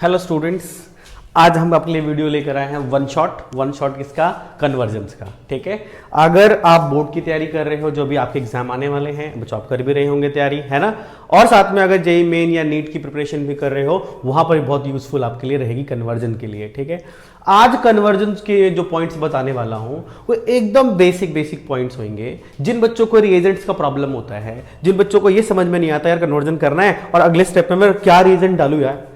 Hello students, आज हम अपने लिए वीडियो लेकर आए हैं वन शॉट किसका? कन्वर्जेंस का। ठीक है, अगर आप बोर्ड की तैयारी कर रहे हो, जो भी आपके एग्जाम आने वाले हैं, बच्चों आप कर भी रहे होंगे तैयारी, है ना, और साथ में अगर जेई मेन या नीट की प्रिपरेशन भी कर रहे हो, वहां पर भी बहुत यूजफुल आपके लिए रहेगी कन्वर्जन के लिए। ठीक है, आज कन्वर्जन के जो पॉइंट्स बताने वाला हूं वो एकदम बेसिक पॉइंट्स होंगे। जिन बच्चों को रिएजेंट्स का प्रॉब्लम होता है, जिन बच्चों को ये समझ में नहीं आता यार कन्वर्जन करना है और अगले स्टेप में मैं क्या रिएजेंट डालू यार,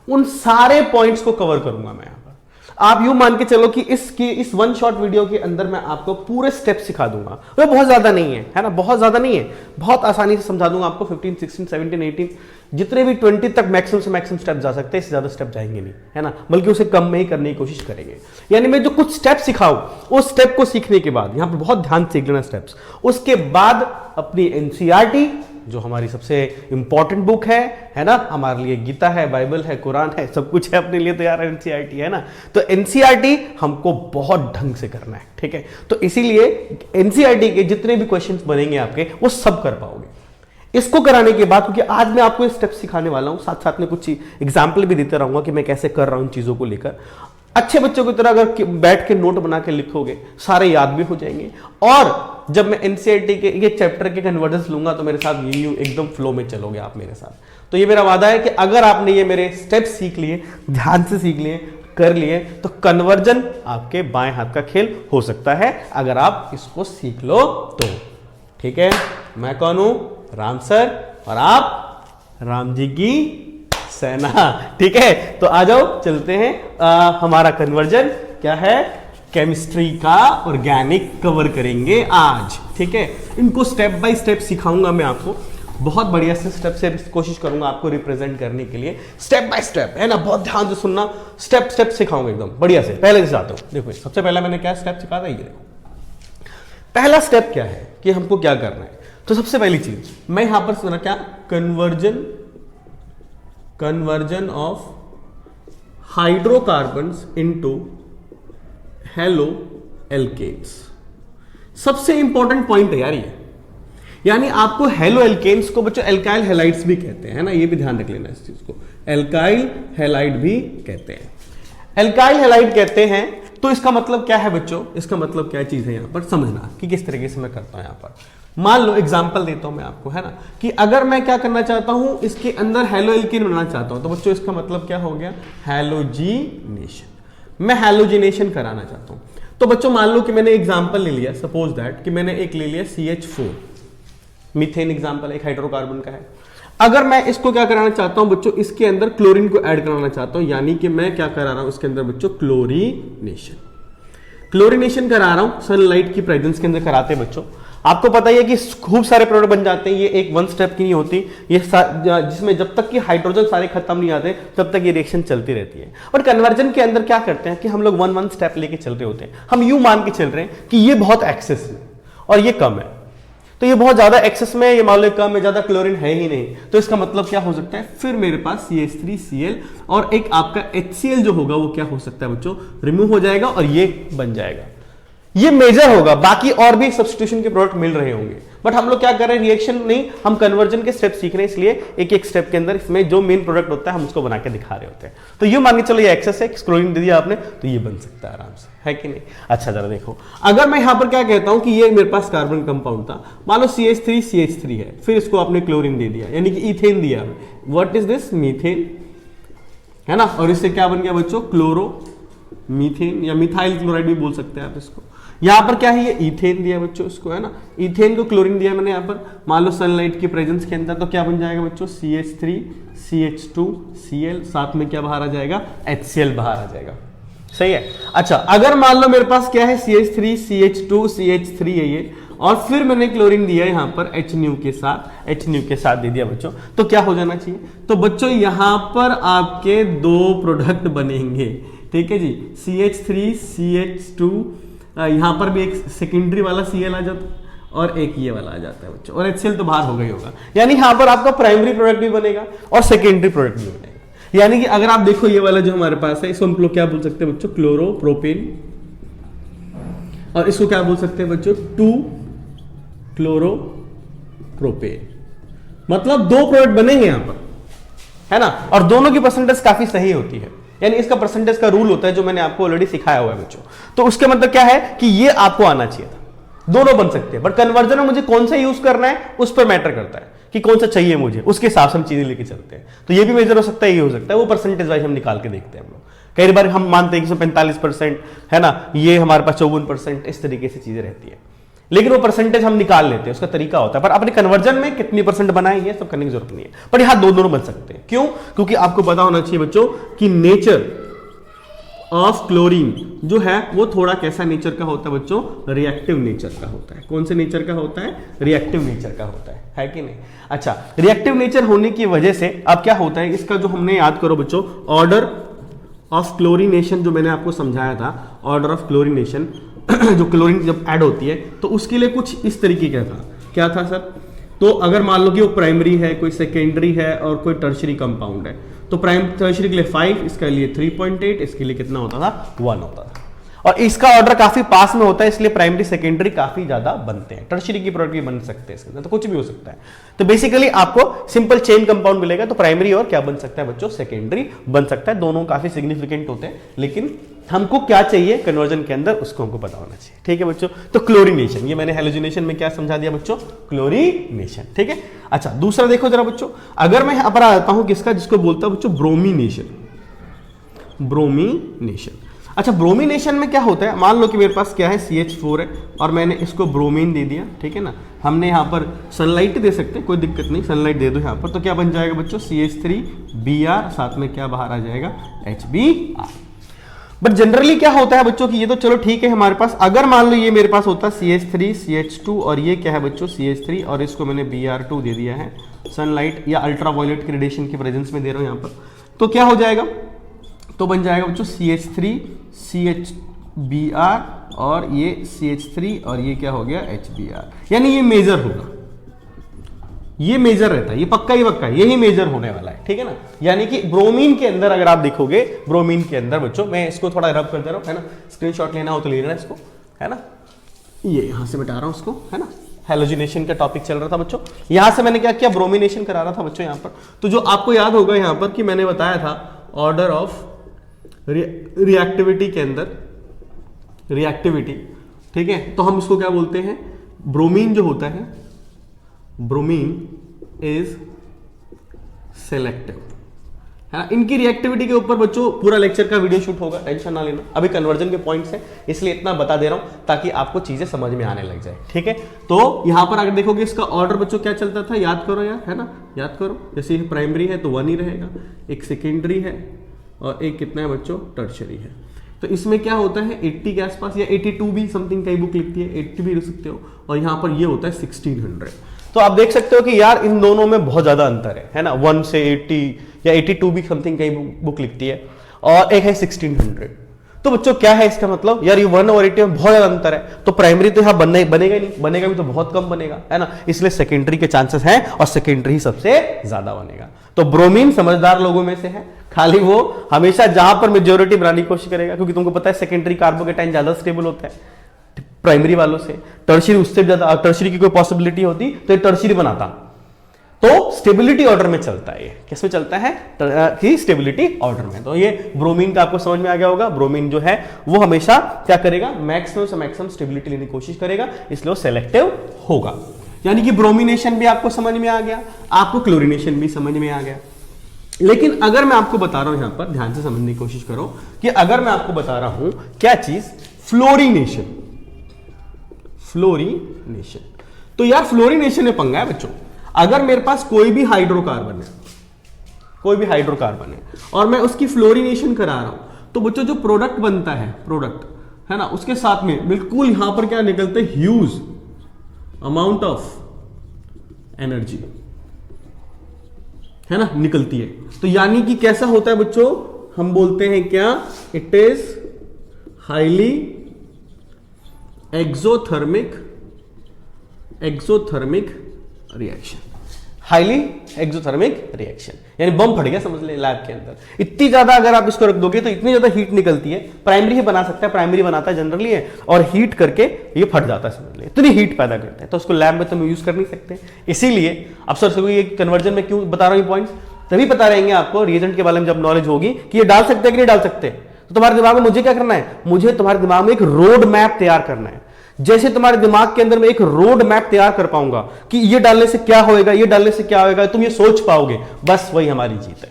उन सारे पॉइंट्स को कवर करूंगा मैं यहां पर। आप यूं मान के चलो कि इस वन शॉट वीडियो के अंदर मैं आपको पूरे स्टेप सिखा दूंगा। वो बहुत ज्यादा नहीं है ना, बहुत ज्यादा नहीं है, बहुत आसानी से समझा दूंगा आपको। 15, 16, 17, 18 जितने भी 20 तक मैक्सिमम से मैक्सिमम स्टेप जा सकते हैं, इससे ज्यादा स्टेप जाएंगे नहीं, है ना, बल्कि उसे कम में ही करने की कोशिश करेंगे। यानी मैं जो कुछ स्टेप सिखाऊं, उस स्टेप को सीखने के बाद, यहां पर बहुत ध्यान से सीख लेना स्टेप्स, उसके बाद अपनी एनसीईआरटी जो हमारी सबसे इंपॉर्टेंट बुक है ना, हमारे लिए गीता है, बाइबल है, कुरान है, सब कुछ है अपने लिए तैयार है, एनसीईआरटी है ना, तो एनसीईआरटी हमको बहुत ढंग से करना है। ठीक है, तो इसीलिए एनसीईआरटी के जितने भी क्वेश्चंस बनेंगे आपके, वो सब कर पाओगे। इसको कराने के बाद, क्योंकि आज मैं आपको स्टेप सिखाने वाला हूं, साथ साथ में कुछ एग्जाम्पल भी देते रहूंगा कि मैं कैसे कर रहा हूं इन चीजों को लेकर। अच्छे बच्चों की तरह अगर बैठ के नोट बना के लिखोगे, सारे याद भी हो जाएंगे। और जब मैं एनसीईआरटी के ये चैप्टर के कन्वर्जेंस लूंगा तो मेरे साथ यूं एकदम फ्लो में चलोगे आप मेरे साथ। तो ये मेरा वादा है कि अगर आपने ये मेरे स्टेप्स सीख लिए, ध्यान से सीख लिए, कर लिए, तो कन्वर्जन आपके बाएं हाथ का खेल हो सकता है, अगर आप इसको सीख लो तो। ठीक है, मैं कौन हूं? राम सर, और आप राम जी की सेना। ठीक है, तो आ जाओ, चलते हैं। हमारा कन्वर्जन क्या है? केमिस्ट्री का ऑर्गेनिक कवर करेंगे आज। ठीक है, इनको स्टेप बाय स्टेप सिखाऊंगा मैं आपको, बहुत बढ़िया से स्टेप से कोशिश करूंगा आपको रिप्रेजेंट करने के लिए, स्टेप बाय स्टेप, है ना, बहुत ध्यान से सुनना, स्टेप सिखाऊंगा एकदम बढ़िया से। पहले से आता हूं, देखो सबसे पहला मैंने क्या स्टेप सिखा था, ये देखो पहला स्टेप क्या है कि हमको क्या करना है। तो सबसे पहली चीज मैं यहां पर सुना क्या, conversion of hydrocarbons into halo alkenes. सबसे इंपॉर्टेंट पॉइंट है यार ये, यानी आपको हेलो एल्केन्स को बच्चों एल्काइल हैलाइड्स भी कहते हैं ना, ये भी ध्यान रख लेना इस चीज को, एल्काइल हैलाइड भी कहते हैं। एल्काइल हैलाइड कहते हैं, तो इसका मतलब क्या है बच्चों? इसका मतलब क्या चीज है यहां पर समझना कि किस तरीके से मैं करता हूं यहां पर। मान लो एग्जांपल देता हूं मैं आपको, है ना, कि अगर मैं क्या करना चाहता हूं, इसके अंदर हेलो एल्केन बनाना चाहता हूं, तो बच्चों इसका मतलब क्या हो गया? हैलोजिनेशन। मैं हैलोजिनेशन कराना चाहता हूं, तो बच्चों मान लो कि मैंने एग्जांपल ले लिया, सपोज दैट कि मैंने एक ले लिया CH4, मीथेन एग्जांपल एक हाइड्रोकार्बन का है। अगर मैं इसको क्या कराना चाहता हूं बच्चों, इसके अंदर क्लोरीन को ऐड कराना चाहता हूं, यानी कि मैं क्या करा रहा हूं इसके अंदर बच्चों, क्लोरीनेशन करा रहा हूं, सनलाइट की प्रेजेंस के अंदर कराते हैं बच्चों। आपको पता ही है कि खूब सारे प्रोडक्ट बन जाते हैं, ये एक वन स्टेप की नहीं होती, ये जिसमें जब तक कि हाइड्रोजन सारे खत्म नहीं आते तब तक ये रिएक्शन चलती रहती है। और कन्वर्जन के अंदर क्या करते हैं कि हम लोग वन स्टेप लेके चल रहे होते हैं। हम यूं मान के चल रहे हैं कि ये बहुत एक्सेस में और ये कम है, तो ये बहुत ज्यादा एक्सेस में, ये मान लो कम है, ज्यादा क्लोरीन है ही नहीं, तो इसका मतलब क्या हो सकता है, फिर मेरे पास CH3Cl और एक आपका HCl जो होगा वो क्या हो सकता है बच्चों, रिमूव हो जाएगा और ये बन जाएगा। ये मेजर होगा, बाकी और भी सब्स्टिट्यूशन के प्रोडक्ट मिल रहे होंगे, बट हम लोग क्या कर रहे हैं, रिएक्शन नहीं, हम कन्वर्जन के स्टेप सीख रहे हैं, इसलिए एक एक स्टेप के अंदर इसमें जो मेन प्रोडक्ट होता है हम उसको बना के दिखा रहे होते हैं। तो ये मान के चलो ये एक्सेस है, क्लोरीन दे दिया आपने, तो ये बन सकता है आराम से, है कि नहीं। अच्छा जरा देखो, अगर मैं यहां पर क्या कहता हूं कि ये मेरे पास कार्बन कंपाउंड था, मान लो CH3 है, फिर इसको आपने क्लोरीन दे दिया, यानी कि इथेन दिया। What is this? मीथेन, है ना, और इससे क्या बन गया बच्चों, क्लोरो मीथेन या मिथाइल क्लोराइड भी बोल सकते हैं आप इसको। यहां पर क्या है, ये इथेन दिया बच्चों इसको, है ना, इथेन को क्लोरीन दिया मैंने यहां पर, मान लो सनलाइट की प्रेजेंस के अंदर, तो क्या बन जाएगा बच्चों, CH3 CH2 Cl, साथ में क्या बाहर आ जाएगा, HCl बाहर आ जाएगा। सही है। अच्छा अगर मान लो मेरे पास क्या है, CH3 CH2 CH3 है ये, और फिर मैंने क्लोरीन दिया यहां पर HNu के साथ दे दिया बच्चों, तो क्या हो जाना चाहिए, तो बच्चों यहां पर आपके दो प्रोडक्ट बनेंगे। ठीक है जी, CH3 CH2, यहां पर भी एक सेकेंडरी वाला Cl आ जाता और एक ये वाला आ जाता है बच्चों, और HCl तो बाहर हो गई होगा, यानी यहां पर आपका प्राइमरी प्रोडक्ट भी बनेगा और सेकेंडरी प्रोडक्ट भी बनेगा। यानी कि अगर आप देखो ये वाला जो हमारे पास है, इसको हम लोग क्या बोल सकते हैं बच्चों, क्लोरोप्रोपेन, और इसको क्या बोल सकते हैं बच्चों, 2 क्लोरोप्रोपेन। मतलब दो प्रोडक्ट बनेंगे यहां पर, है ना, और दोनों की परसेंटेज काफी सही होती है, यानी इसका परसेंटेज का रूल होता है जो मैंने आपको ऑलरेडी सिखाया हुआ है बच्चों। तो उसके मतलब क्या है कि ये आपको आना चाहिए था, दोनों बन सकते हैं, बट कन्वर्जन में मुझे कौन सा यूज करना है उस पर मैटर करता है कि कौन सा चाहिए मुझे, उसके हिसाब से हम चीजें लेके चलते हैं। तो ये भी मेजर हो सकता है, ये हो सकता है, वो परसेंटेज वाइज हम निकाल के देखते हैं हम लोग। कई बार हम मानते हैं कि 45% है ना, ये हमारे पास 54%, इस तरीके से चीजें रहती है, लेकिन वो परसेंटेज हम निकाल लेते हैं, उसका तरीका होता है। पर अपने कन्वर्जन में कितनी परसेंट बनाए ये सब करने की जरूरत नहीं है, पर यहां दोनों बन सकते हैं। क्यों? क्योंकि आपको पता होना चाहिए बच्चों कि नेचर ऑफ क्लोरीन जो है वो थोड़ा कैसा नेचर का होता है बच्चों, रिएक्टिव नेचर का होता है। कौन से नेचर का होता है? रिएक्टिव नेचर का होता है कि नहीं? अच्छा, रिएक्टिव नेचर होने की वजह से अब क्या होता है, इसका जो हमने याद करो बच्चों, ऑर्डर ऑफ क्लोरीनेशन जो मैंने आपको समझाया था, ऑर्डर ऑफ क्लोरीनेशन जो क्लोरीन जब ऐड होती है तो उसके लिए कुछ इस तरीके का था। क्या था सर? तो अगर मान लो कि वो प्राइमरी है, कोई सेकेंडरी है और कोई टर्शरी कंपाउंड है, तो टर्शरी के लिए 5, इसके लिए 3.8, इसके लिए कितना होता था? 1 होता था। और इसका ऑर्डर काफी पास में होता है, इसलिए प्राइमरी सेकेंडरी काफी ज्यादा बनते हैं। टर्शरी की प्रोडक्ट भी बन सकते हैं इसके अंदर, तो कुछ भी हो सकता है। तो बेसिकली आपको सिंपल चेन कंपाउंड मिलेगा, तो प्राइमरी और क्या बन सकता है बच्चों? सेकेंडरी बन सकता है। दोनों काफी सिग्निफिकेंट होते हैं, लेकिन हमको क्या चाहिए कन्वर्जन के अंदर उसको हमको पता होना चाहिए। ठीक है बच्चों? तो क्लोरीनेशन, ये मैंने हेलोजिनेशन में क्या समझा दिया बच्चों? क्लोरीनेशन। ठीक है। अच्छा, दूसरा देखो जरा बच्चों, अगर मैं यहां पर आता हूं किसका, जिसको बोलता हूं बच्चों ब्रोमीनेशन। ब्रोमीनेशन, अच्छा ब्रोमीनेशन में क्या होता है, मान लो कि मेरे पास क्या है, CH4 है और मैंने इसको ब्रोमीन दे दिया। ठीक है ना, हमने यहाँ पर सनलाइट दे सकते हैं, कोई दिक्कत नहीं, सनलाइट दे दो यहाँ पर, तो क्या बन जाएगा बच्चों? CH3Br, साथ में क्या बाहर आ जाएगा? HBr। बट जनरली क्या होता है बच्चों कि ये तो चलो ठीक है हमारे पास, अगर मान लो ये मेरे पास होता CH3 CH2 और ये क्या है बच्चों? CH3, और इसको मैंने Br2 दे दिया है, सनलाइट या अल्ट्रावायलेट की रेडिएशन की प्रेजेंस में दे रहा हूं यहाँ पर, तो क्या हो जाएगा? तो बन जाएगा बच्चों CH3 CHBr और ये CH3 और ये क्या हो गया? HBr। यानी ये मेजर होगा, ये मेजर रहता है, ये पक्का ही पक्का यही मेजर होने वाला है। ठीक है ना, यानी कि ब्रोमीन के अंदर अगर आप देखोगे, ब्रोमीन के अंदर बच्चों, मैं इसको थोड़ा रब कर दे रहा हूं, है ना, स्क्रीनशॉट लेना हो तो ले लेना इसको, है ना, ये यहां से मिटा रहा हूं उसको, है ना। हेलोजिनेशन का टॉपिक चल रहा था बच्चों, यहां से मैंने क्या किया? ब्रोमिनेशन करा रहा था बच्चों यहां पर। तो जो आपको याद होगा यहां पर कि मैंने बताया था ऑर्डर ऑफ रिएक्टिविटी के अंदर, रिएक्टिविटी, ठीक है, तो हम इसको क्या बोलते हैं? ब्रोमीन जो होता है, ब्रोमीन इज सेलेक्टिव, है ना। इनकी रिएक्टिविटी के ऊपर बच्चों पूरा लेक्चर का वीडियो शूट होगा, टेंशन ना लेना, अभी कन्वर्जन के पॉइंट्स हैं इसलिए इतना बता दे रहा हूं ताकि आपको चीजें समझ में आने लग जाए। ठीक है, तो यहां पर अगर देखोगे इसका ऑर्डर बच्चों क्या चलता था, याद करो यार, है ना, याद करो। जैसे प्राइमरी है तो 1 ही रहेगा, एक सेकेंडरी है और एक कितना है बच्चों? टर्शरी है। तो इसमें क्या होता है 80 के आसपास, या 82 भी समथिंग कई बुक लिखती है, 80 भी लिख सकते हो, और यहां पर ये होता है 1600। तो आप देख सकते हो कि यार इन दोनों में बहुत ज्यादा अंतर है ना, 1 से 80 या 82 भी समथिंग कई बुक लिखती है, और एक है 1600। तो बच्चों क्या है इसका मतलब, यार ये 1 और 80 में बहुत ज्यादा अंतर है, तो प्राइमरी तो यहाँ बनेगा ही नहीं, बनेगा भी तो बहुत कम बनेगा, है ना, इसलिए सेकेंडरी के चांसेस हैं और सेकेंडरी ही सबसे ज्यादा बनेगा। तो ब्रोमीन समझदार लोगों में से है, खाली वो हमेशा जहां पर मेजोरिटी बनाने की कोशिश करेगा, क्योंकि तुमको पता है सेकेंडरी कार्बोकेटाइन ज्यादा स्टेबल होता है प्राइमरी वालों से, टर्शरी उससे ज्यादा, टर्शरी की कोई पॉसिबिलिटी होती तो ये टर्शरी बनाता। तो स्टेबिलिटी ऑर्डर में चलता है, ये किस में चलता है? कि स्टेबिलिटी ऑर्डर में। तो ये ब्रोमीन का आपको समझ में आ गया होगा, ब्रोमीन जो है वो हमेशा क्या करेगा? मैक्सिमम से मैक्सिमम स्टेबिलिटी लेने की कोशिश करेगा, इसलिए वो सेलेक्टिव होगा। यानी कि ब्रोमिनेशन भी आपको समझ में आ गया, आपको क्लोरीनेशन भी समझ में आ गया। लेकिन अगर मैं आपको बता रहा हूं, यहां पर ध्यान से समझने की कोशिश करो कि अगर मैं आपको बता रहा हूं क्या चीज? फ्लोरीनेशन। फ्लोरीनेशन, तो यार फ्लोरीनेशन में पंगा है बच्चों। अगर मेरे पास कोई भी हाइड्रोकार्बन है, कोई भी हाइड्रोकार्बन है और मैं उसकी फ्लोरीनेशन करा रहा हूं, तो बच्चों जो प्रोडक्ट बनता है, प्रोडक्ट है ना, उसके साथ में बिल्कुल यहां पर क्या निकलते हैं? ह्यूज अमाउंट ऑफ एनर्जी, है ना, निकलती है। तो यानी कि कैसा होता है बच्चों? हम बोलते हैं क्या? It is highly exothermic reaction, highly exothermic reaction, यानी बम फट गया समझ ले लैब के अंदर। इतनी ज्यादा अगर आप इसको रख दोगे तो इतनी ज्यादा हीट निकलती है, प्राइमरी ही बना सकता है, प्राइमरी बनाता है जनरली है, और हीट करके ये फट जाता है समझ ले, इतनी हीट पैदा करता है, तो उसको लैब में तो हम यूज कर नहीं सकते। इसीलिए अब सर ये कन्वर्जन में क्यों बता रहा हूं पॉइंट, तभी पता रहेंगे आपको रिएजेंट के बारे में जब नॉलेज होगी कि ये डाल सकते हैं कि नहीं डाल सकते। तो तुम्हारे दिमाग में मुझे क्या करना है, मुझे तुम्हारे दिमाग में एक रोड मैप तैयार करना है। जैसे तुम्हारे दिमाग के अंदर मैं एक रोड मैप तैयार कर पाऊंगा कि ये डालने से क्या होएगा, ये डालने से क्या होएगा, तुम ये सोच पाओगे, बस वही हमारी जीत है।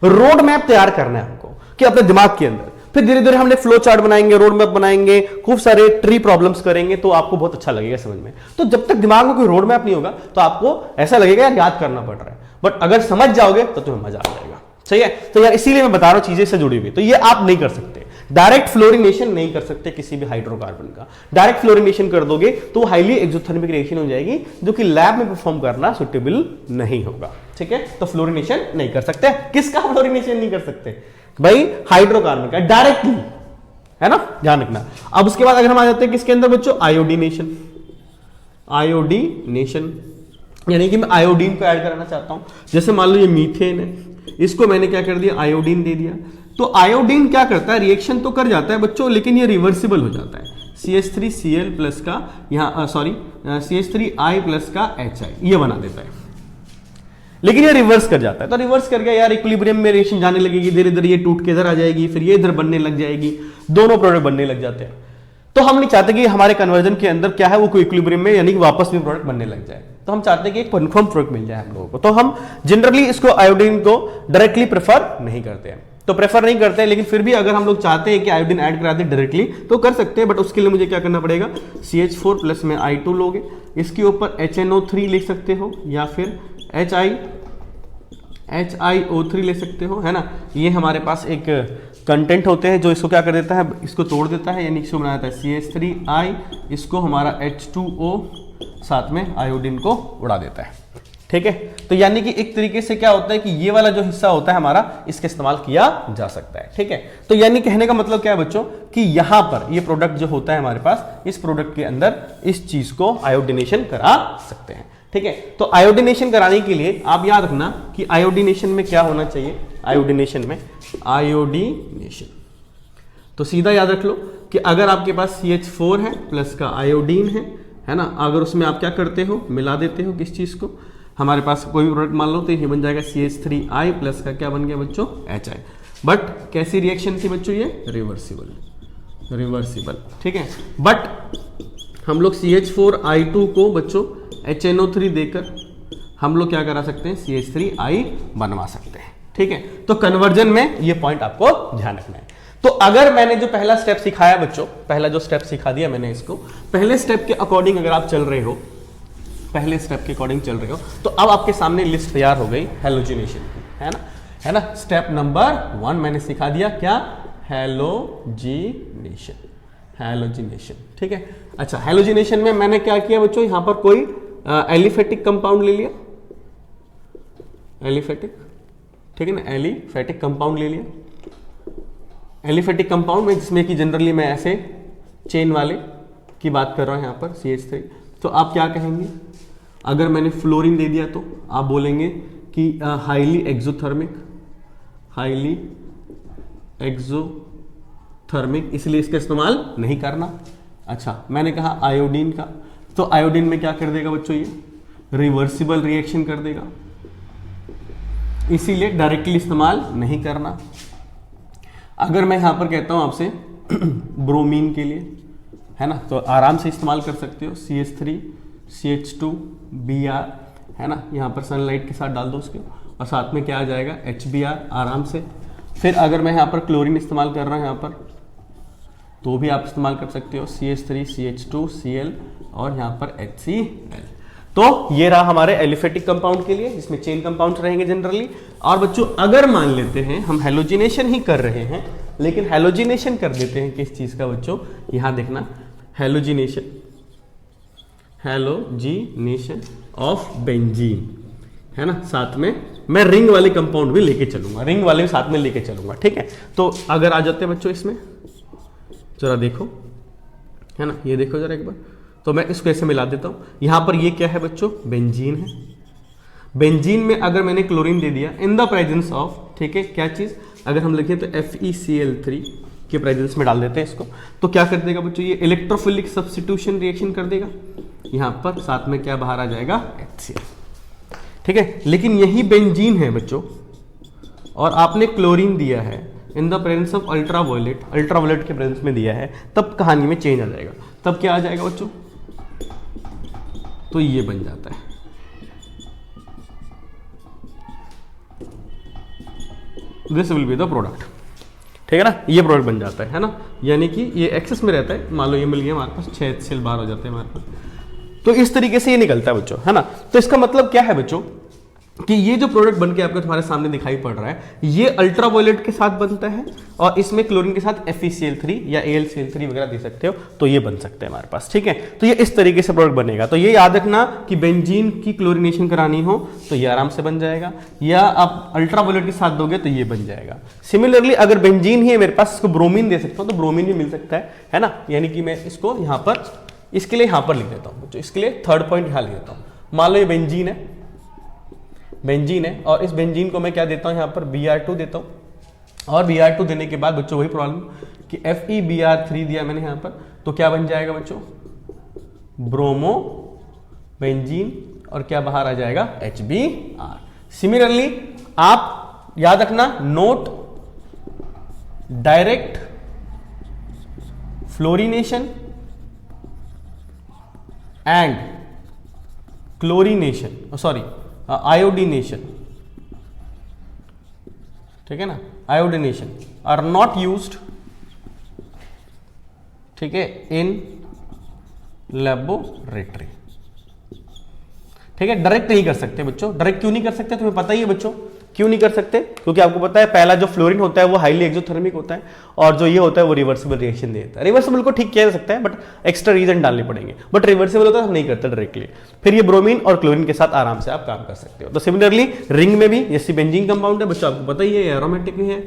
रोड मैप तैयार करना है हमको कि अपने दिमाग के अंदर। फिर धीरे धीरे हमने फ्लो चार्ट बनाएंगे, रोड मैप बनाएंगे, खूब सारे ट्री प्रॉब्लम्स करेंगे, तो आपको बहुत अच्छा लगेगा समझ में। तो जब तक दिमाग में कोई रोड मैप नहीं होगा तो आपको ऐसा लगेगा यार याद करना पड़ रहा है, बट अगर समझ जाओगे तो तुम्हें मजा आ जाएगा। सही है। तो यार इसीलिए मैं बता रहा हूं चीजें से जुड़ी हुई। तो ये आप नहीं कर सकते, डायरेक्ट फ्लोरिनेशन नहीं कर सकते किसी भी हाइड्रोकार्बन का। डायरेक्ट फ्लोरिनेशन कर दोगे तो हाईली एक्सोथर्मिक रिएक्शन हो जाएगी, जो कि लैब में परफॉर्म करना सुटेबल नहीं होगा। ठीक है, तो फ्लोरिनेशन नहीं कर सकते। किसका फ्लोरिनेशन नहीं कर सकते भाई, हाइड्रोकार्बन का डायरेक्टली, है ना, ध्यान रखना। अब उसके बाद अगर हम आ जाते हैं किसके अंदर बच्चों, आयोडीनेशन। आयोडीनेशन यानी कि मैं आयोडीन को ऐड कराना चाहता हूं। जैसे मान लो ये मीथेन है, इसको मैंने क्या कर दिया, आयोडीन दे दिया। तो आयोडीन क्या करता है, रिएक्शन तो कर जाता है बच्चों, लेकिन ये रिवर्सिबल हो जाता है। CH3Cl प्लस का यहाँ CH3I प्लस का HI ये बना देता है, लेकिन ये रिवर्स कर जाता है। तो रिवर्स कर गया यार, इक्विलिब्रियम में रिएक्शन जाने लगेगी, धीरे धीरे ये टूट के इधर आ जाएगी, फिर ये इधर बनने लग जाएगी, दोनों प्रोडक्ट बनने लग जाते हैं। तो हम नहीं चाहते कि हमारे कन्वर्जन के अंदर क्या है वो कोई इक्विलिब्रियम में यानी कि वापस भी प्रोडक्ट बनने लग जाए। तो हम चाहते हैं कि एक कन्फर्म प्रोडक्ट मिल जाए हम लोगों को। तो हम जनरली इसको आयोडीन को डायरेक्टली प्रेफर नहीं करते हैं, तो प्रेफर नहीं करते हैं, लेकिन फिर भी अगर हम लोग चाहते हैं कि आयोडीन ऐड करा दे डायरेक्टली तो कर सकते हैं। बट उसके लिए मुझे क्या करना पड़ेगा, CH4 प्लस में I2 लोगे, इसके ऊपर HNO3 लिख सकते हो या फिर HiO3 ले सकते हो, है ना। ये हमारे पास एक कंटेंट होते हैं जो इसको क्या कर देता है, इसको तोड़ देता है, यानी इसको बना देता है CH3I, इसको हमारा H2O साथ में आयोडीन को उड़ा देता है। ठीक है, तो यानी कि एक तरीके से क्या होता है कि ये वाला जो हिस्सा होता है हमारा, इसका इस्तेमाल किया जा सकता है। ठीक है, तो यानी कहने का मतलब क्या है बच्चों कि यहां पर ये प्रोडक्ट जो होता है हमारे पास, इस प्रोडक्ट के अंदर इस चीज को आयोडीनेशन करा सकते हैं। ठीक है, तो आयोडीनेशन कराने के लिए आप याद रखना कि आयोडीनेशन में क्या होना चाहिए, आयोडीनेशन में तो सीधा याद रख लो कि अगर आपके पास CH4 है प्लस का आयोडीन है ना, अगर उसमें आप क्या करते हो, मिला देते हो किस चीज को, हमारे पास कोई भी प्रोडक्ट मान लो तो ये बन जाएगा CH3I प्लस का क्या बन गया बच्चों, HI। बट कैसी रिएक्शन थी बच्चों, ये रिवर्सिबल। ठीक है, बट हम लोग CH4I2 को बच्चों HNO3 देकर हम लोग क्या करा सकते हैं, CH3I बनवा सकते हैं। ठीक है, तो कन्वर्जन में ये पॉइंट आपको ध्यान रखना है। तो अगर मैंने जो पहला स्टेप सिखाया बच्चों, पहला जो स्टेप सिखा दिया मैंने इसको, पहले स्टेप के अकॉर्डिंग अगर आप चल रहे हो, पहले स्टेप के अकॉर्डिंग चल रहे हो, तो अब आपके सामने लिस्ट तैयार हो गई हैलोजिनेशन की, है ना। स्टेप नंबर 1 मैंने सिखा दिया, क्या, हैलोजिनेशन। ठीक है, अच्छा, हैलोजिनेशन में मैंने क्या किया बच्चों, यहां पर कोई एलिफेटिक कंपाउंड ले लिया, एलिफेटिक, ठीक है ना, एलिफेटिक कंपाउंड ले लिया। एलिफेटिक कंपाउंड में जिसमें कि जनरली मैं ऐसे चेन वाले की बात कर रहा हूं, यहां पर CH3। तो आप क्या कहेंगे, अगर मैंने फ्लोरीन दे दिया तो आप बोलेंगे कि हाईली एक्सोथर्मिक, इसलिए इसका इस्तेमाल नहीं करना। अच्छा, मैंने कहा आयोडीन का, तो आयोडीन में क्या कर देगा बच्चों, ये रिवर्सिबल रिएक्शन कर देगा, इसीलिए डायरेक्टली इस्तेमाल नहीं करना। अगर मैं यहां पर कहता हूं आपसे ब्रोमीन के लिए, है ना, तो आराम से इस्तेमाल कर सकते हो, CH3 CH2 Br, है ना, यहाँ पर सनलाइट के साथ डाल दो उसके, और साथ में क्या आ जाएगा, HBr आराम से। फिर अगर मैं यहाँ पर क्लोरीन इस्तेमाल कर रहा हूँ यहाँ पर, तो भी आप इस्तेमाल कर सकते हो, CH3 CH2 Cl और यहाँ पर HCl। तो ये रहा हमारे एलिफेटिक कंपाउंड के लिए, जिसमें चेन कंपाउंड रहेंगे जनरली। और बच्चों अगर मान लेते हैं हम हैलोजिनेशन ही कर रहे हैं, लेकिन हैलोजिनेशन कर देते हैं किस चीज का बच्चों, यहां देखना, हैलोजिनेशन ऑफ बेंजीन, है ना, साथ में मैं रिंग वाले कंपाउंड भी लेके चलूंगा, रिंग वाले भी साथ में लेके चलूंगा। ठीक है, तो अगर आ जाते हैं बच्चों इसमें, जरा देखो, है ना, ये देखो जरा एक बार, तो मैं इसको ऐसे मिला देता हूं। यहां पर ये क्या है बच्चों, बेंजीन है। बेंजीन में अगर मैंने क्लोरीन दे दिया इन द प्रेजेंस ऑफ, ठीक है, क्या चीज, अगर हम लिखें तो FeCl3 के प्रेजेंस में डाल देते हैं इसको, तो क्या कर देगा बच्चों, ये इलेक्ट्रोफिलिक सब्स्टिट्यूशन रिएक्शन कर देगा, यहां पर साथ में क्या बाहर आ जाएगा, HCl। ठीक है, लेकिन यही बेंजीन है बच्चों, और आपने क्लोरीन दिया है in the presence of ultraviolet, ultraviolet के प्रेजेंस में दिया है, तब कहानी में चेंज आ जाएगा। तब क्या आ जाएगा बच्चों, तो ये बन जाता है, this will be the product, ठीक है ना, ये प्रोडक्ट बन जाता है ना, यानी कि ये एक्सेस में रहता है, मान लो ये मिल गया हमारे पास, 6 HCl बाहर हो जाते हैं हमारे पास, तो इस तरीके से ये निकलता है बच्चों, है ना। तो इसका मतलब क्या है बच्चों कि ये जो प्रोडक्ट बनके आपको तुम्हारे सामने दिखाई पड़ रहा है, ये अल्ट्रावायलेट के साथ बनता है और इसमें क्लोरीन के साथ FeCl3 या AlCl3 वगैरह दे सकते हो, तो ये बन सकते हैं हमारे पास, ठीक है। तो ये इस तरीके से प्रोडक्ट बनेगा। तो ये याद रखना कि बेंजीन की क्लोरीनेशन करानी हो तो ये आराम से बन जाएगा, या आप अल्ट्रावायलेट के साथ दोगे तो ये बन जाएगा। सिमिलरली अगर बेंजीन ही है मेरे पास, इसको ब्रोमीन दे सकता हूँ तो ब्रोमीन भी मिल सकता है ना, यानी कि मैं इसको यहाँ पर, इसके लिए यहाँ पर लिख देता हूँ बच्चों, इसके लिए थर्ड पॉइंट यहाँ लिख देता हूँ। मान लो ये बेंजीन है, बेंजीन है, और इस बेंजीन को मैं क्या देता हूं यहाँ पर, Br2 देता हूं, और Br2 देने के बाद बच्चों वही प्रॉब्लम कि FeBr3 दिया मैंने यहाँ पर, तो क्या बन जाएगा बच्चों, ब्रोमो बेंजीन, और क्या बाहर आ जाएगा, HBr। सिमिलरली आप याद रखना, note direct fluorination and chlorination, sorry iodination, ठीक है ना, आयोडीनेशन आर नॉट यूज्ड, ठीक है, इन लैबोरेटरी, ठीक है। डायरेक्ट नहीं कर सकते बच्चों, डायरेक्ट क्यों नहीं कर सकते तुम्हें पता ही है बच्चों, क्यों नहीं कर सकते, क्योंकि आपको पता है पहला जो फ्लोरीन होता है वो हाईली एक्सोथर्मिक होता है, और जो ये होता है वो रिवर्सिबल रिएक्शन देता है। रिवर्सिबल को ठीक किया जा सकता है बट एक्स्ट्रा रीजन डालने पड़ेंगे, बट रिवर्सिबल होता है हम नहीं करते डायरेक्टली। फिर ये ब्रोमीन और क्लोरीन के साथ आराम से आप काम कर सकते हो। तो सिमिलरली रिंग में भी जैसे बेंजीन कंपाउंड है बच्चों, आपको पता ही है एरोमेटिक भी है,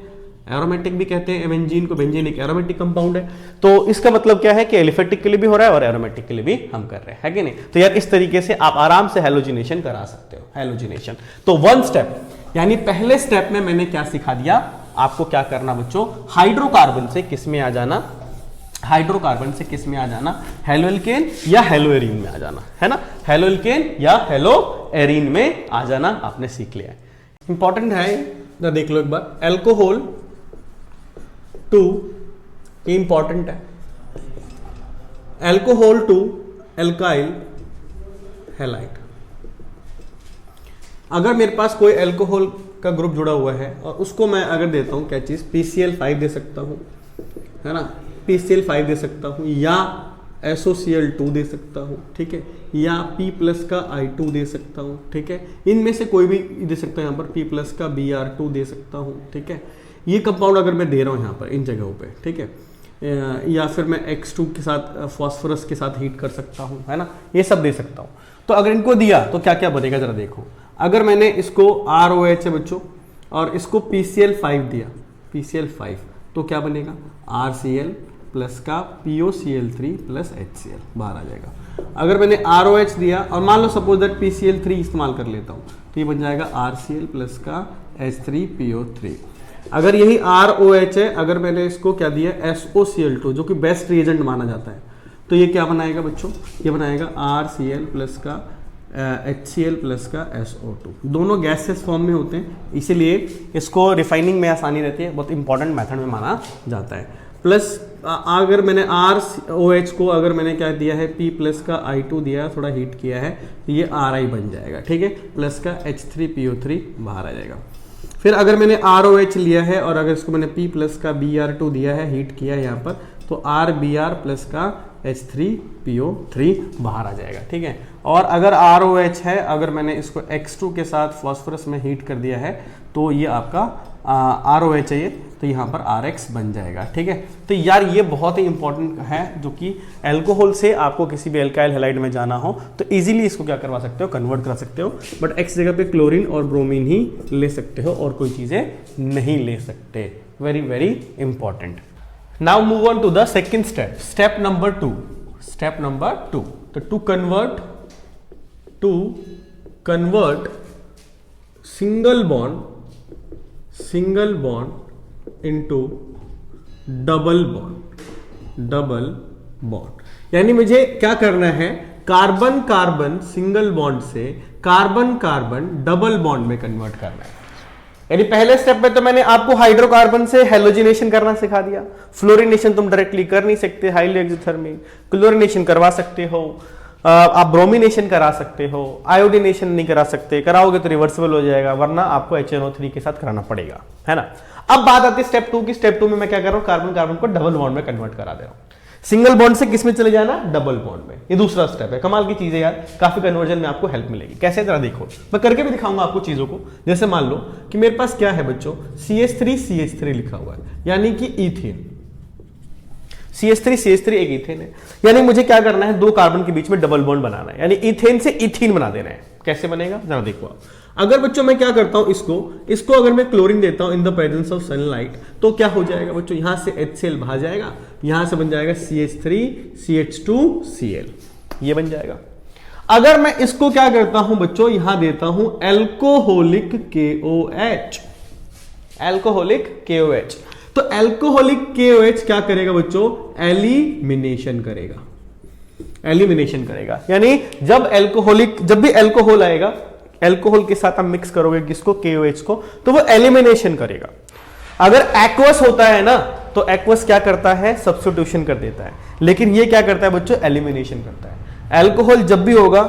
एरोमेटिक भी कहते हैं बेंजीन को, बेंजीन एक एरोमेटिक कंपाउंड है। तो इसका मतलब क्या है कि एलिफेटिक के लिए भी हो रहा है और एरोमेटिक के लिए भी हम कर रहे हैं, है कि नहीं। तो यार इस तरीके से आप आराम से हैलोजिनेशन करा सकते हो, हैलोजिनेशन। तो वन स्टेप, यानी पहले स्टेप में मैंने क्या सिखा दिया आपको, क्या करना बच्चों, हाइड्रोकार्बन से किस में आ जाना, हाइड्रोकार्बन से किस में आ जाना, हेलोएल्केन या हेलोएरीन में आ जाना, है ना, हेलोएल्केन या हेलोएरीन में आ जाना आपने सीख लिया है। इंपॉर्टेंट है, देख लो एक बार, एल्कोहल 2 इंपॉर्टेंट है, एल्कोहल 2 एल्काइल हैलाइड। अगर मेरे पास कोई एल्कोहल का ग्रुप जुड़ा हुआ है और उसको मैं अगर देता हूं क्या चीज, PCl5 दे सकता हूं, है ना, PCl5 दे सकता हूं, या SOCl2 दे सकता हूं, ठीक है, या P+ का I2 दे सकता हूं, ठीक है, इनमें से कोई भी दे सकता हूं, यहाँ पर P+ का Br2 दे सकता हूं, ठीक है। ये कंपाउंड अगर मैं दे रहा हूं यहाँ पर इन जगहों पे, ठीक है, या फिर मैं X2 के साथ फॉस्फोरस के साथ हीट कर सकता हूं, है ना, ये सब दे सकता हूं। तो अगर इनको दिया तो क्या क्या बनेगा जरा देखो। अगर मैंने इसको ROH है बच्चों और इसको PCl5 दिया, PCl5, तो क्या बनेगा, RCl प्लस का POCl3 प्लस HCl बाहर आ जाएगा। अगर मैंने ROH दिया और मान लो सपोज दैट PCl3 इस्तेमाल कर लेता हूँ, तो ये बन जाएगा RCl प्लस का H3PO3। अगर यही ROH है, अगर मैंने इसको क्या दिया, SOCl2 जो कि बेस्ट रिएजेंट माना जाता है, तो ये क्या बनाएगा बच्चों, ये बनाएगा RCl प्लस का HCl प्लस का SO2। दोनों गैसेस फॉर्म में होते हैं, इसीलिए इसको रिफाइनिंग में आसानी रहती है, बहुत इंपॉर्टेंट मेथड में माना जाता है। प्लस अगर मैंने ROH को अगर मैंने क्या दिया है, P+ का I2 दिया, थोड़ा हीट किया है, तो ये RI बन जाएगा, ठीक है, प्लस का H3PO3 बाहर आ जाएगा। फिर अगर मैंने ROH लिया है और अगर इसको मैंने P+ का Br2 दिया है, हीट किया है यहाँ पर, तो RBr प्लस का H3PO3 बाहर आ जाएगा, ठीक है। और अगर ROH है, अगर मैंने इसको X2 के साथ फॉस्फोरस में हीट कर दिया है, तो ये आपका ROH है, ये तो यहाँ पर RX बन जाएगा, ठीक है। तो यार ये बहुत ही इंपॉर्टेंट है, जो कि एल्कोहल से आपको किसी भी एल्काइल हैलाइड में जाना हो तो इजीली इसको क्या करवा सकते हो, कन्वर्ट कर सकते हो, बट X जगह पे क्लोरीन और ब्रोमीन ही ले सकते हो और कोई चीज़ें नहीं ले सकते। Very very important. Now move on to the second step, step number 2. Step number 2. So to convert single bond into double bond. यानी मुझे क्या करना है, कार्बन कार्बन सिंगल बॉन्ड से कार्बन कार्बन डबल बॉन्ड में कन्वर्ट करना है। यानी पहले स्टेप में तो मैंने आपको हाइड्रोकार्बन से हेलोजिनेशन करना सिखा दिया। फ्लोरिनेशन तुम डायरेक्टली कर नहीं सकते, हाईली एक्सोथर्मिक। क्लोरिनेशन करवा सकते हो, आप ब्रोमिनेशन करा सकते हो, आयोडिनेशन नहीं करा सकते, कराओगे तो रिवर्सिबल हो जाएगा, वरना आपको HNO3 के साथ कराना पड़ेगा, है ना। अब बात आती है स्टेप 2 की। स्टेप 2 में मैं क्या कर रहा हूं, कार्बन कार्बन को डबल बॉन्ड में कन्वर्ट करा दे रहा हूं। सिंगल बॉन्ड से किस में चले जाना, डबल बॉन्ड में। ये दूसरा स्टेप है। कमाल की चीज है यार, काफी कन्वर्जन में आपको हेल्प मिलेगी। कैसे, जरा देखो, मैं करके भी दिखाऊंगा आपको चीजों को। जैसे मान लो कि मेरे पास क्या है बच्चों, CH3 लिखा हुआ है, यानी कि ईथेन। CH3 एक ईथेन है, यानी मुझे क्या करना है, दो कार्बन के बीच में डबल बॉन्ड बनाना है, यानी ईथेन से ईथीन बना देना है। कैसे बनेगा जरा देखो आप। अगर बच्चों मैं क्या करता हूं, इसको अगर मैं क्लोरीन देता हूं in the presence of sunlight, तो क्या हो जाएगा बच्चों, यहां से HCl बाहर जाएगा, यहां से बन जाएगा CH3CH2Cl, ये बन जाएगा। अगर मैं इसको क्या करता हूं बच्चों, यहां देता हूं एल्कोहोलिक KOH, तो एल्कोहोलिक KOH क्या करेगा बच्चों, एलिमिनेशन करेगा। यानी जब भी एल्कोहल आएगा, एल्कोहल के साथ आप मिक्स करोगे किसको, KOH को, तो वो एलिमिनेशन करेगा। अगर एक्वस होता है ना, तो एक्वस क्या करता है, सब्स्टिट्यूशन कर देता है, लेकिन ये क्या करता है बच्चों, एलिमिनेशन करता है। एल्कोहल जब भी होगा,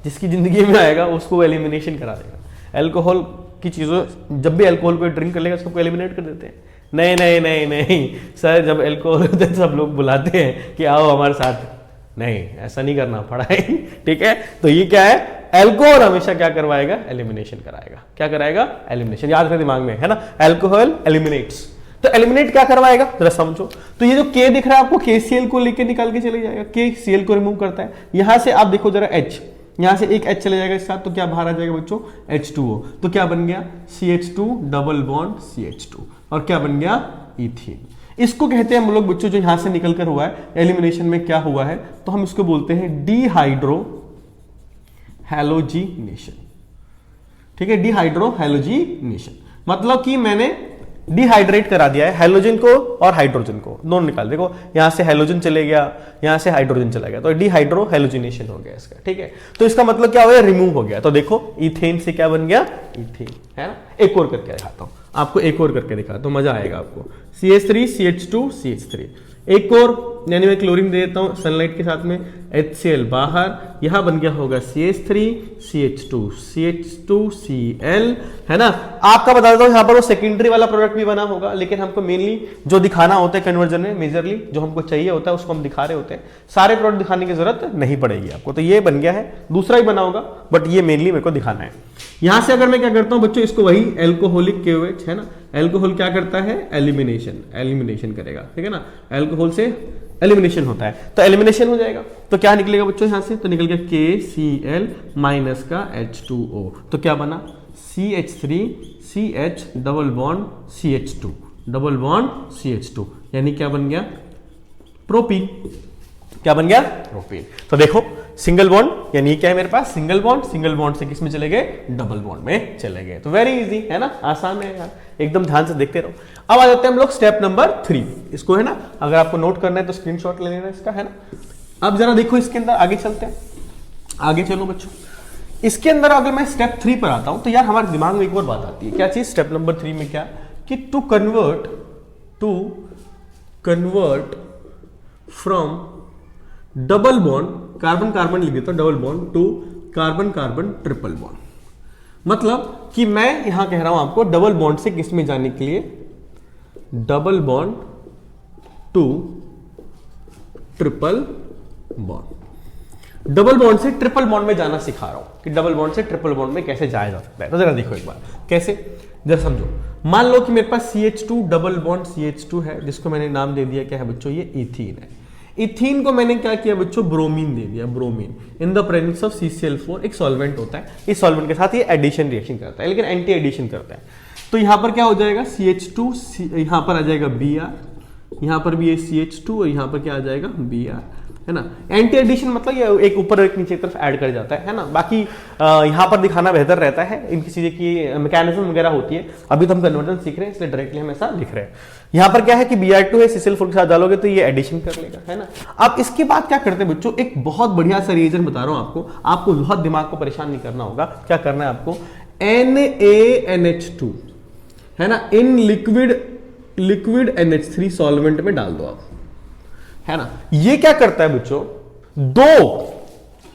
जिसकी जिंदगी में आएगा, उसको एलिमिनेशन करा देगा। एल्कोहल की चीजों, जब भी एल्कोहल को ड्रिंक कर लेगा, उसको एलिमिनेट कर देते हैं। नहीं सर, जब एल्कोहल होता है सब लोग बुलाते हैं कि आओ हमारे साथ, नहीं, ऐसा नहीं करना पड़ाई, ठीक है। तो ये क्या है, एल्कोहल हमेशा क्या करवाएगा, एलिमिनेशन कराएगा। क्या कराएगा, एलिमिनेशन, याद रखना दिमाग में, है ना। एल्कोहल एलिमिनेट्स, तो एलिमिनेट क्या करवाएगा जरा समझो। तो ये जो K दिख रहा है आपको, KCl को लेके निकाल के चले जाएगा, KCl को रिमूव करता है। यहां से आप देखो जरा H, यहां से एक H चले जाएगा इसके साथ, तो क्या बाहर आ जाएगा बच्चों, H2O, तो क्या बन गया, CH2 डबल बॉन्ड CH2, और क्या बन गया, ईथीन। इसको कहते हैं हम लोग बच्चों, जो यहां से निकलकर हुआ है एलिमिनेशन में क्या हुआ है, तो हम इसको बोलते हैं डिहाइड्रो हैलोजिनेशन, ठीक है, डिहाइड्रो हैलोजिनेशन। मतलब कि मैंने डिहाइड्रेट करा दिया है हैलोजन को और हाइड्रोजन को, दोनों निकाल, देखो यहां से हैलोजन चले गया, यहां से हाइड्रोजन चला गया, तो डिहाइड्रो हैलोजिनेशन हो गया इसका, ठीक है। तो इसका मतलब क्या हो गया, रिमूव हो गया। तो देखो इथेन से क्या बन गया, ईथेन, है ना। एक और करके दिखाता हूं आपको, एक और करके दिखाता हूं, मजा आएगा आपको। CH3CH2CH3, एक और, यानी मैं क्लोरीन दे देता हूं सनलाइट के साथ में, HCl बाहर, यहां बन गया होगा CH3CH2CH2Cl, है ना। आपका बता देता हूं, यहां पर वो सेकेंडरी वाला प्रोडक्ट भी बना होगा, लेकिन हमको मेनली जो दिखाना होता है कन्वर्जन में, मेजरली जो हमको चाहिए होता है उसको हम दिखा रहे होते हैं। सारे प्रोडक्ट दिखाने की जरूरत नहीं पड़ेगी आपको। तो ये बन गया है, दूसरा ही बना होगा, बट ये मेनली मेरे को दिखाना है। यहां से अगर मैं क्या करता हूं बच्चों, इसको वही एल्कोहोलिक KOH, है ना, एल्कोहल क्या करता है, एलिमिनेशन करेगा, ठीक है ना। एल्कोहल से एलिमिनेशन होता है, तो एलिमिनेशन हो जाएगा, तो क्या निकलेगा बच्चों यहां से, तो निकल गया KCl माइनस का H2O, तो क्या बना, CH3CH डबल बॉन्ड CH2, यानी क्या बन गया, प्रोपीन। क्या बन गया, प्रोपीन। तो देखो सिंगल बॉन्ड, यानी क्या है मेरे पास, सिंगल बॉन्ड से किस में चले गए, डबल बॉन्ड में चले गए। तो वेरी इजी है ना, आसान है यार, एकदम ध्यान से देखते रहो। अब आ जाते हैं हम लोग स्टेप नंबर 3, इसको है ना, अगर आपको नोट करना है तो स्क्रीनशॉट ले लेना इसका, है ना। अब जरा देखो इसके अंदर, आगे चलते हैं, आगे चलो बच्चों। इसके अंदर अगर मैं स्टेप 3 पर आता हूं, तो यार हमारे दिमाग में एक और बात आती है, क्या चीज, स्टेप नंबर 3 में क्या, कि to convert from double bond, carbon carbon लिख देता हूं, double bond to carbon carbon triple bond. मतलब कि मैं यहां कह रहा हूं आपको, डबल बॉन्ड से किस में जाने के लिए, double bond to triple bond, double bond से ट्रिपल बॉन्ड में जाना सिखा रहा हूं, कि डबल बॉन्ड से ट्रिपल बॉन्ड में कैसे जाया जा सकता है। तो जरा देखो एक बार कैसे, जरा समझो। मान लो कि मेरे पास CH2 डबल बॉन्ड CH2 है, जिसको मैंने नाम दे दिया क्या है बच्चों, ये इथीन है। इथीन को मैंने क्या किया बच्चों, ब्रोमीन दे दिया, bromine in the presence of CCl4, एक सॉल्वेंट होता है, इस सॉल्वेंट के साथ ये एडिशन रिएक्शन करता है, लेकिन एंटी एडिशन करता है। तो यहां पर क्या हो जाएगा, CH2, यहां पर आ जाएगा Br, यहां पर भी ये CH2, और यहां पर क्या आ जाएगा, Br, है ना। एंटी एडिशन मतलब ये एक ऊपर एक नीचे की तरफ ऐड कर जाता है ना। बाकी यहां पर दिखाना बेहतर रहता है, इनकी चीजें की मैकेनिज्म वगैरह होती है, अभी तो हम कन्वर्जन सीख रहे हैं, इसलिए डायरेक्टली हम ऐसा लिख रहे हैं। यहां पर क्या है कि Br2 है, CCl4 के साथ डालोगे तो ये एडिशन कर लेगा, है ना। अब इसके बाद क्या करते हैं बच्चों, एक बहुत बढ़िया सा रिएजेंट बता रहा हूं आपको बहुत दिमाग को परेशान नहीं करना होगा। क्या करना है आपको, NaNH2, है ना, इन लिक्विड NH3 सॉल्वेंट में डाल दो आप, है ना। ये क्या करता है बच्चों, दो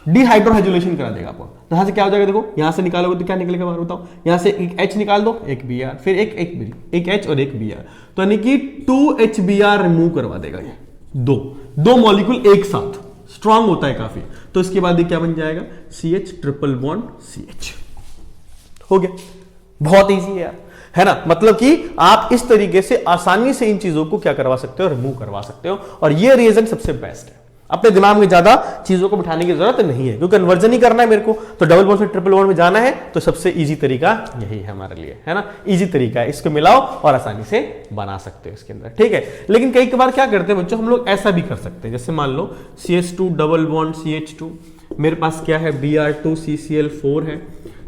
डिहाइड्रोहाइड्रोलेशन करा देगा आपको। यहां से क्या हो जाएगा, देखो यहां से निकालोगे तो क्या निकलेगा बाहर बताओ, यहां से एक H निकाल दो, एक Br, फिर एक H और एक Br, तो यानी कि 2HBr रिमूव करवा देगा ये, दो मॉलिक्यूल एक साथ, स्ट्रांग होता है काफी। तो इसके बाद ये क्या बन जाएगा, CH ट्रिपल बॉन्ड CH, हो गया। बहुत इजी है यार, है ना। मतलब कि आप इस तरीके से आसानी से इन चीजों को क्या करवा सकते हो, रिमूव करवा सकते हो। और ये रिएजेंट सबसे बेस्ट है, अपने दिमाग में ज्यादा चीजों को बिठाने की जरूरत नहीं है, क्योंकि कन्वर्जन ही करना है मेरे को, तो डबल बॉन्ड से ट्रिपल बॉन्ड में जाना है, तो सबसे इजी तरीका यही है हमारे लिए, है ना। इजी तरीका है, इसको मिलाओ और आसानी से बना सकते हो इसके अंदर, ठीक है। लेकिन कई बार क्या करते हैं बच्चों, हम लोग ऐसा भी कर सकते हैं, जैसे मान लो CH2 डबल बॉन्ड CH2, मेरे पास क्या है Br2 CCl4 है,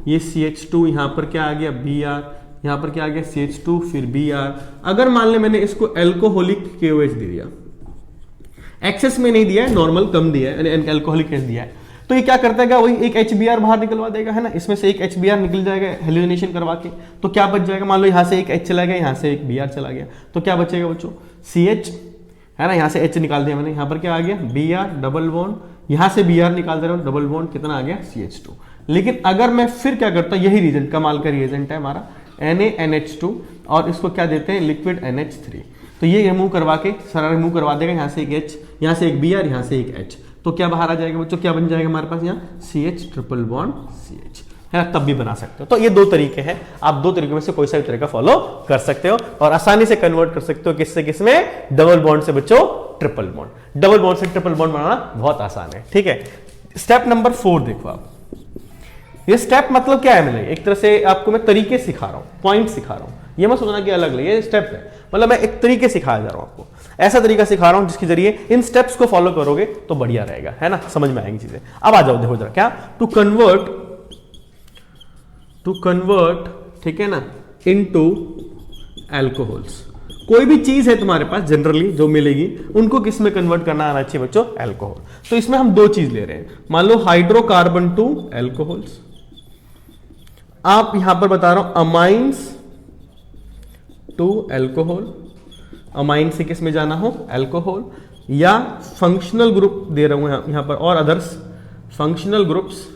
ये CH2 यहां पर क्या आ गया Br, यहां पर क्या आ गया CH2 फिर Br। अगर मान ले मैंने इसको एल्कोहोलिक KOH दे दिया, एक्सेस में नहीं दिया है, नॉर्मल कम दिया है, एल्कोहलिक एच दिया है, तो ये क्या करता है, वही एक HBr बाहर निकलवा देगा, है ना। इसमें से एक HBr निकल जाएगा हेलोजिनेशन करवा के, तो क्या बच जाएगा, मान लो यहां से एक H चला गया, यहां से एक Br चला गया, तो क्या बचेगा बच्चों, CH, है ना। यहां से H निकाल दिया मैंने, यहां पर क्या आ गया Br डबल बॉन्ड, यहां से Br निकाल दे रहा हूं, डबल बॉन्ड कितना आ गया CH2। लेकिन अगर मैं फिर क्या करता हूं, यही रीजेंट कमाल का रिएजेंट है हमारा NaNH2, और इसको क्या देते हैं लिक्विड NH3, तो ये रिमूव करवा के सारा रिमूव करवा देगा, यहां से एक H, यहां से एक Br, यहां से एक H, तो क्या बाहर आ जाएगा बच्चों, क्या बन जाएगा हमारे पास यहाँ CH ट्रिपल बॉन्ड CH, है ना। तब भी बना सकते हो। तो ये दो तरीके हैं, आप दो तरीकों में से कोई सा भी तरीका फॉलो कर सकते हो और आसानी से कन्वर्ट कर सकते हो किससे किसमें, डबल बॉन्ड से बच्चों ट्रिपल बॉन्ड। डबल बॉन्ड से ट्रिपल बॉन्ड बनाना बहुत आसान है, ठीक है। स्टेप नंबर 4 देखो आप, ये स्टेप मतलब क्या है, मैंने एक तरह से आपको मैं तरीके सिखा रहा हूं, पॉइंट सिखा रहा हूं, ये मत सोचना कि अलग ये स्टेप है, मतलब मैं एक तरीके सिखाया जा रहा हूं आपको, ऐसा तरीका सिखा रहा हूं जिसके जरिए इन स्टेप्स को फॉलो करोगे तो बढ़िया रहेगा, है ना, समझ में आएंगी चीजें। अब आ जाओ, देखो जरा क्या, टू कन्वर्ट, ठीक है ना, इनटू अल्कोहल्स। कोई भी चीज है तुम्हारे पास जनरली जो मिलेगी, उनको किस में कन्वर्ट करना आना चाहिए बच्चों, अल्कोहल। तो इसमें हम दो चीज ले रहे हैं, मान लो हाइड्रोकार्बन टू अल्कोहल्स, आप यहां पर बता रहा हूं अमाइंस टू अल्कोहल, अमाइन से किस में जाना हो, अल्कोहल, या फंक्शनल ग्रुप दे रहा हूं यहां पर, और अदर्स फंक्शनल ग्रुप्स,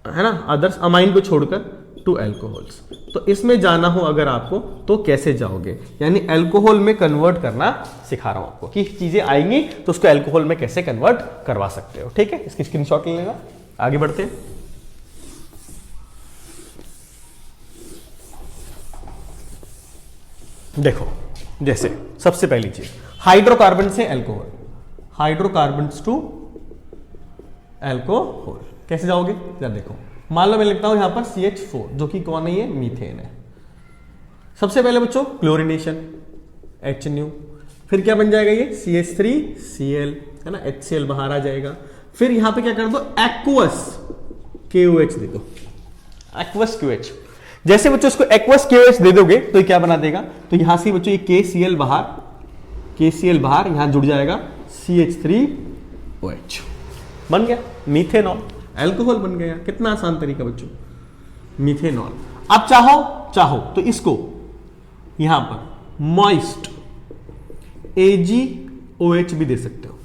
है ना, अदर्स अमाइन को छोड़कर टू अल्कोहल्स। तो इसमें जाना हो अगर आपको तो कैसे जाओगे, यानी अल्कोहल में कन्वर्ट करना सिखा रहा हूं आपको कि चीजें आएंगी तो उसको अल्कोहल में कैसे कन्वर्ट करवा सकते हो, ठीक है। इसकी स्क्रीनशॉट ले लेगा, आगे बढ़ते हैं। देखो जैसे सबसे पहली चीज हाइड्रोकार्बन से अल्कोहल, हाइड्रोकार्बन टू अल्कोहल कैसे जाओगे जरा देखो। मान लो मैं लिखता हूं यहां पर CH4 जो कि कौन है, ये मीथेन है। सबसे पहले बच्चों क्लोरीनेशन H न्यू, फिर क्या बन जाएगा ये CH3Cl, है ना, HCl बाहर आ जाएगा। फिर यहां पे क्या कर दो, एक्वस KOH दे दो, एक्वस QH। जैसे बच्चों इसको एक्वस KOH दे दोगे तो ये क्या बना देगा, तो यहां से बच्चों ये KCl बाहर यहां जुड़ जाएगा CH3OH, बन गया मीथेनॉल, अल्कोहल बन गया। कितना आसान तरीका बच्चों, मीथेनॉल। अब चाहो तो इसको यहां पर मॉइस्ट AgOH भी दे सकते हो।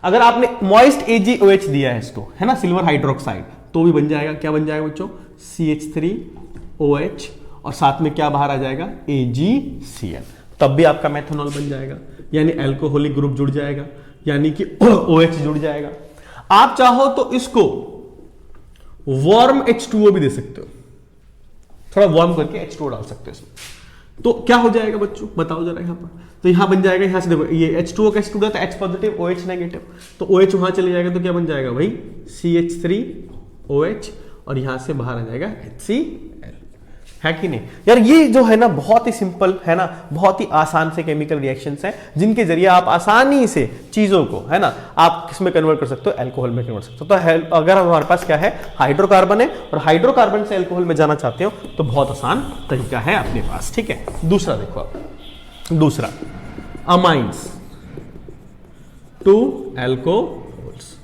अगर आपने मॉइस्ट AgOH दिया है इसको, है ना, सिल्वर हाइड्रोक्साइड, तो भी बन जाएगा, क्या बन जाएगा बच्चों, CH3OH, और साथ में क्या बाहर आ जाएगा, AgCl, तब भी आपका मेथनॉल बन जाएगा, यानी अल्कोहलिक ग्रुप जुड़ जाएगा, यानी कि OH जुड़ जाएगा। आप चाहो तो इसको वार्म H2O भी दे सकते हो, थोड़ा वार्म करके H2O डाल सकते हो इसमें, तो क्या हो जाएगा बच्चों बताओ जरा यहां पर। तो यहां बन जाएगा, यहां से देखो ये H2O का student H positive OH negative, तो OH वहां चले जाएगा तो क्या बन जाएगा भाई CH3OH, और यहां से बाहर आ जाएगा HCl, है कि नहीं यार। ये जो है ना बहुत ही सिंपल है ना, बहुत ही आसान से केमिकल रिएक्शंस हैं जिनके जरिए आप आसानी से चीजों को, है ना, आप किसमें कन्वर्ट कर सकते हो, अल्कोहल में कन्वर्ट कर सकते हो। तो अगर हमारे पास क्या है, हाइड्रोकार्बन है और हाइड्रोकार्बन से अल्कोहल में जाना चाहते हो तो बहुत आसान तरीका है अपने पास, ठीक है। दूसरा देखो आप, दूसरा अमाइंस टू अल्कोहल्स,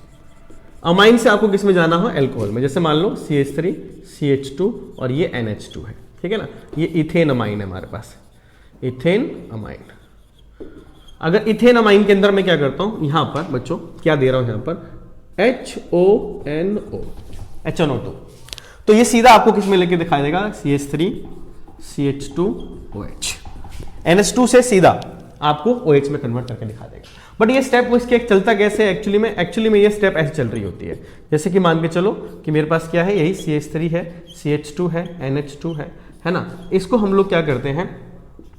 अमाइन से आपको किस में जाना हो, एल्कोहल में। जैसे मान लो CH3 CH2 और ये NH2 है, ठीक है ना, ये इथेन अमाइन है हमारे पास, इथेन अमाइन। अगर इथेन अमाइन के अंदर मैं क्या करता हूं, यहां पर बच्चों क्या दे रहा हूं, यहां पर HONO2, तो ये सीधा आपको किस में लेके दिखाई देगा, CH3 CH2OH। NH2 से सीधा आपको OH में कन्वर्ट करके दिखा देगा। बट ये स्टेप इसके चलता कैसे है एक्चुअली में ये स्टेप ऐसे चल रही होती है, जैसे कि मान के चलो कि मेरे पास क्या है, यही CH3 है, CH2 है, NH2 है ना। इसको हम लोग क्या करते हैं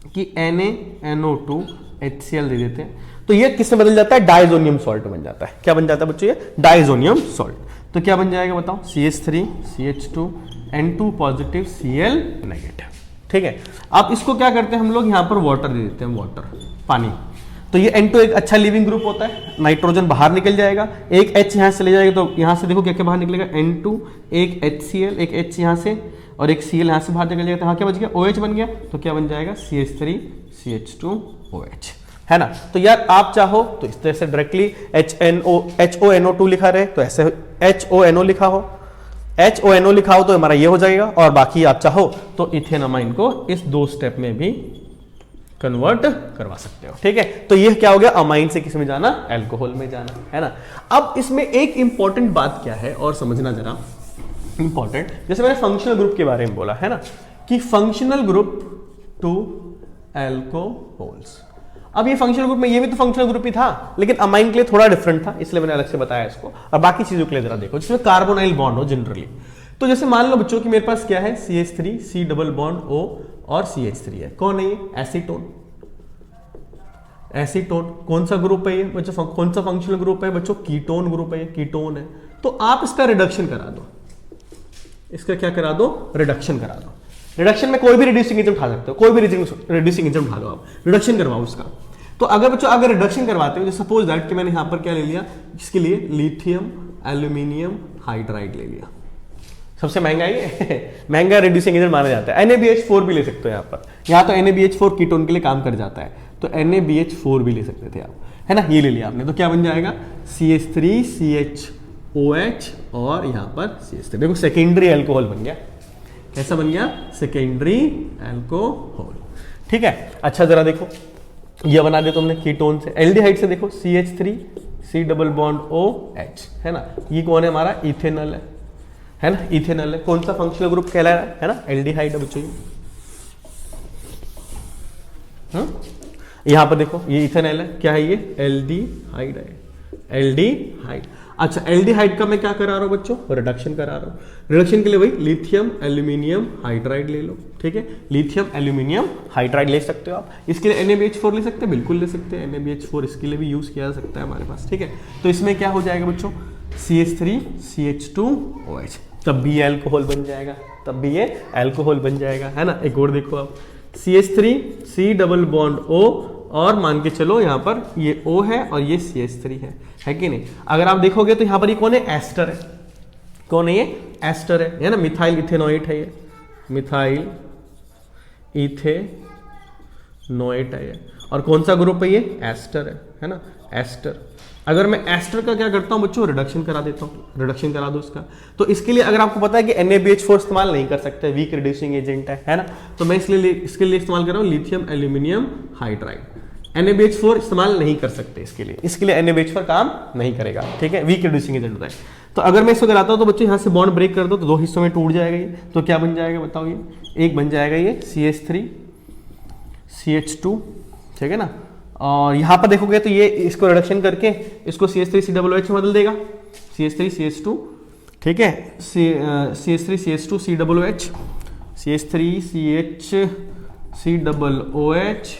कि NaNO2 HCl दे देते हैं, तो ये किससे बदल जाता है, डाइजोनियम सॉल्ट बन जाता है। क्या बन जाता है बच्चों, ये डाइजोनियम सॉल्ट। तो क्या बन जाएगा बताओ, CH3 CH2 N2 positive Cl negative, ठीक है। अब इसको क्या करते हैं हम लोग, यहाँ पर वाटर दे देते हैं, वाटर पानी। तो ये N2 एक अच्छा लिविंग ग्रुप होता है, नाइट्रोजन बाहर निकल जाएगा, एक H यहाँ से चले जाएगा, तो यहाँ से देखो क्या क्या बाहर निकलेगा, N2, एक HCl, एक H यहाँ से और एक Cl यहाँ से बाहर निकल जाएगा, तो यहाँ क्या बच गया, OH बन गया। तो क्या बन जाएगा, CH3 CH2OH, है ना। तो यार आप चाहो तो इस तरह से डायरेक्टली HONO2 लिखा रहे, तो ऐसे HONO लिखा हो, HONO लिखा हो तो हमारा ये हो जाएगा, और बाकी आप चाहो तो इथेन अमाइन को इस 2 स्टेप में भी कन्वर्ट करवा सकते हो, ठीक है। तो ये क्या हो गया, अमाइन से किस में जाना, एल्कोहल में जाना, है ना। अब इसमें एक इंपॉर्टेंट बात क्या है और समझना जरा इंपॉर्टेंट, जैसे मैंने फंक्शनल ग्रुप के बारे में बोला है ना, कि फंक्शनल ग्रुप टू एल्कोहल्स। अब ये फंक्शनल ग्रुप में, ये भी तो फंक्शनल ग्रुप ही था, लेकिन अमाइन के लिए थोड़ा डिफरेंट था, इसलिए मैंने अलग से बताया इसको। और बाकी चीजों के लिए जरा देखो, जिसमें कार्बोनाइल बॉन्ड हो जनरली। तो जैसे मान लो बच्चों कि मेरे पास क्या है, CH3 C double bond O और CH3 है। कौन है ये, एसीटोन। एसीटोन कौन सा ग्रुप है ये बच्चों, कौन सा फंक्शनल ग्रुप है बच्चों, कीटोन ग्रुप है, ये कीटोन है। तो आप इसका रिडक्शन करा दो, इसका क्या करा दो, रिडक्शन करा दो। रिडक्शन में कोई भी रिड्यूसिंग एजेंट उठा सकते हो, कोई भी रिड्यूसिंग एजेंट उठा लो, आप रिडक्शन करवाओ उसका। तो अगर बच्चों अगर रिडक्शन करवाते हो, सपोज दैट कि मैंने यहां पर क्या ले लिया, इसके लिए लिथियम एल्यूमिनियम हाइड्राइड ले लिया, सबसे महंगा ये महंगा रिड्यूसिंग एजेंट माना जाता है। NaBH4 भी ले सकते हो यहाँ पर, यहाँ तो NaBH4 कीटोन के लिए काम कर जाता है, तो NaBH4 भी ले सकते थे आप, है ना। ये ले लिया आपने, तो क्या बन जाएगा, CH3 CHOH और यहाँ पर CH3। देखो सेकेंडरी एल्कोहल बन गया, कैसा बन गया, सेकेंडरी एल्कोहल, ठीक है। अच्छा जरा देखो, ये बना दे तुमने कीटोन से, एल्डिहाइड से देखो CH3 C double bond OH, है ना। ये कौन है हमारा, इथेनॉल है ना, इथेनॉल है। कौन सा फंक्शनल ग्रुप कहला रहा है ना, एल्डिहाइड है बच्चों। यहां पर देखो ये इथेनॉल है, क्या है ये, एल्डिहाइड है, एल्डिहाइड। अच्छा एल्डिहाइड का मैं क्या करा रहा हूं बच्चों, रिडक्शन करा रहा हूं। रिडक्शन के लिए भाई लिथियम एल्यूमिनियम हाइड्राइड ले लो, ठीक है। लिथियम एल्यूमिनियम हाइड्राइड ले सकते हो आप। इसके लिए NaBH4 ले सकते हैं, बिल्कुल ले सकते हैं। NaBH4 इसके लिए भी यूज किया जा सकता है हमारे पास, ठीक है। तो इसमें क्या हो जाएगा बच्चों, CH3 CH2OH, तब भी ये अल्कोहल बन जाएगा, तब भी ये अल्कोहल बन जाएगा, है ना। एक और देखो आप, CH3 C double bond O और मान के चलो यहाँ पर ये O है और ये CH3 है कि नहीं। अगर आप देखोगे तो यहाँ पर ये कौन है, एस्टर है। कौन है ये, एस्टर है ना। मिथाइल इथेनोएट है ये, मिथाइल इथेनोएट है ये। और कौन सा ग्रुप है ये, एस्टर है ना, एस्टर। अगर मैं एस्टर का क्या करता हूं बच्चों, रिडक्शन करा देता हूं, रिडक्शन करा दो इसका। तो इसके लिए अगर आपको पता है कि NaBH4 इस्तेमाल नहीं कर सकते, वीक रिड्यूसिंग एजेंट है ना, तो मैं इसके लिए इस्तेमाल कर रहा हूं लिथियम एल्यूमिनियम हाइड्राइड। NaBH4 इस्तेमाल नहीं कर सकते इसके लिए NaBH4 काम नहीं करेगा, ठीक है, वीक रिड्यूसिंग एजेंट होता है। तो अगर मैं इसको कराता हूं तो बच्चों यहां से बॉन्ड ब्रेक कर दो तो 2 हिस्सों में टूट जाएगा ये। तो क्या बन जाएगा बताओ, ये एक बन जाएगा ये CH3 CH2, ठीक है ना। और यहाँ पर देखोगे तो ये इसको रिडक्शन करके इसको CH3 COOH में बदल देगा, CH3 CH2, ठीक है, CH3 CH2 COOH, CH3 COOH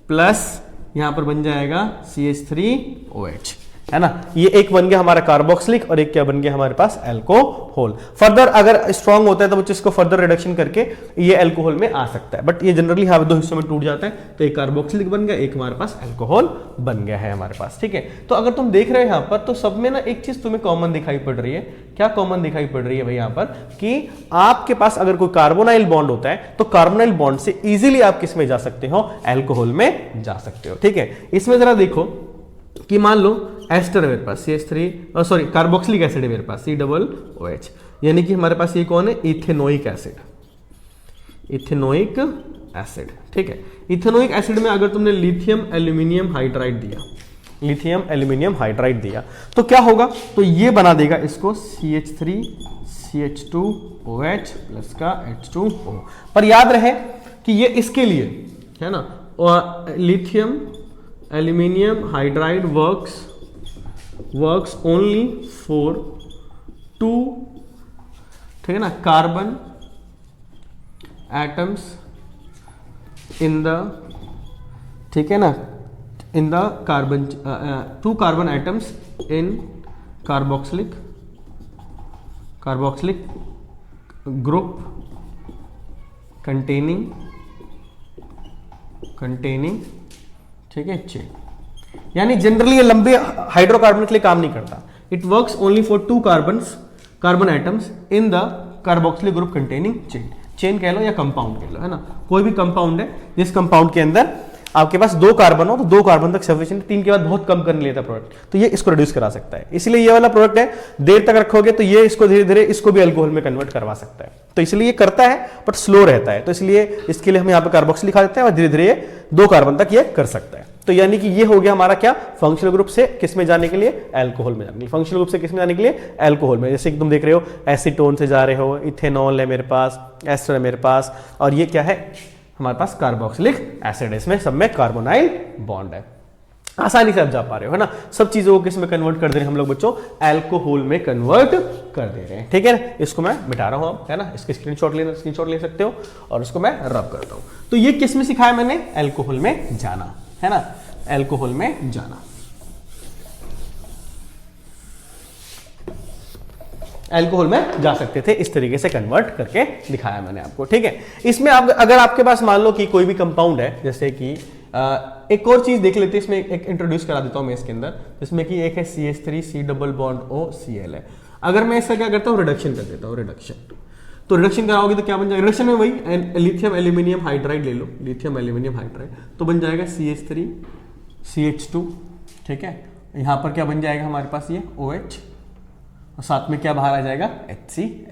plus यहाँ पर बन जाएगा CH3OH, है ना। ये एक बन गया हमारा कार्बोक्सिलिक और एक क्या बन गया हमारे पास, अल्कोहल। फर्दर अगर स्ट्रांग होता है तो बच्चों इसको फर्दर रिडक्शन करके ये अल्कोहल में आ सकता है, बट ये जनरली यहाँ 2 हिस्सों में टूट जाता है। तो एक कार्बोक्सिलिक बन गया, एक हमारे पास अल्कोहल बन गया है हमारे पास, ठीक है। तो अगर तुम देख रहे हो यहाँ पर तो सब में ना एक चीज तुम्हें कॉमन दिखाई पड़ रही है। क्या कॉमन दिखाई पड़ रही है भाई यहाँ पर, कि आपके पास अगर कोई कार्बोनाइल बॉन्ड होता है तो कार्बोनाइल बॉन्ड से इजीली आप किस में जा सकते हो, अल्कोहल में जा सकते हो, ठीक है। इसमें जरा देखो कि मान लो एस्टर है मेरे पास CH3 सॉरी कार्बोक्सिलिक एसिड है मेरे पास COOH, यानी कि हमारे पास ये कौन है, इथेनोइक एसिड, इथेनोइक एसिड। ठीक है, इथेनोइक एसिड में अगर तुमने लिथियम एल्यूमिनियम हाइड्राइड दिया, लिथियम एल्यूमिनियम हाइड्राइड दिया तो क्या होगा, तो ये बना देगा इसको CH3 CH2OH प्लस का H2O। पर याद रहे कि ये इसके लिए है ना, और lithium aluminium hydride works only for 2, ठीक है ना, कार्बन एटम्स इन द, ठीक है ना, in the carbon 2 carbon atoms in carboxylic group containing, ठीक है, चेन। यानी जनरली ये लंबे हाइड्रोकार्बन के लिए काम नहीं करता, it works only for 2 carbon atoms in the carboxylic group containing chain कह लो या कंपाउंड कह लो, है ना, कोई भी कंपाउंड है जिस कंपाउंड के अंदर आपके पास 2 कार्बन हो तो 2 कार्बन तक सफिशिएंट, 3 के बाद बहुत कम करने लेता प्रोडक्ट, तो ये इसको रिड्यूस करा सकता है। इसलिए ये वाला प्रोडक्ट है, देर तक रखोगे तो ये इसको धीरे धीरे इसको भी अल्कोहल में कन्वर्ट करवा सकता है, तो इसलिए ये करता है बट स्लो रहता है, तो इसलिए इसके लिए हम यहाँ पे कार्बोक्सिल लिखा देते हैं और धीरे धीरे ये 2 कार्बन तक ये कर सकता है। तो यानी कि ये हो गया हमारा क्या, फंक्शनल ग्रुप से किस में जाने के लिए, अल्कोहल में जाने के लिए, फंक्शनल ग्रुप से किस में जाने के लिए, अल्कोहल में। जैसे कि तुम देख रहे हो एसीटोन से जा रहे हो, इथेनॉल है मेरे पास, एस्टर है मेरे पास, और ये क्या है हमारे पास कार्बोक्सिलिक एसिड है, इसमें सब में कार्बोनाइल बॉन्ड है। आसानी से आप जा पा रहे हो, है ना, सब चीजों को किस में कन्वर्ट कर दे रहे हैं हम लोग बच्चों, अल्कोहल में कन्वर्ट कर दे रहे हैं। ठीक है, इसको मैं मिटा रहा हूं अब, है ना, इसके स्क्रीनशॉट ले सकते हो और इसको मैं रब करता हूं। तो ये किस में सिखाया मैंने, अल्कोहल में जाना, है ना, अल्कोहल में जाना, अल्कोहल में जा सकते थे, इस तरीके से कन्वर्ट करके दिखाया मैंने आपको। ठीक है, इसमें आप अगर आपके पास मान लो कि कोई भी कंपाउंड है, जैसे कि एक और चीज देख लेते हैं, इसमें एक इंट्रोड्यूस करा देता हूं मैं इसके अंदर, जिसमें कि एक है CH3 C++O Cl है। अगर मैं इसका क्या करता हूं, रिडक्शन कर देता हूं, रिडक्शन, तो रिडक्शन कराओगे तो क्या बन जाएगा, रिडक्शन में वही लिथियम एल्यूमिनियम हाइड्राइड ले लो, लिथियम एल्यूमिनियम हाइड्राइड, तो बन जाएगा CH3 CH2, ठीक है, यहां पर क्या बन जाएगा हमारे पास ये OH, और साथ में क्या बाहर आ जाएगा, HCl,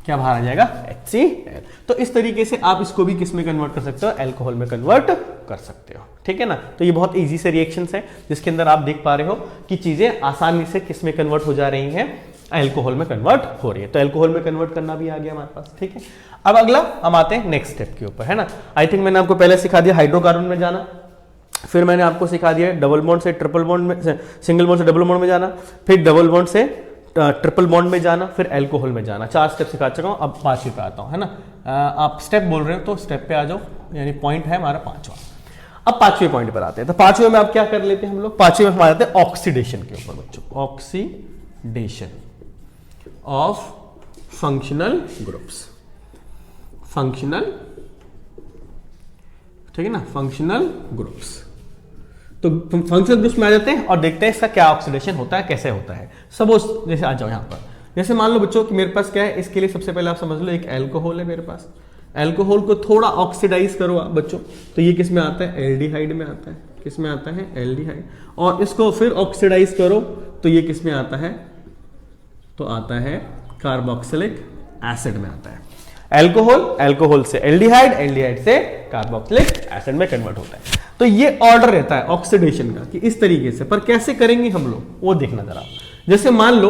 क्या बाहर आ जाएगा, HCl। तो इस तरीके से आप इसको भी किस में कन्वर्ट कर सकते हो, अल्कोहल में कन्वर्ट कर सकते हो। ठीक है ना, तो ये बहुत इजी से रिएक्शंस है जिसके अंदर आप देख पा रहे हो कि चीजें आसानी से किस में कन्वर्ट हो जा रही हैं, अल्कोहल में कन्वर्ट हो रही है। तो अल्कोहल में कन्वर्ट करना भी आ गया हमारे पास। ठीक है, अब अगला हम आते हैं नेक्स्ट स्टेप के ऊपर, है ना। आई थिंक मैंने आपको पहले सिखा दिया हाइड्रोकार्बन में जाना, फिर मैंने आपको सिखा दिया डबल बॉन्ड से ट्रिपल बॉन्ड में, सिंगल बॉन्ड से डबल बॉन्ड में जाना, फिर डबल बॉन्ड से ट्रिपल बॉन्ड में जाना, फिर अल्कोहल में जाना। 4 स्टेप सिखा चुका हूं, अब 5वीं पे आता हूं, है ना। आप स्टेप बोल रहे हो तो स्टेप पे आ जाओ, यानी पॉइंट है हमारा 5वां। अब 5वें पॉइंट पर आते हैं, तो 5वें में आप क्या कर लेते हैं हम लोग, 5वें में हम आ जाते हैं ऑक्सीडेशन के ऊपर बच्चों, oxidation of functional groups, functional, ठीक है ना, फंक्शनल ग्रुप्स। तो फंक्शनल ग्रुप्स में आ जाते हैं और देखते हैं इसका क्या ऑक्सीडेशन होता है, कैसे होता है। सपोज जैसे आ जाओ यहाँ पर, जैसे मान लो बच्चों कि मेरे पास क्या है, इसके लिए सबसे पहले आप समझ लो एक अल्कोहल है मेरे पास, अल्कोहल को थोड़ा ऑक्सीडाइज करो आप बच्चों, तो ये किस में आता है, एल्डिहाइड में आता है, किस में आता है, एल्डिहाइड, और इसको फिर ऑक्सीडाइज करो तो ये किस में आता है, तो आता है कार्बोक्सिलिक एसिड में आता है। अल्कोहल, अल्कोहल से एल्डिहाइड, एल्डिहाइड से कार्बोक्सिलिक एसिड में कन्वर्ट होता है। तो ये ऑर्डर रहता है ऑक्सीडेशन का कि इस तरीके से, पर कैसे करेंगे हम लोग वो देखना जरा। जैसे मान लो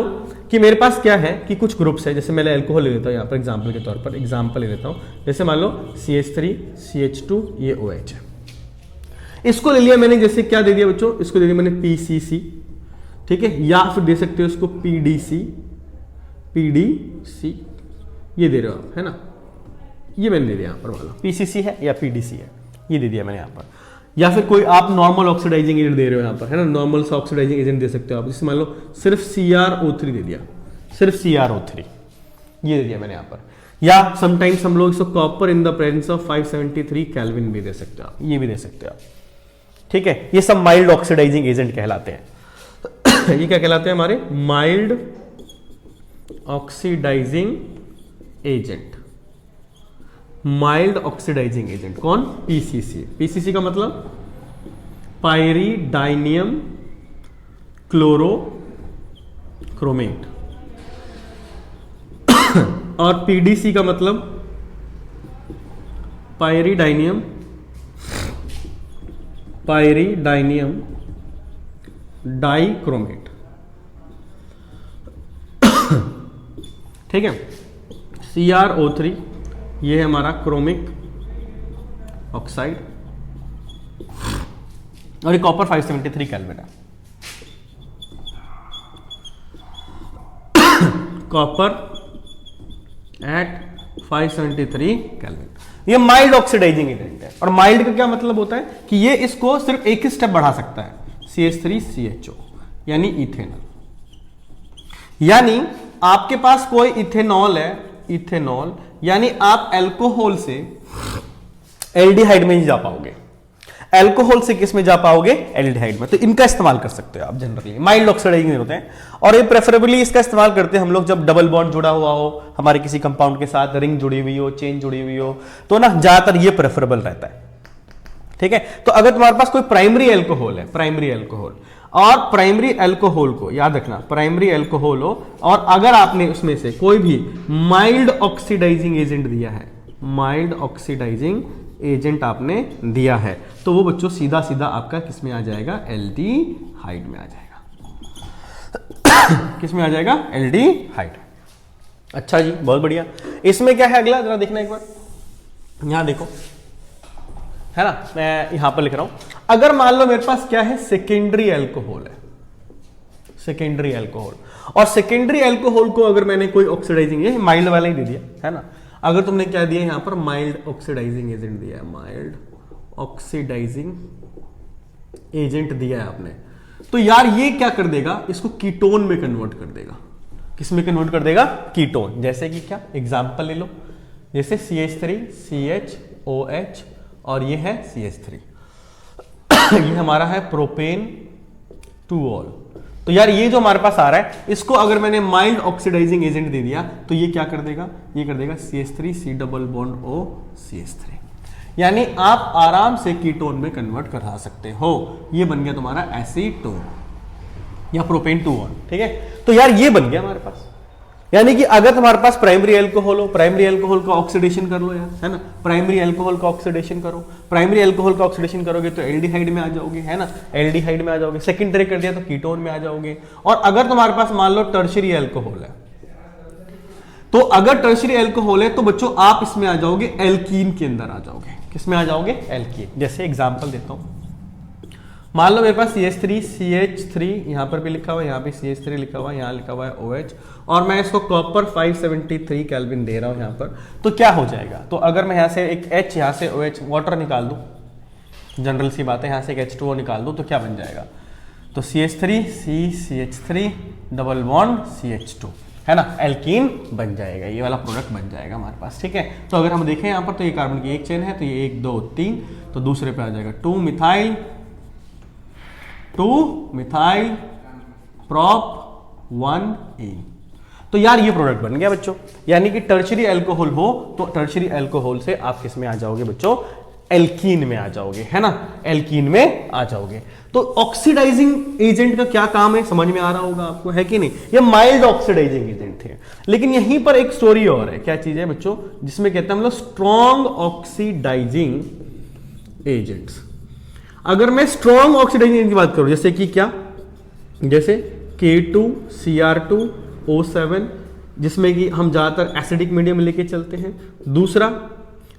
कि मेरे पास क्या है कि कुछ ग्रुप्स है, जैसे मैंने अल्कोहल ले लेता हूं यहाँ पर एग्जांपल के तौर पर, एग्जांपल ले लेता हूं, जैसे मान लो CH3 CH2 ये OH है, इसको ले लिया मैंने, जैसे क्या दे दिया बच्चों, इसको दे दिया मैंने PCC, ठीक है, या फिर दे सकते हो इसको PDC, ये दे रहे हो आप, है ना, ये मैंने दे दिया यहाँ पर, मान लो PCC है या PDC है, ये दे दिया मैंने यहाँ पर। या फिर कोई आप नॉर्मल ऑक्सीडाइजिंग एजेंट दे रहे हो यहाँ पर, है ना, नॉर्मल सा ऑक्सीडाइजिंग एजेंट दे सकते हो आप, जैसे मान लो सिर्फ CrO3 दे दिया, सिर्फ CrO3 ये दे दिया मैंने यहाँ पर। या समटाइम्स हम लोग इसको copper in the presence of 573 kelvin भी दे सकते हो आप, ये भी दे सकते हो आप। ठीक है, ये सब माइल्ड ऑक्सीडाइजिंग एजेंट कहलाते हैं। ये क्या कहलाते हैं हमारे, mild oxidising agent, mild oxidising agent कौन, PCC। PCC का मतलब पायरीडाइनियम क्लोरोक्रोमेट। और पीडीसी का मतलब पायरीडाइनियम डाइक्रोमेट। ठीक है, CrO3 ये है हमारा क्रोमिक ऑक्साइड और ये कॉपर 573 केल्विन है। Copper at 573 kelvin. ये माइल्ड ऑक्सीडाइजिंग एजेंट है। और माइल्ड का क्या मतलब होता है कि ये इसको सिर्फ एक ही स्टेप बढ़ा सकता है, CH3CHO यानी इथेनॉल। यानी आपके पास कोई इथेनॉल है, इथेनॉल, यानी आप अल्कोहल से एल्डिहाइड में ही जा पाओगे, अल्कोहल से किस में जा पाओगे, एल्डिहाइड में। तो इनका इस्तेमाल कर सकते हो आप जनरली, माइल्ड ऑक्सीडाइजिंग होते हैं। और ये प्रेफरेबली इसका इस्तेमाल करते हैं हम लोग जब डबल बॉन्ड जुड़ा हुआ हो, हमारे किसी कंपाउंड के साथ रिंग जुड़ी हुई हो, चेन जुड़ी हुई हो, तो ना ज्यादातर ये प्रेफरेबल रहता है। ठीक है, तो अगर तुम्हारे पास कोई प्राइमरी अल्कोहल है, प्राइमरी अल्कोहल, और प्राइमरी अल्कोहल को याद रखना, प्राइमरी अल्कोहल हो और अगर आपने उसमें से कोई भी माइल्ड ऑक्सीडाइजिंग एजेंट दिया है, माइल्ड ऑक्सीडाइजिंग एजेंट आपने दिया है, तो वो बच्चों सीधा सीधा आपका किस में आ जाएगा, एल्डिहाइड में आ जाएगा। किस में आ जाएगा, एल्डिहाइड। अच्छा जी, बहुत बढ़िया। इसमें क्या है अगला, जरा देखना एक बार, यहां देखो, है ना, मैं यहां पर लिख रहा हूं। अगर मान लो मेरे पास क्या है, सेकेंडरी अल्कोहल है, सेकेंडरी अल्कोहल, और सेकेंडरी अल्कोहल को अगर मैंने कोई ऑक्सीडाइजिंग, ये माइल्ड वाला ही दे दिया है ना, अगर तुमने क्या दिया यहां पर, माइल्ड ऑक्सीडाइजिंग एजेंट दिया है, माइल्ड ऑक्सीडाइजिंग एजेंट दिया है आपने, तो यार ये क्या कर देगा, इसको कीटोन में कन्वर्ट कर देगा। किस में कन्वर्ट कर देगा, कीटोन। जैसे कि क्या, एग्जांपल ले लो, जैसे CH3CHOH और ये है CH3 ये हमारा है प्रोपेन 2ऑल। तो यार ये जो हमारे पास आ रहा है, इसको अगर मैंने माइल्ड ऑक्सीडाइजिंग एजेंट दे दिया तो ये क्या कर देगा, ये कर देगा CH3C+O CH3, यानी आप आराम से कीटोन में कन्वर्ट करा सकते हो। ये बन गया तुम्हारा एसीटोन या प्रोपेन 2ऑल। ठीक है, तो यार ये बन गया हमारे पास। यानी कि अगर तुम्हारे पास प्राइमरी अल्कोहल हो, प्राइमरी अल्कोहल का ऑक्सीडेशन कर लो यार, है ना, प्राइमरी अल्कोहल का ऑक्सीडेशन करो, प्राइमरी अल्कोहल का ऑक्सीडेशन करोगे तो एल्डिहाइड में आ जाओगे, है ना, एल्डिहाइड में आ जाओगे। सेकेंडरी कर दिया तो कीटोन में आ जाओगे। और अगर तुम्हारे पास मान लो टर्शियरी अल्कोहल है, तो अगर टर्शियरी अल्कोहल है तो बच्चों आप इसमें आ जाओगे, एल्कीन के अंदर आ जाओगे। किसमें आ जाओगे, एल्कीन। जैसे एग्जांपल देता हूं, मान लो मेरे पास CH3 यहां पर भी लिखा हुआ है, यहां पे CH3 लिखा हुआ है, यहां लिखा हुआ है OH, और मैं इसको कॉपर 573 केल्विन दे रहा हूं यहां पर, तो क्या हो जाएगा, तो अगर मैं यहां से एक H, यहां से OH वाटर निकाल दूं, जनरल सी बात है, यहां से एक H2O निकाल दूं तो क्या बन जाएगा, तो CH3CH3 डबल बॉन्ड CH2, है ना, एल्कीन बन जाएगा, ये वाला प्रोडक्ट बन जाएगा हमारे पास। ठीक है, तो अगर हम देखें यहाँ पर, तो ये कार्बन की एक चेन है, तो ये 1 2 3, तो दूसरे पे आ जाएगा 2 मिथाइल प्रोप 1 तो यार ये प्रोडक्ट बन गया बच्चों। यानी कि टर्शियरी अल्कोहल हो तो टर्शियरी अल्कोहल से आप किस में आ जाओगे बच्चों, एल्कीन में आ जाओगे, है ना, एल्कीन में आ जाओगे। तो ऑक्सीडाइजिंग एजेंट का क्या काम है, समझ में आ रहा होगा आपको, है कि नहीं। ये माइल्ड ऑक्सीडाइजिंग एजेंट थे, लेकिन यहीं पर एक स्टोरी और है। क्या चीज है बच्चों, जिसमें कहते हैं हम लोग स्ट्रॉन्ग ऑक्सीडाइजिंग एजेंट्स। अगर मैं स्ट्रॉन्ग ऑक्सीडाइजिंग एजेंट की बात करूं, जैसे कि क्या, जैसे K2Cr2O7, जिसमें कि हम ज्यादातर एसिडिक मीडियम लेके चलते हैं।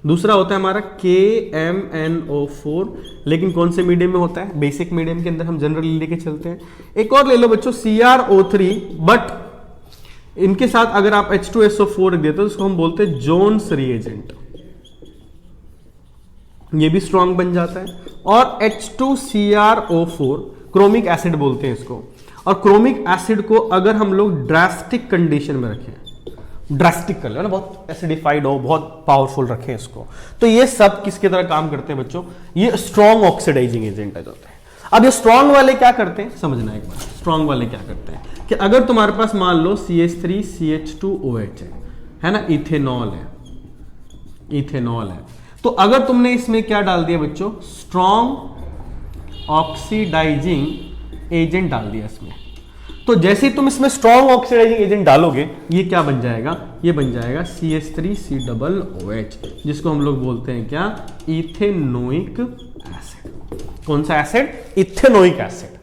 दूसरा होता है हमारा KMnO4, लेकिन कौन से मीडियम में होता है, बेसिक मीडियम के अंदर हम जनरली लेके चलते हैं। एक और ले लो बच्चों CrO3, बट इनके साथ अगर आप H2SO4 देते हो तो उसको हम बोलते हैं जोन्स रिएजेंट, ये भी स्ट्रॉन्ग बन जाता है। और H2CrO4 क्रोमिक एसिड बोलते हैं इसको। और क्रोमिक एसिड को अगर हम लोग ड्रास्टिक कंडीशन में रखें, ड्रास्टिक कर लो ना, बहुत एसिडिफाइड हो, बहुत पावरफुल रखें इसको, तो ये सब किसकी तरह काम करते हैं बच्चों, ये स्ट्रॉन्ग ऑक्सीडाइजिंग एजेंट होते हैं। अब ये स्ट्रॉन्ग वाले क्या करते हैं, समझना एक बार। स्ट्रॉन्ग वाले क्या करते हैं कि अगर तुम्हारे पास मान लो CH3CH2OH है ना, इथेनॉल है, तो अगर तुमने इसमें क्या डाल दिया बच्चों, स्ट्रॉन्ग ऑक्सीडाइजिंग एजेंट डाल दिया इसमें, तो जैसे ही तुम इसमें स्ट्रॉन्ग ऑक्सीडाइजिंग एजेंट डालोगे, ये क्या बन जाएगा, ये बन जाएगा CH3COOH, जिसको हम लोग बोलते हैं क्या, इथेनोइक एसिड। कौन सा एसिड, इथेनोइक एसिड।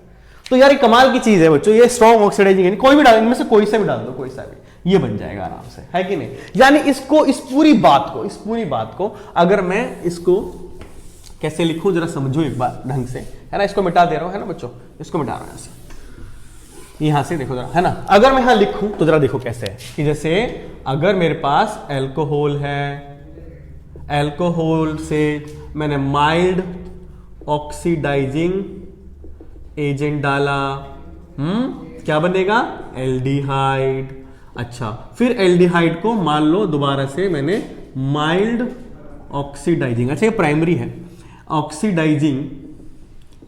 तो यार ये कमाल की चीज है बच्चों, ये स्ट्रॉन्ग ऑक्सीडाइजिंग एजेंट कोई भी डाल, इनमें से कोई सा भी डाल दो, कोई सा भी, ये बन जाएगा आराम से, है कि नहीं। यानी इसको, इस पूरी बात को अगर मैं इसको कैसे लिखूं जरा समझो एक बार ढंग से, है ना। इसको मिटा दे रहा हूं, है ना बच्चों, इसको मिटा रहा हूं ऐसे, यहां से देखो जरा, है ना। अगर मैं यहां लिखूं तो जरा देखो कैसे है कि जैसे अगर मेरे पास एल्कोहल है, एल्कोहल से मैंने माइल्ड ऑक्सीडाइजिंग एजेंट डाला, क्या बनेगा, एल्डिहाइड। अच्छा, फिर एल्डिहाइड को मान लो दोबारा से मैंने माइल्ड ऑक्सीडाइजिंग, अच्छा ये प्राइमरी है, ऑक्सीडाइजिंग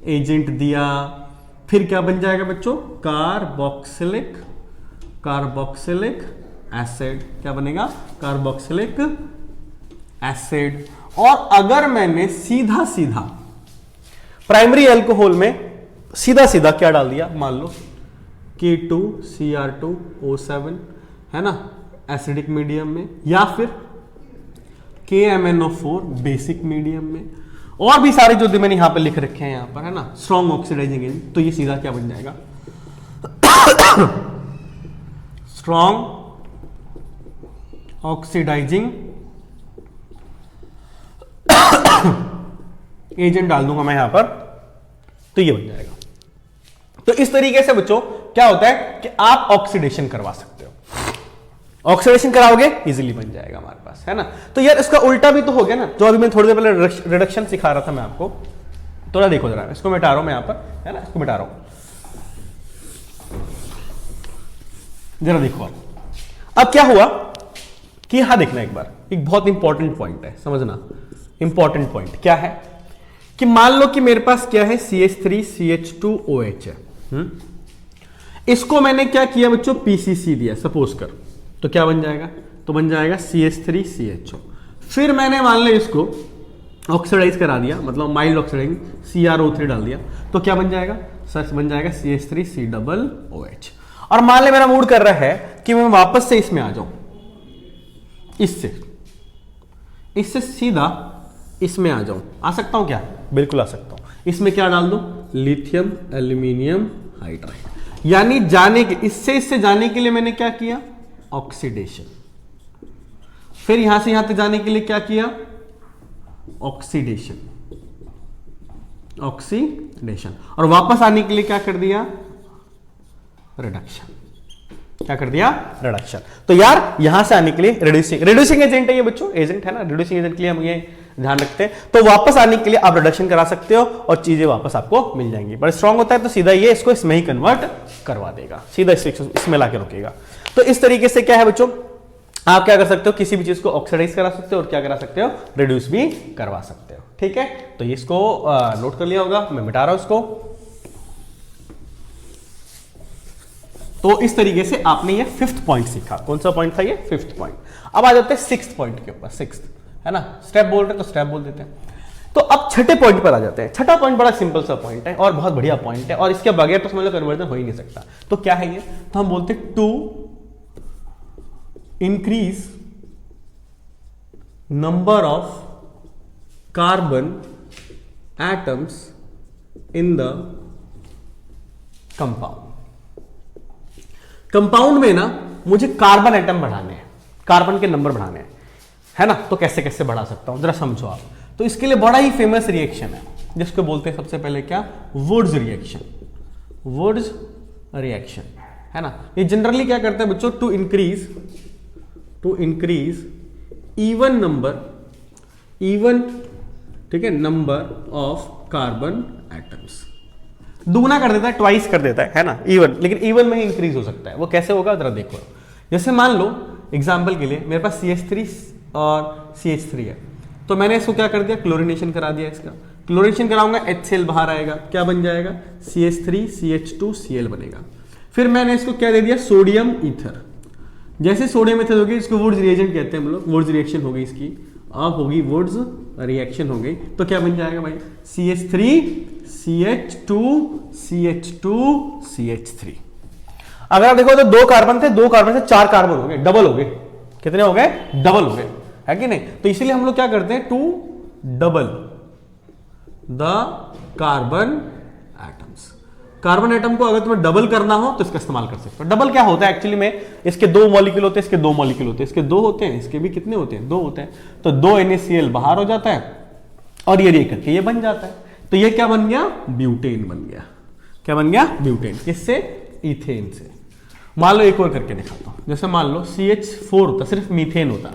एजेंट दिया, फिर क्या बन जाएगा बच्चों, कार्बोक्सिलिक एसिड। क्या बनेगा, कार्बोक्सिलिक एसिड। और अगर मैंने सीधा सीधा प्राइमरी अल्कोहल में सीधा सीधा क्या डाल दिया, मान लो K2Cr2O7, है ना, एसिडिक मीडियम में, या फिर KMnO4 बेसिक मीडियम में, और भी सारे जो मैंने यहां पर लिख रखे हैं यहां पर, है ना, स्ट्रॉन्ग ऑक्सीडाइजिंग एजेंट, तो ये सीधा क्या बन जाएगा, स्ट्रॉन्ग ऑक्सीडाइजिंग एजेंट डाल दूंगा मैं यहां पर, तो ये बन जाएगा। तो इस तरीके से बच्चों क्या होता है कि आप ऑक्सीडेशन करवा सकते हो, ऑक्सीडेशन कराओगे इजीली बन जाएगा हमारे पास, है ना। तो यार इसका उल्टा भी तो हो गया ना, जो अभी मैं थोड़ी देर पहले रिडक्शन सिखा रहा था मैं आपको, थोड़ा देखो जरा, इसको मिटा रहा हूं मैं यहां पर, है ना, इसको मिटा रहा हूं, जरा देखो। अब क्या हुआ कि यहां देखना एक बार, एक बहुत इंपॉर्टेंट पॉइंट है, समझना, इंपॉर्टेंट पॉइंट क्या है कि मान लो कि मेरे पास क्या है, CH3CH2OH है, इसको मैंने क्या किया बच्चों, PCC दिया सपोज कर, तो क्या बन जाएगा, तो बन जाएगा CH3CHO। फिर मैंने मान लो इसको ऑक्सीडाइज करा दिया, मतलब माइल्ड ऑक्सीडाइजिंग CrO3 डाल दिया, तो क्या बन जाएगा सर, बन जाएगा CH3COOH। और मान ले मेरा मूड कर रहा है कि मैं वापस से इसमें आ जाऊं, इससे सीधा इसमें आ जाऊं, आ सकता हूं क्या, बिल्कुल आ सकता हूं। इसमें क्या डाल दूं, लिथियम एल्यूमिनियम हाइड्राइड। यानी जाने के, इससे जाने के लिए मैंने क्या किया, ऑक्सीडेशन। फिर यहां से यहां तक जाने के लिए क्या किया, ऑक्सीडेशन, और वापस आने के लिए क्या कर दिया, रिडक्शन। क्या कर दिया, रिडक्शन। तो यार यहां से आने के लिए रिड्यूसिंग एजेंट है ये बच्चों, एजेंट है ना, रिड्यूसिंग एजेंट के लिए हम ये ध्यान रखते हैं। तो वापस आने के लिए आप रिडक्शन करा सकते हो और चीजें वापस आपको मिल जाएंगी। बट स्ट्रांग होता है तो सीधा ये इसको इसमें ही कन्वर्ट करवा देगा, सीधा इसमें लाके रोकेगा। तो इस तरीके से क्या है बच्चों, आप क्या कर सकते हो, किसी भी चीज को ऑक्सीडाइज करा सकते हो और क्या करा सकते हो, रिड्यूस भी करवा सकते हो। ठीक है, तो इसको नोट कर लिया होगा, मैं मिटा रहा हूं इसको। तो इस तरीके से आपने ये 5th पॉइंट सीखा। कौन सा पॉइंट था ये, 5th पॉइंट। अब आ जाते हैं 6th पॉइंट के ऊपर, 6th, है ना, स्टेप बोल रहे तो स्टेप बोल देते हैं। तो अब छठे पॉइंट पर आ जाते हैं। छठा पॉइंट बड़ा सिंपल सा पॉइंट है और बहुत बढ़िया पॉइंट है, और इसके बगैर तो समझ लो कन्वर्जन हो ही नहीं सकता। तो क्या है ये, तो हम बोलते हैं to increase number of carbon atoms in the compound. Compound में ना मुझे कार्बन एटम बढ़ाने हैं, कार्बन के नंबर बढ़ाने हैं, है ना। तो कैसे कैसे बढ़ा सकता हूं, जरा समझो आप। तो इसके लिए बड़ा ही फेमस रिएक्शन है जिसको बोलते हैं सबसे पहले क्या, वुड्स रिएक्शन। वुड्स रिएक्शन, है ना। ये जनरली क्या करता है बच्चों, टू इंक्रीज इवन नंबर, ठीक है, नंबर ऑफ कार्बन एटम्स। दुगना कर देता है, ट्वाइस कर देता है ना, इवन, लेकिन इवन में ही इंक्रीज हो सकता है। वो कैसे होगा जरा देखो। जैसे मान लो एग्जांपल के लिए मेरे पास CH3 और CH3 है, तो मैंने इसको क्या कर दिया, क्लोरीनेशन करा दिया। इसका क्लोरीनेशन कराऊंगा, HCl बाहर आएगा, क्या बन जाएगा, CH3CH2Cl बनेगा। फिर मैंने इसको क्या दे दिया, सोडियम ईथर। जैसे सोडियम ईथर होगी, इसको वुड्स रिएजेंट कहते हैं हम लोग, वुड्स रिएक्शन हो गई इसकी, अब होगी वुड्स रिएक्शन हो गई। तो क्या बन जाएगा भाई, CH3CH2CH2CH3। अगर आप देखो तो 2 कार्बन थे, 2 कार्बन से 4 कार्बन हो गए, डबल हो गए। कितने हो गए? डबल हो गए, है कि नहीं? तो इसीलिए हम लोग क्या करते हैं, to double the carbon atoms. Carbon atom को अगर तुम्हें डबल करना हो तो इसका इस्तेमाल कर सकते हो। डबल क्या होता है एक्चुअली में, इसके 2 मॉलिक्यूल होते हैं, इसके 2 मॉलिक्यूल होते हैं, इसके 2 होते हैं, इसके भी कितने होते हैं? 2 होते हैं। तो 2 NaCl बाहर हो जाता है और ये रिएक्ट करके ये बन जाता है। तो ये क्या बन गया? ब्यूटेन बन गया। क्या बन गया? ब्यूटेन। किससे? इथेन से। मान लो एक और करके दिखाता हूं। जैसे मान लो CH4 होता, सिर्फ मीथेन होता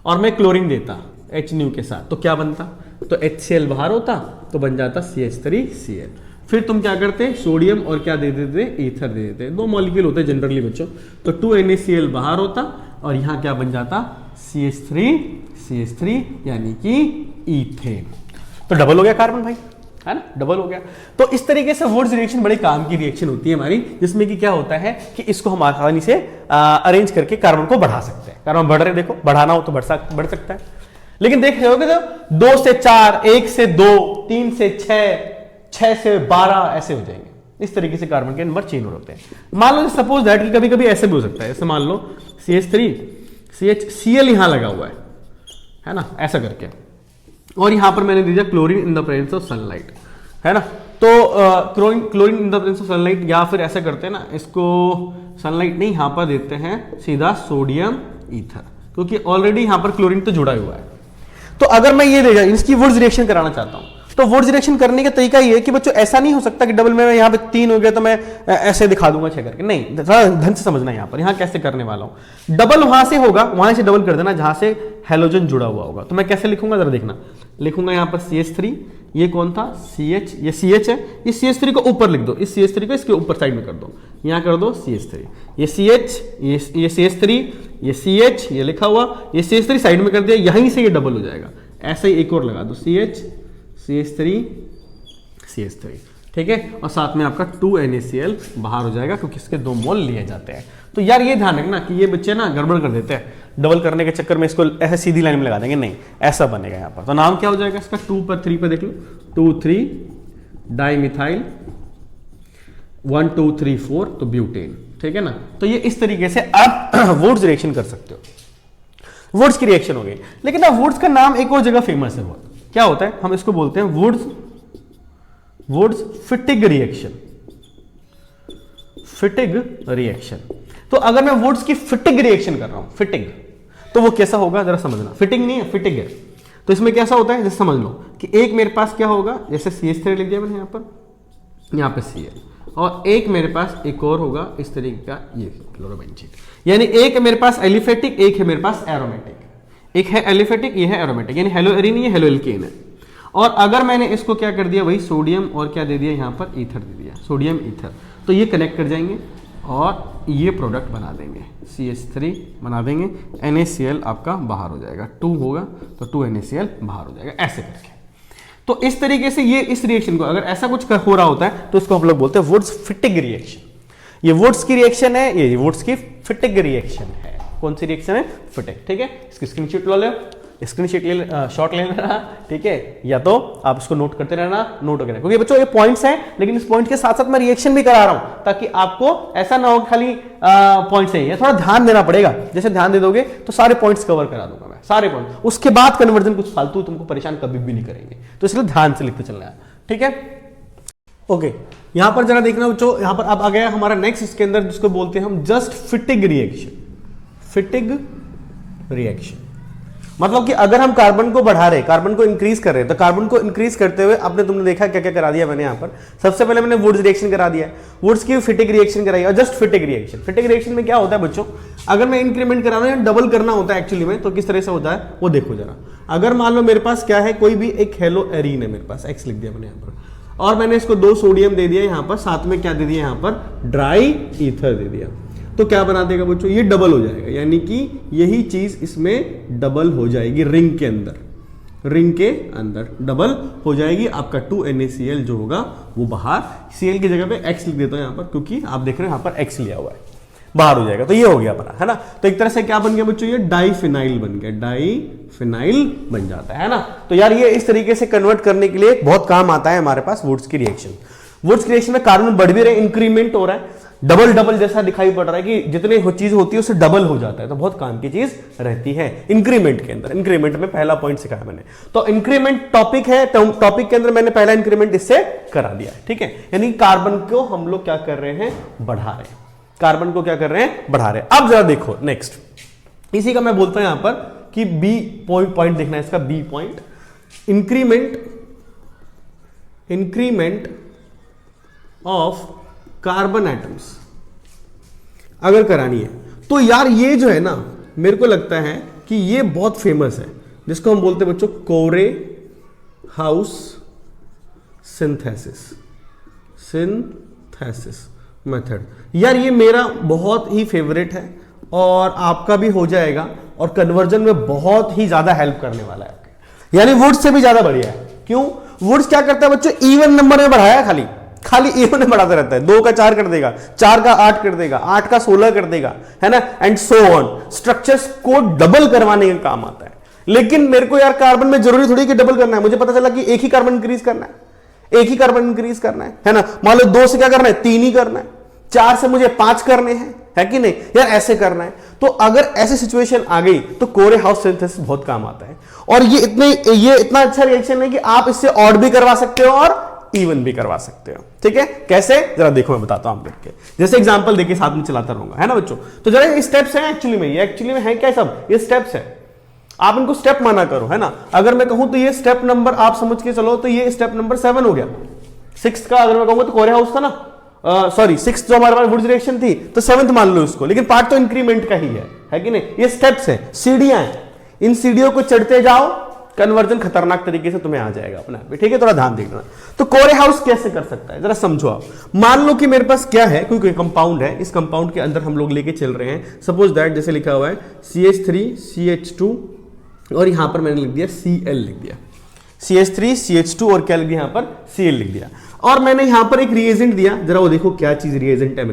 और मैं क्लोरीन देता H न्यू के साथ, तो क्या बनता? तो HCl बाहर होता तो बन जाता CH3Cl। फिर तुम क्या करते? सोडियम और क्या दे देते? ईथर दे देते। 2 मॉलिक्यूल होते जनरली बच्चों, तो 2 NaCl बाहर होता और यहां क्या बन जाता? CH3 यानी कि ईथेन। तो डबल हो गया कार्बन भाई, है ना? डबल हो गया। तो इस तरीके से वुड्स रिएक्शन बड़े काम की रिएक्शन होती है हमारी, जिसमें कि क्या होता है कि इसको हम आसानी से अरेंज करके कार्बन को बढ़ा सकते हैं। कार्बन बढ़ रहे, देखो बढ़ाना हो तो बढ़ सकता है। लेकिन देख रहे होगे तो 2 से 4, 1 से 2, 3 से 6 से 12 ऐसे हो जाएंगे। इस तरीके से कार्बन के नंबर चेंज होते हैं। मान लो सपोज दैट कि कभी कभी ऐसे भी हो सकता है, जैसे मान लो CH3 CHCl यहां लगा हुआ है ना, ऐसा करके, और यहां पर मैंने दिया chlorine in the presence of sunlight, है ना। तो chlorine in the presence of sunlight, या फिर ऐसा करते हैं ना, इसको सनलाइट नहीं, यहां पर देते हैं सीधा सोडियम ईथर, क्योंकि ऑलरेडी यहां पर क्लोरीन तो जुड़ा हुआ है। तो अगर मैं ये देगा इसकी वुड्स रिएक्शन कराना चाहता हूं, तो वुड्स रिएक्शन करने का तरीका ये है कि बच्चों ऐसा नहीं हो सकता कि डबल में यहां पे 3 हो गया तो मैं ऐसे दिखा दूंगा 6 करके, नहीं, थोड़ा ढंग से समझना। यहां पर यहां कैसे करने वाला हूं, डबल वहां से होगा, वहां से डबल कर देना जहां से हेलोजन जुड़ा हुआ होगा। तो मैं कैसे लिखूंगा जरा देखना, लिखूंगा यहां पर CH3, ये कौन था? CH, ये CH है, इस CH3 को ऊपर लिख दो, इस CH3 को इसके ऊपर साइड में कर दो, यहां कर दो CH3, ये CH, ये CH3, ये CH, ये लिखा हुआ, ये CH3 साइड में कर दिया, यहीं से ये डबल हो जाएगा। ऐसे ही एक और लगा दो, CH, CH3, CH3, ठीक है, और साथ में आपका 2 NaCl बाहर हो जाएगा, क्योंकि इसके 2 मोल लिए जाते हैं। तो यार ये ध्यान रखना कि ये बच्चे ना गड़बड़ कर देते हैं, डबल करने के चक्कर में इसको ऐसे सीधी लाइन में लगा देंगे, नहीं, ऐसा बनेगा यहाँ पर। तो नाम क्या हो जाएगा इसका? 2 पर 3 पर देख लो, 2,3 डाइमिथाइल 1, 2, 3, 4, तो ब्यूटेन, ठीक है ना। तो ये इस तरीके से आप वुड्स रिएक्शन कर सकते हो। वुड्स की रिएक्शन हो गई, लेकिन अब वुड्स का नाम एक और जगह फेमस है बहुत। क्या होता है? हम इसको बोलते हैं वुड्स फिटिग रिएक्शन। फिटिग रिएक्शन। तो अगर मैं वुड्स की फिटिग रिएक्शन कर रहा हूं, फिटिग, तो वो कैसा होगा जरा समझना। फिटिंग नहीं है, फिटिग है। तो इसमें कैसा होता है, जैसे समझ लो कि एक मेरे पास क्या होगा, जैसे CH3 लिख दिया मैंने यहां पे Cl, और एक मेरे पास एक और होगा इस तरीके का, ये क्लोरोबेंजीन। यानी एक मेरे पास एलिफेटिक, एक है मेरे पास एरोमेटिक। एक है एलिफेटिक, ये है एरोमेटिक, यानी हेलो एरीन, ये हेलो एल्केन है। और अगर मैंने इसको क्या कर दिया, वही सोडियम और क्या दे दिया यहां पर, ईथर दे दिया, सोडियम ईथर, तो ये कनेक्ट कर जाएंगे और ये प्रोडक्ट बना देंगे, CH3 बना देंगे, NaCl आपका बाहर हो जाएगा, 2 होगा तो 2 NaCl बाहर हो जाएगा, ऐसे करके। तो इस तरीके से ये इस रिएक्शन को अगर ऐसा कुछ हो रहा होता है तो इसको हम लोग बोलते हैं वुड्स फिटिग रिएक्शन। ये वुड्स की रिएक्शन है, ये वुड्स की फिटिग रिएक्शन है। कौन सी रिएक्शन है? फिटिग, ठीक है। इसकी स्क्रीनशॉट लो, स्क्रीनशॉट ले, शॉट ले लेना, ठीक है, या तो आप इसको नोट करते रहना, नोट वगैरह, क्योंकि बच्चों ये पॉइंट्स हैं, लेकिन इस पॉइंट के साथ साथ मैं रिएक्शन भी करा रहा हूं, ताकि आपको ऐसा ना हो खाली पॉइंट्स है, थोड़ा ध्यान देना पड़ेगा। जैसे ध्यान दे दोगे तो सारे पॉइंट्स कवर करा दूंगा मैं, सारे पॉइंट। उसके बाद कन्वर्जन कुछ फालतू तुमको परेशान कभी भी नहीं करेंगे, तो इसलिए ध्यान से लिखते चलना है, ठीक है। ओके, यहां पर जरा देखना बच्चों, यहां पर अब आ गया हमारा नेक्स्ट, इसके अंदर जिसको बोलते हैं हम जस्ट फिटिग रिएक्शन। फिटिग रिएक्शन मतलब कि अगर हम कार्बन को बढ़ा रहे, कार्बन को इंक्रीज कर रहे हैं, तो कार्बन को इंक्रीज करते हुए आपने तुमने देखा क्या क्या करा दिया मैंने यहाँ पर। सबसे पहले मैंने वुड्स रिएक्शन करा दिया, वुड्स की फिटिग रिएक्शन कराई, और जस्ट फिटिग रिएक्शन। फिटिग रिएक्शन में क्या होता है बच्चों, अगर मैं इंक्रीमेंट करा रहा हूं, डबल करना होता है एक्चुअली में, तो किस तरह से होता है वो देखो जरा। अगर मान लो मेरे पास क्या है, कोई भी एक हेलो एरीन है मेरे पास, X लिख दिया मैंने यहाँ पर, और मैंने इसको 2 सोडियम दे दिया यहाँ पर, साथ में क्या दे दिया यहाँ पर, ड्राई ईथर दे दिया, तो क्या बना देगा बच्चों, ये डबल हो जाएगा, यानी कि यही चीज इसमें डबल हो जाएगी, रिंग के अंदर डबल हो जाएगी। आपका 2 NaCl जो होगा वो बाहर, Cl की जगह पे X लिख देता हूं यहां पर, क्योंकि आप देख रहे हो यहां पर X लिया हुआ है, बाहर हो जाएगा। तो ये हो गया अपना, है ना। तो एक तरह से क्या बन गया बच्चों, ये डाइफिनाइल बन गया, डाइफिनाइल बन जाता है ना। तो यार ये इस तरीके से कन्वर्ट करने के लिए बहुत काम आता है हमारे पास वुड्स की रिएक्शन। वुड्स की रिएक्शन में कार्बन बढ़ भी रहे, इंक्रीमेंट हो रहा है, डबल डबल जैसा दिखाई पड़ रहा है कि जितने चीज होती है उससे डबल हो जाता है, तो बहुत काम की चीज रहती है इंक्रीमेंट के अंदर। इंक्रीमेंट में पहला पॉइंट सिखाया मैंने, तो इंक्रीमेंट टॉपिक है, टॉपिक के अंदर मैंने पहला इंक्रीमेंट इससे करा दिया है, ठीक है। यानी कार्बन को हम लोग क्या कर रहे हैं, बढ़ा रहे हैं, कार्बन को क्या कर रहे हैं, बढ़ा रहे हैं। अब जरा देखो नेक्स्ट, इसी का मैं बोलता हूं यहां पर कि बी पॉइंट देखना है इसका, B point, increment of carbon atoms अगर करानी है तो यार ये जो है ना, मेरे को लगता है कि ये बहुत फेमस है, जिसको हम बोलते हैं बच्चों कोरे हाउस सिंथेसिस मेथड। यार ये मेरा बहुत ही फेवरेट है और आपका भी हो जाएगा और कन्वर्जन में बहुत ही ज्यादा हेल्प करने वाला है, यानी वुड्स से भी ज्यादा बढ़िया है। क्यों? वुड्स क्या करता है बच्चों, इवन नंबर में बढ़ाया, खाली इवन में बढ़ाता रहता है, 2 का 4 कर देगा, 4 का 8 कर देगा, 8 का 16 कर देगा, है ना, एंड सो ऑन। स्ट्रक्चर्स को डबल करवाने का काम आता है। लेकिन मेरे को यार कार्बन में जरूरी थोड़ी कि डबल करना है, मुझे पता चला कि एक ही कार्बन इंक्रीज करना है, ना, मान लो 2 से क्या करना है, 3 ही करना है, 4 से मुझे 5 करने हैं, है कि नहीं यार, ऐसे करना है। तो अगर ऐसी सिचुएशन आ गई तो कोरे हाउस सिंथेसिस बहुत काम आता है। और ये इतना अच्छा रिएक्शन है कि आप इससे ऑड भी करवा सकते हो और इवन भी करवा सकते हो, ठीक है। कैसे, जरा देखो मैं बताता हूं आप करके, जैसे एग्जांपल देखिए साथ में चलाता रहूंगा, है ना बच्चों। तो जरा ये स्टेप्स हैं एक्चुअली में है क्या, सब ये स्टेप्स है, आप इनको स्टेप माना करो, है ना। अगर मैं कहूं तो ये स्टेप नंबर आप समझ के चलो, तो ये स्टेप नंबर 7 हो गया। 6th का अगर मैं कहूंगा तो कोरे हाउस था ना, सॉरी 6th जो हमारे पास वुड्स रिएक्शन थी, तो 7th मान लो इसको, लेकिन पार्ट तो इंक्रीमेंट का ही है कि नहीं। ये स्टेप्स है, सीढ़ियां हैं, इन सीढ़ियों को चढ़ते जाओ, कन्वर्जन खतरनाक तरीके से तुम्हें आ जाएगा अपना, ठीक है। थोड़ा ध्यान देखना। तो कोरे हाउस कैसे कर सकता है, जरा समझो आप। मान लो कि मेरे पास क्या है, कोई कंपाउंड है, इस कंपाउंड के अंदर हम लोग लेके चल रहे हैं, सपोज दैट जैसे लिखा हुआ है CH3 CH2 और यहां पर मैंने लिख दिया Cl, लिख दिया CH3 CH2 और क्या लिख दिया यहां पर, Cl लिख दिया। और मैंने यहां पर एक रिएजेंट दिया, जरा वो देखो क्या चीज रिएजेंट है।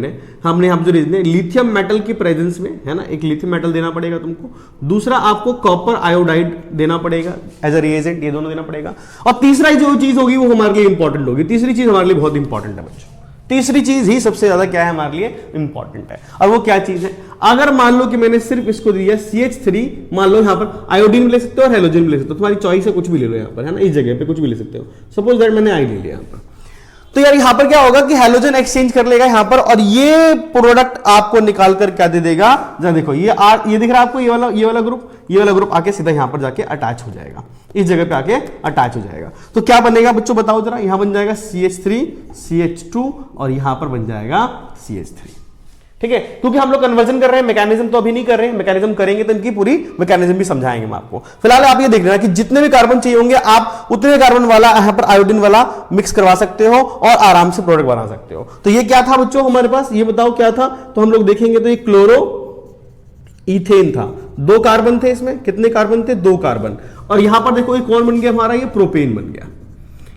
हमने यहां जो रिएजेंट लिथियम मेटल की प्रेजेंस में, है ना, एक लिथियम मेटल देना पड़ेगा तुमको, दूसरा आपको कॉपर आयोडाइड देना पड़ेगा एज अ रिएजेंट, ये दोनों देना पड़ेगा। और तीसरा जो चीज होगी वो हमारे लिए इंपॉर्टेंट होगी, तीसरी चीज हमारे लिए बहुत इंपॉर्टेंट है बच्चों, तीसरी चीज ही सबसे ज्यादा क्या है हमारे लिए इंपॉर्टेंट है। और वो क्या चीज है, अगर मान लो कि मैंने सिर्फ इसको दिया CH3, मान लो यहां पर आयोडीन भी ले सकते हो और हेलोजन भी ले सकते हो, तुम्हारी चॉइस है, कुछ भी ले लो यहां पर, है ना, इस जगह पे कुछ भी ले सकते हो। सपोज दैट मैंने आई ले लिया यहां पर, तो यार यहां पर क्या होगा कि हेलोजन एक्सचेंज कर लेगा यहां पर, और ये प्रोडक्ट आपको निकाल कर क्या दे देगा, जरा देखो ये दिख रहा है आपको, ये वाला ग्रुप आके सीधा यहां पर जाके अटैच हो जाएगा, इस जगह पे आके अटैच हो जाएगा। तो क्या बनेगा बच्चों बताओ जरा, यहां बन जाएगा CH3 CH2 और यहां पर बन जाएगा CH3, ठीक है। क्योंकि हम लोग कन्वर्जन कर रहे हैं, मैकेनिज्म तो अभी नहीं कर रहे हैं, मैकेनिज्म करेंगे तो इनकी पूरी मैकेनिज्म भी समझाएंगे हम आपको। फिलहाल आप ये देख लेना कि जितने भी कार्बन चाहिए होंगे आप उतने कार्बन वाला यहां पर आयोडीन वाला मिक्स करवा सकते हो और आराम से प्रोडक्ट बना सकते हो। तो ये क्या था बच्चों हमारे पास, ये बताओ क्या था। तो हम लोग देखेंगे तो ये क्लोरो इथेन था, 2 कार्बन थे इसमें, कितने कार्बन थे, 2 कार्बन। और यहां पर देखो ये कौन बन गया हमारा, ये प्रोपेन बन गया।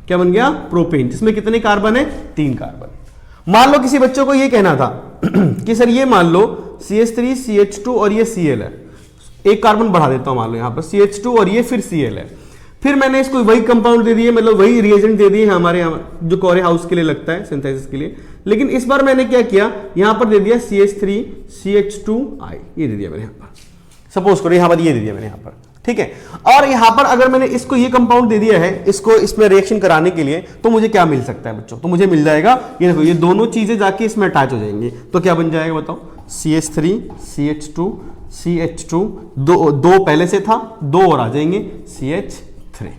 क्या बन गया, प्रोपेन, जिसमें कितने कार्बन है, 3 कार्बन। मान लो किसी बच्चों को ये कहना था कि सर ये मान लो CH3 CH2 और ये Cl है, एक कार्बन बढ़ा देता हूं, मान लो यहां पर CH2 और ये फिर Cl है, फिर मैंने इसको वही कंपाउंड दे दिए, मतलब वही रिएजेंट दे दिए हमारे यहाँ जो कोरे हाउस के लिए लगता है सिंथेसिस के लिए। लेकिन इस बार मैंने क्या किया, यहां पर दे दिया CH3 CH2I, ये दे दिया मैंने यहां पर, सपोज करो यहां पर ये दे दिया मैंने यहां पर, ठीक है। और यहां पर अगर मैंने इसको ये कंपाउंड दे दिया है, इसको इसमें रिएक्शन कराने के लिए, तो मुझे क्या मिल सकता है बच्चों, तो मुझे मिल जाएगा ये देखो, ये दोनों चीजें जाके इसमें अटैच हो जाएंगी। तो क्या बन जाएगा बताओ, CH3 CH2 CH2, दो पहले से था, 2 और आ जाएंगे CH3,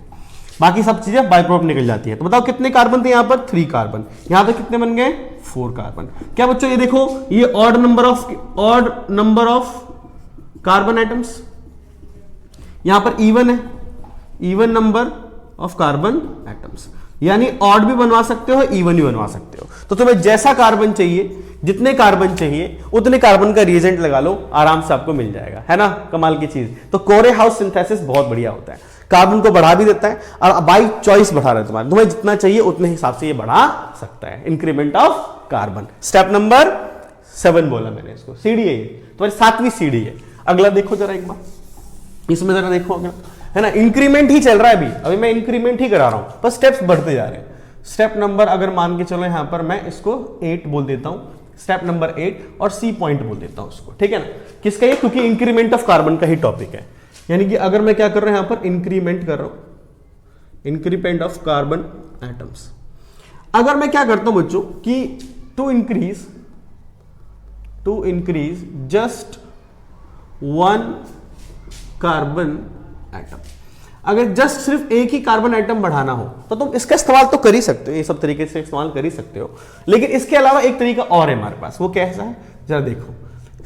बाकी सब चीजें बाय प्रोडक्ट निकल जाती है। तो बताओ कितने कार्बन थे यहां पर, 3 कार्बन, यहां पर कितने बन गए, 4 कार्बन। क्या बच्चों ये देखो, ये odd number of carbon atoms, यहां पर इवन है, even number of carbon atoms, यानी ऑड भी बनवा सकते हो, इवन भी बनवा सकते हो। तो तुम्हें जैसा कार्बन चाहिए, जितने कार्बन चाहिए उतने कार्बन का रिएजेंट लगा लो, आराम से आपको मिल जाएगा, है ना, कमाल की चीज। तो कोरे हाउस सिंथेसिस बहुत बढ़िया होता है, कार्बन को बढ़ा भी देता है और बाई चॉइस बढ़ा रहा है, तुम्हें जितना चाहिए उतने हिसाब से ये बढ़ा सकता है। Increment of carbon, step number 7 बोला मैंने इसको, सीढ़ी है ये, तुम्हारी 7वीं सीढ़ी है। अगला देखो जरा एक बार, इसमें जरा देखो अगला, है ना, इंक्रीमेंट ही चल रहा है अभी मैं इंक्रीमेंट ही करा रहा हूं, बस स्टेप्स बढ़ते जा रहे हैं। स्टेप नंबर अगर मान के चलो यहां पर मैं इसको 8 बोल देता हूं, स्टेप नंबर 8 और सी पॉइंट बोल देता हूं उसको, ठीक है ना। किसका ये, क्योंकि इंक्रीमेंट ऑफ कार्बन का ही टॉपिक है। यानी कि अगर मैं क्या कर रहा हूं यहां पर इंक्रीमेंट कर रहा हूं, इंक्रीमेंट ऑफ कार्बन एटम्स। अगर मैं क्या करता हूं बच्चों कि to increase just 1 carbon atom, अगर जस्ट सिर्फ एक ही कार्बन एटम बढ़ाना हो तो तुम इसका इस्तेमाल तो कर ही सकते हो, ये सब तरीके से इस्तेमाल कर ही सकते हो। लेकिन इसके अलावा एक तरीका और है हमारे पास, वो कैसा है जरा देखो।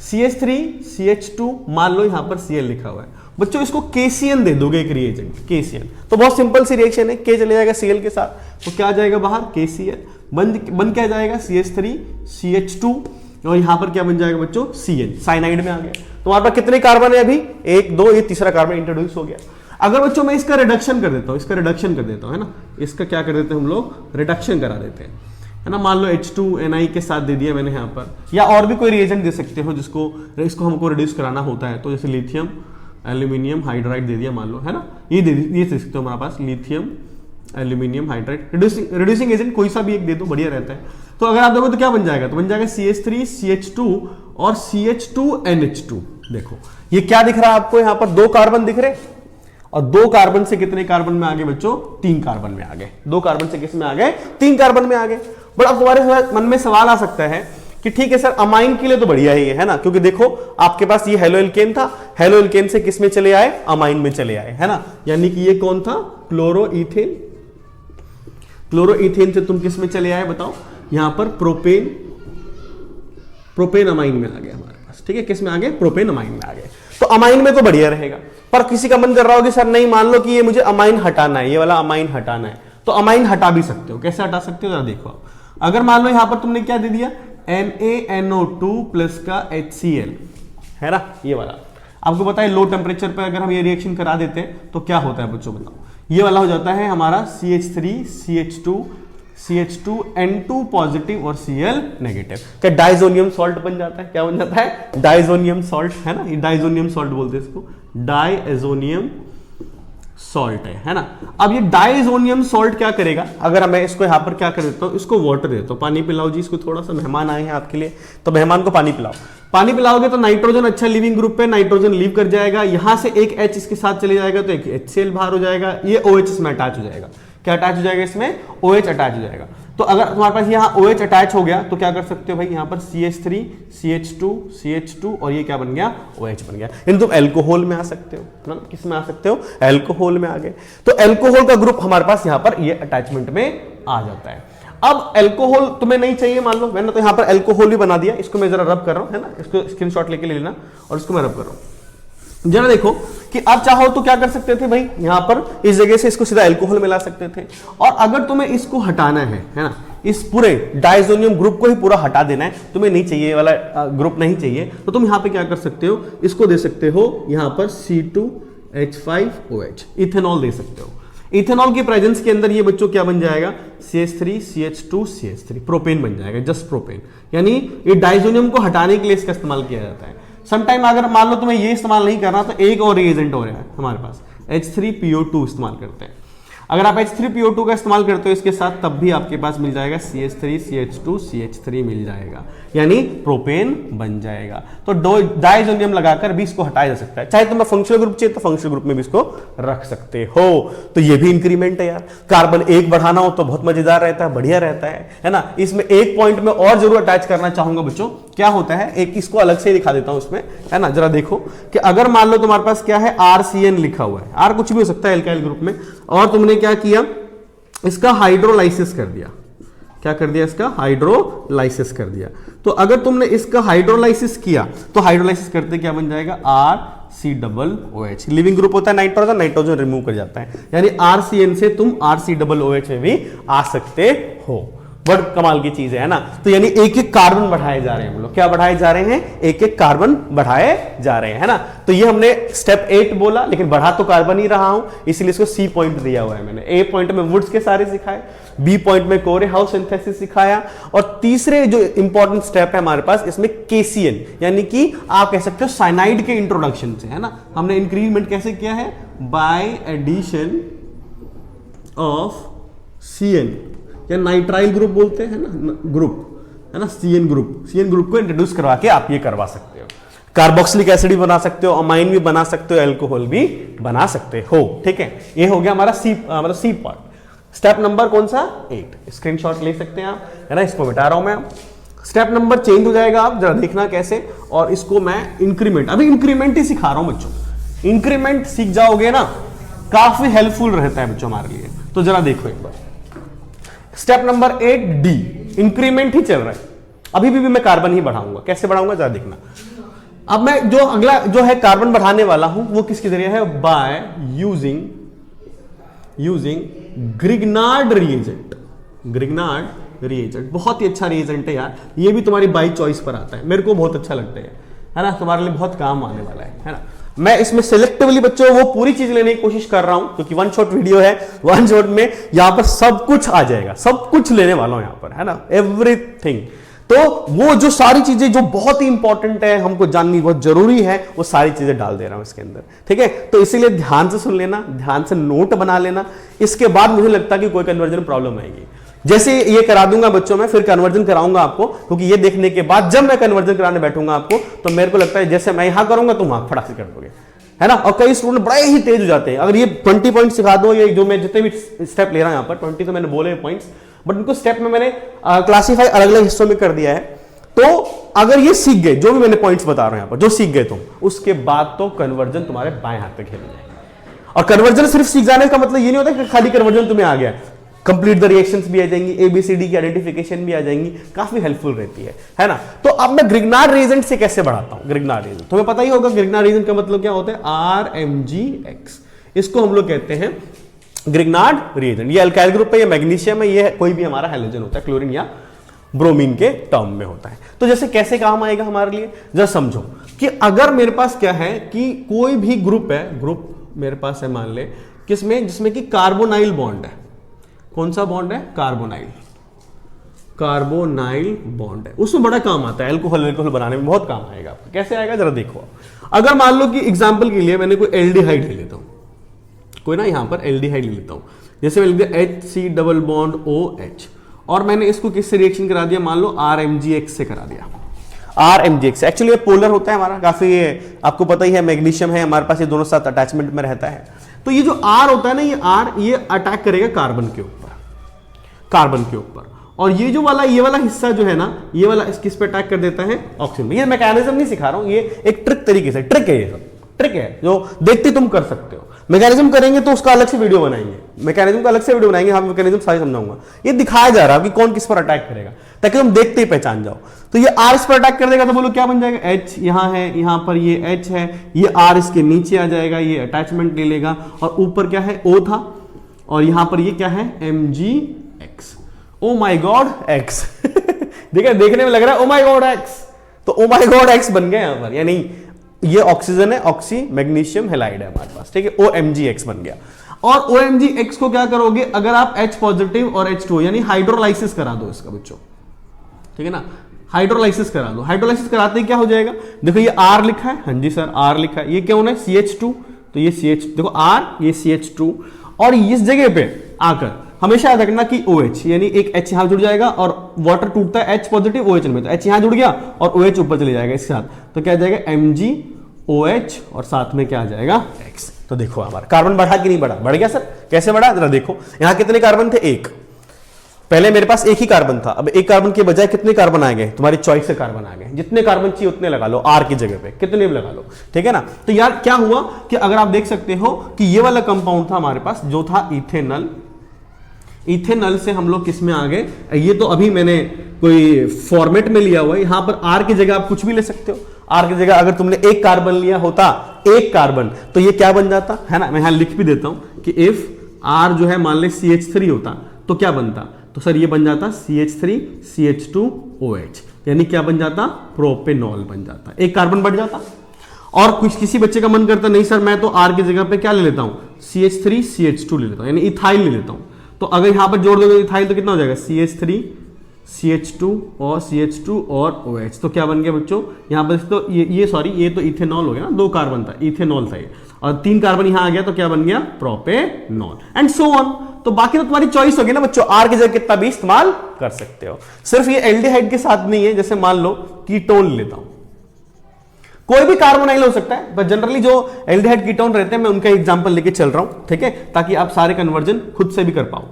CH3 CH2, मान लो यहां पर Cl लिखा हुआ है बच्चों, इसको KCN दे दोगे एक रिएजेंट KCN, तो बहुत सिंपल सी रिएक्शन है, K चले जाएगा Cl के साथ, तो क्या आ जाएगा बाहर KCl, बन क्या जाएगा CH3 CH2, और यहां पर क्या बन जाएगा बच्चों Cn, साइनाइड में आ गया। तो हमारे पास कितने कार्बन है अभी, 1 2, ये तीसरा कार्बन इंट्रोड्यूस हो गया। अगर बच्चों मैं इसका रिडक्शन कर देता हूं, इसका रिडक्शन कर देता हूं, है ना, इसका क्या कर देते हैं हम लोग, रिडक्शन करा देते हैं, है ना। मान लो H2Ni के साथ दे दिया मैंने यहाँ पर, या और भी कोई रिएजेंट दे सकते हो इसको हमको रिड्यूस कराना होता है, तो जैसे लिथियम एल्यूमिनियम हाइड्राइड दे दिया मान लो, है ना, ये दे सकते हो हमारे पास, lithium aluminium hydride reducing agent कोई सा भी एक दे दो, बढ़िया रहता है। तो अगर आप देखो तो क्या बन जाएगा, तो बन जाएगा CH3 CH2 और CH2NH2। देखो ये क्या दिख रहा है आपको, यहाँ पर 2 कार्बन दिख रहे, और 2 कार्बन से कितने कार्बन में आ गए बच्चों, 3 कार्बन में आ गए। 2 कार्बन से किस में आ गए, 3 कार्बन में आ गए। बट अब तुम्हारे मन में सवाल आ सकता है कि ठीक है सर, अमाइन के लिए तो बढ़िया ही है ना, क्योंकि देखो आपके पास ये हेलो एल्केन था, हेलो एल्केन से किस में चले आए, अमाइन में चले आए, है ना। यानी कि ये कौन था, क्लोरोईथेन, क्लोरोईथेन से तुम किस में चले आए बताओ, यहां पर प्रोपेन अमाइन में आ गए हमारे पास, ठीक है, किस में आ गए, प्रोपेन अमाइन में आ गए। तो अमाइन में तो बढ़िया रहेगा, पर किसी का मन कर रहा हो कि सर नहीं, मान लो कि ये मुझे अमाइन हटाना है, ये वाला अमाइन हटाना है, तो अमाइन हटा भी सकते हो। कैसे हटा सकते हो जरा देखो। अगर मान लो यहां पर तुमने क्या दे दिया, NaNO2 प्लस का HCl, है ना, ये वाला आपको पता है लो टेम्परेचर पर अगर हम ये रिएक्शन करा देते हैं तो क्या होता है बच्चों बताओ, ये वाला हो जाता है हमारा CH3 CH2 N2 पॉजिटिव और Cl नेगेटिव, क्या डाइजोनियम सॉल्ट बन जाता है, क्या बन जाता है, डाइजोनियम सॉल्ट, है ना, ये डाइजोनियम सॉल्ट बोलते हैं इसको, डाइजोनियम सॉल्ट है ना। अब ये डाइजोनियम सॉल्ट क्या करेगा, अगर मैं इसको यहां पर क्या कर देता हूं, इसको वाटर देता हूं, पानी पिलाओ जी इसको, थोड़ा सा मेहमान आए हैं आपके लिए, तो मेहमान को पानी पिलाओ। पानी पिलाओगे तो नाइट्रोजन अच्छा लिविंग ग्रुप पे, नाइट्रोजन लीव कर जाएगा, यहां से एक H इसके साथ चले जाएगा तो एक HCl बाहर हो जाएगा, ये OH इसमें अटैच हो जाएगा। क्या अटैच हो जाएगा इसमें, OH अटैच हो जाएगा। तो अगर तुम्हारे पास यहाँ OH अटैच हो गया तो क्या कर सकते हो भाई, यहाँ पर CH3 CH2 और ये क्या बन गया, OH बन गया। इन तुम एल्कोहल में आ सकते हो ना, किस में आ सकते हो, एल्कोहल में आ गए। तो एल्कोहल का ग्रुप हमारे पास यहाँ पर ये अटैचमेंट में आ जाता है। अब एल्कोहल तुम्हें नहीं चाहिए मान लो, मैंने तो यहाँ पर एल्कोहल भी बना दिया, इसको मैं जरा रब कर रहा हूँ, है ना, इसको स्क्रीनशॉट लेके ले लेना और इसको मैं रब कर रहा हूँ। जरा देखो कि अब चाहो तो क्या कर सकते थे भाई, यहां पर इस जगह से इसको सीधा एल्कोहल मिला सकते थे, और अगर तुम्हें इसको हटाना है ना, इस पूरे डाइजोनियम ग्रुप को ही पूरा हटा देना है, तुम्हें नहीं चाहिए वाला ग्रुप नहीं चाहिए, तो तुम यहां पे क्या कर सकते हो, इसको दे सकते हो यहां पर C2H5OH, इथेनॉल दे सकते हो। इथेनॉल की प्रेजेंस के अंदर ये बच्चों क्या बन जाएगा, CH3 CH2 CH3 प्रोपेन बन जाएगा, जस्ट प्रोपेन। यानी ये डाइजोनियम को हटाने के लिए इसका इस्तेमाल किया जाता है। समटाइम अगर मान लो तुम्हें ये इस्तेमाल नहीं करना तो एक और रिएजेंट हो रहा है हमारे पास, H3PO2 इस्तेमाल करते हैं। अगर आप H3PO2 का इस्तेमाल करते हो इसके साथ, तब भी आपके पास मिल जाएगा CH3 CH2 CH3 मिल जाएगा, यानी प्रोपेन बन जाएगा। तो डाइजोनियम लगाकर भी इसको हटाया जा सकता है। चाहे तुम्हें फंक्शनल ग्रुप चाहिए तो फंक्शनल ग्रुप में भी इसको रख सकते हो। तो ये भी इंक्रीमेंट है यार, कार्बन 1 बढ़ाना हो तो बहुत मजेदार रहता है, बढ़िया रहता है ना। इसमें एक पॉइंट में और जरूर अटैच करना चाहूंगा बच्चों, क्या होता है, एक इसको अलग से दिखा देता हूं उसमें, है ना। जरा देखो कि अगर मान लो तुम्हारे पास क्या है, RCN लिखा हुआ है, R कुछ भी हो सकता है एल्काइल ग्रुप में, और तुमने क्या किया, इसका हाइड्रोलाइसिस कर दिया। क्या कर दिया, इसका हाइड्रोलाइसिस कर दिया। तो अगर तुमने इसका हाइड्रोलाइसिस किया तो हाइड्रोलाइसिस करते क्या बन जाएगा, RCOOH। लिविंग ग्रुप होता है नाइट्रोजन, नाइट्रोजन रिमूव कर जाता है, यानी RCN से तुम RCOOH में भी आ सकते हो। बड़ कमाल की चीज है ना। तो यानी एक एक कार्बन बढ़ाए जा रहे हैं हम लोग, क्या बढ़ाए जा रहे हैं, एक एक कार्बन बढ़ाए जा रहे हैं, है ना। तो ये हमने स्टेप 8 बोला, लेकिन बढ़ा तो कार्बन ही रहा हूं, इसलिए इसको C पॉइंट दिया हुआ है मैंने। A पॉइंट में वुड्स के सारे सिखाए, B पॉइंट में कोरे हाउस सिंथेसिस सिखाया, और तीसरे जो इंपॉर्टेंट स्टेप है हमारे पास इसमें KCN, यानी कि आप कह सकते हो साइनाइड के इंट्रोडक्शन से, है ना। हमने इंक्रीमेंट कैसे किया है, बाय एडिशन ऑफ CN, या नाइट्राइल ग्रुप बोलते हैं ना, ग्रुप, है ना, CN ग्रुप को इंट्रोड्यूस करवा के आप ये करवा सकते हो। कार्बोक्सिलिक एसिड भी बना सकते हो, अमाइन भी बना सकते हो, अल्कोहल भी बना सकते हो। ठीक है, ये हो गया हमारा सी पार्ट। स्टेप नंबर कौन सा? 8। स्क्रीनशॉट ले सकते हैं आप, है ना, इसको मिटा रहा हूं मैं। स्टेप नंबर चेंज हो जाएगा, आप जरा देखना कैसे। और इसको मैं इंक्रीमेंट, अभी इंक्रीमेंट ही सिखा रहा हूं बच्चों। इंक्रीमेंट सीख जाओगे ना, काफी हेल्पफुल रहता है बच्चों हमारे लिए। तो जरा देखो एक बार, स्टेप नंबर 8D, इंक्रीमेंट ही चल रहा है। अभी भी मैं कार्बन ही बढ़ाऊंगा। कैसे बढ़ाऊंगा जरा देखना। अब मैं जो अगला जो है कार्बन बढ़ाने वाला हूं वो किसके जरिए है? By using Grignard reagent. Grignard reagent बहुत ही अच्छा रिएजेंट है यार, ये भी तुम्हारी बाई चॉइस पर आता है, मेरे को बहुत अच्छा लगता है ना, तुम्हारे लिए बहुत काम आने वाला है ना। मैं इसमें सिलेक्टिवली बच्चों वो पूरी चीज लेने की कोशिश कर रहा हूं, क्योंकि वन शॉट वीडियो है, वन शॉट में यहां पर सब कुछ आ जाएगा, सब कुछ लेने वाला हूं यहां पर, है ना, एवरीथिंग। तो वो जो सारी चीजें जो बहुत ही इंपॉर्टेंट है, हमको जाननी बहुत जरूरी है, वो सारी चीजें डाल दे रहा हूं इसके अंदर। ठीक है, तो इसीलिए ध्यान से सुन लेना, ध्यान से नोट बना लेना। इसके बाद मुझे लगता है कि कोई कन्वर्जन प्रॉब्लम आएगी। जैसे ये करा दूंगा बच्चों में, फिर कन्वर्जन कराऊंगा आपको, क्योंकि ये देखने के बाद जब मैं कन्वर्जन कराने बैठूंगा आपको, तो मेरे को लगता है जैसे मैं यहां करूंगा तुम वहां फटाक से कर दोगे, है ना। और कई स्टूडेंट बड़े ही तेज हो जाते हैं। अगर ये 20 पॉइंट सिखा दो, ये जो मैं जितने भी स्टेप ले रहा हूं यहां पर 20 तो मैंने बोले पॉइंट्स, बट उनको स्टेप में मैंने क्लासीफाई अलग अलग हिस्सों में कर दिया है। तो अगर ये सीख गए, जो भी मैंने पॉइंट्स बता रहा हूं यहां पर, जो सीख गए तुम, उसके बाद तो कन्वर्जन तुम्हारे बाएं हाथ पे खेल जाएगा। और कन्वर्जन सिर्फ सीख जाने का मतलब ये नहीं होता कि खाली कन्वर्जन तुम्हें आ गया, कंप्लीट द रिएक्शंस भी आ जाएंगी, ABCD की आइडेंटिफिकेशन भी आ जाएंगी, काफी हेल्पफुल रहती है ना। तो अब मैं ग्रिग्नार्ड रिएजेंट से कैसे बढ़ाता हूं? ग्रिग्नार्ड रिएजेंट तुम्हें पता ही होगा, ग्रिग्नार्ड रिएजेंट का मतलब क्या होता है? RMgX। इसको हम लोग कहते हैं ग्रिग्नार्ड रिएजेंट। ये अल्काइल ग्रुप है, ये मैग्नीशियम है, ये कोई भी हमारा हैलोजन होता है, क्लोरीन या ब्रोमीन के टर्म में होता है। तो जैसे कैसे काम आएगा हमारे लिए, जरा समझो कि अगर मेरे पास क्या है कि कोई भी ग्रुप है, ग्रुप मेरे पास है मान ले किसमें, जिसमें कि कार्बोनाइल बॉन्ड है। कौन सा बॉन्ड है? कार्बोनाइल बॉन्ड है, उसमें बड़ा काम आता है, अल्कोहल बनाने में बहुत काम आएगा आपको। कैसे आएगा जरा देखो। अगर मान लो कि एग्जांपल के लिए मैंने कोई एल्डिहाइड ले लेता हूं, कोई ना यहां पर एल्डिहाइड ले लेता हूं, जैसे मैं लिख दिया HC डबल बॉन्ड OH, और मैंने इसको किससे रिएक्शन करा दिया? मान लो RMgX से करा दिया। RMgX एक्चुअली ये पोलर होता है हमारा, काफी आपको पता ही है, मैग्नीशियम है हमारे पास, ये दोनों साथ अटैचमेंट में रहता है। तो ये जो R होता है ना, ये R ये अटैक करेगा कार्बन के ऊपर, और ये जो वाला ये वाला हिस्सा जो है ना, ये वाला किस पे अटैक कर देता है? ऑक्सीजन। ये मैकेनिज्म नहीं सिखा रहा हूं, ये एक ट्रिक तरीके से, ट्रिक है, ये सब ट्रिक है जो देखते तुम कर सकते हो। मैकेनिज्म करेंगे तो उसका अलग से वीडियो बनाएंगे, मैकेनिज्म का अलग से वीडियो बनाएंगे, हम मैकेनिज्म सारी समझाऊंगा। ये दिखाया जा रहा है कि कौन किस पर अटैक करेगा, ताकि तुम देखते ही पहचान जाओ। तो ये R इस पर अटैक कर देगा, तो बोलो क्या बन जाएगा? H यहां है, यहां पर ये H है, ये R इसके नीचे आ जाएगा, ये अटैचमेंट ले लेगा, और ऊपर क्या है? O था, और यहां पर ये क्या है? MgX। ओ माई गॉड X। देखा, देखने में लग रहा है ओ माई गॉड X, तो ओ माई गॉड X बन गया यहां पर, या नहीं? ये ऑक्सीजन है, ऑक्सी मैग्नीशियम हैलाइड है हमारे पास, ठीक है, OMgX बन गया। और OMgX को क्या करोगे? अगर आप H पॉजिटिव और H2 यानी हाइड्रोलाइसिस करा दो इसका बच्चों, ठीक है ना, हाइड्रोलाइसिस करा दो। हाइड्रोलाइसिस कराते ही क्या हो जाएगा? देखो ये R लिखा है, हाँ जी सर R लिखा है, ये क्या होना है? CH2, तो ये CH, देखो R, ये CH2, और इस जगह पे आकर हमेशा याद रखना कि OH यानी एक H यहां जुड़ जाएगा, और वाटर टूटता है H पॉजिटिव OH में, तो H यहां जुड़ गया और OH ऊपर चले जाएगा इसके साथ, तो क्या आ जाएगा? MgOH, और साथ में क्या आ जाएगा? X। तो देखो हमारा कार्बन बढ़ा कि नहीं बढ़ा? बढ़ गया सर। कैसे बढ़ा जरा देखो। यहां कितने कार्बन थे? 1। पहले मेरे पास एक ही कार्बन था, अब एक कार्बन के बजाय कितने कार्बन आ गए? तुम्हारी चॉइस से कार्बन आ गए, जितने कार्बन चाहिए उतने लगा लो, R की जगह पे कितने भी लगा लो, ठीक है ना। तो यार क्या हुआ कि अगर आप देख सकते हो कि ये वाला कंपाउंड था हमारे पास जो था इथेनल, इथेनल से हम लोग किस में आ गए? ये तो अभी मैंने कोई फॉर्मेट में लिया हुआ है, यहां पर R की जगह आप कुछ भी ले सकते हो। R की जगह अगर तुमने एक कार्बन लिया होता, एक कार्बन, तो ये क्या बन जाता है ना, मैं यहां लिख भी देता हूं कि इफ R जो है मान ले CH3 होता तो क्या बनता? तो सर ये बन जाता CH3 CH2OH, यानी क्या बन जाता? प्रोपेनॉल बन जाता, एक कार्बन बढ़ जाता। और कुछ किसी बच्चे का मन करता नहीं सर मैं तो R की जगह पे क्या ले लेता हूं? CH3 CH2 ले लेता हूं, यानी इथाइल ले लेता हूं। तो अगर यहां पर जोड़ दोगे इथाइल तो कितना हो जाएगा? CH3 CH2 और CH2 और OH, तो क्या बन गया बच्चों? यहां पर तो ये सॉरी ये तो इथेनॉल हो गया ना, 2 कार्बन था, इथेनॉल था ये, और 3 कार्बन यहां आ गया तो क्या बन गया? Propanol, and so on. तो बाकी तो तुम्हारी चॉइस होगी ना बच्चों, आर की जगह कितना भी इस्तेमाल कर सकते हो। सिर्फ ये एल्डिहाइड के साथ नहीं है, जैसे मान लो कीटोन लेता हूं, कोई भी कार्बोनाइल हो सकता है, बट जनरली जो एल्डिहाइड कीटोन रहते हैं मैं उनका एग्जांपल लेके चल रहा हूं, ठीक है, ताकि आप सारे कन्वर्जन खुद से भी कर पाओ,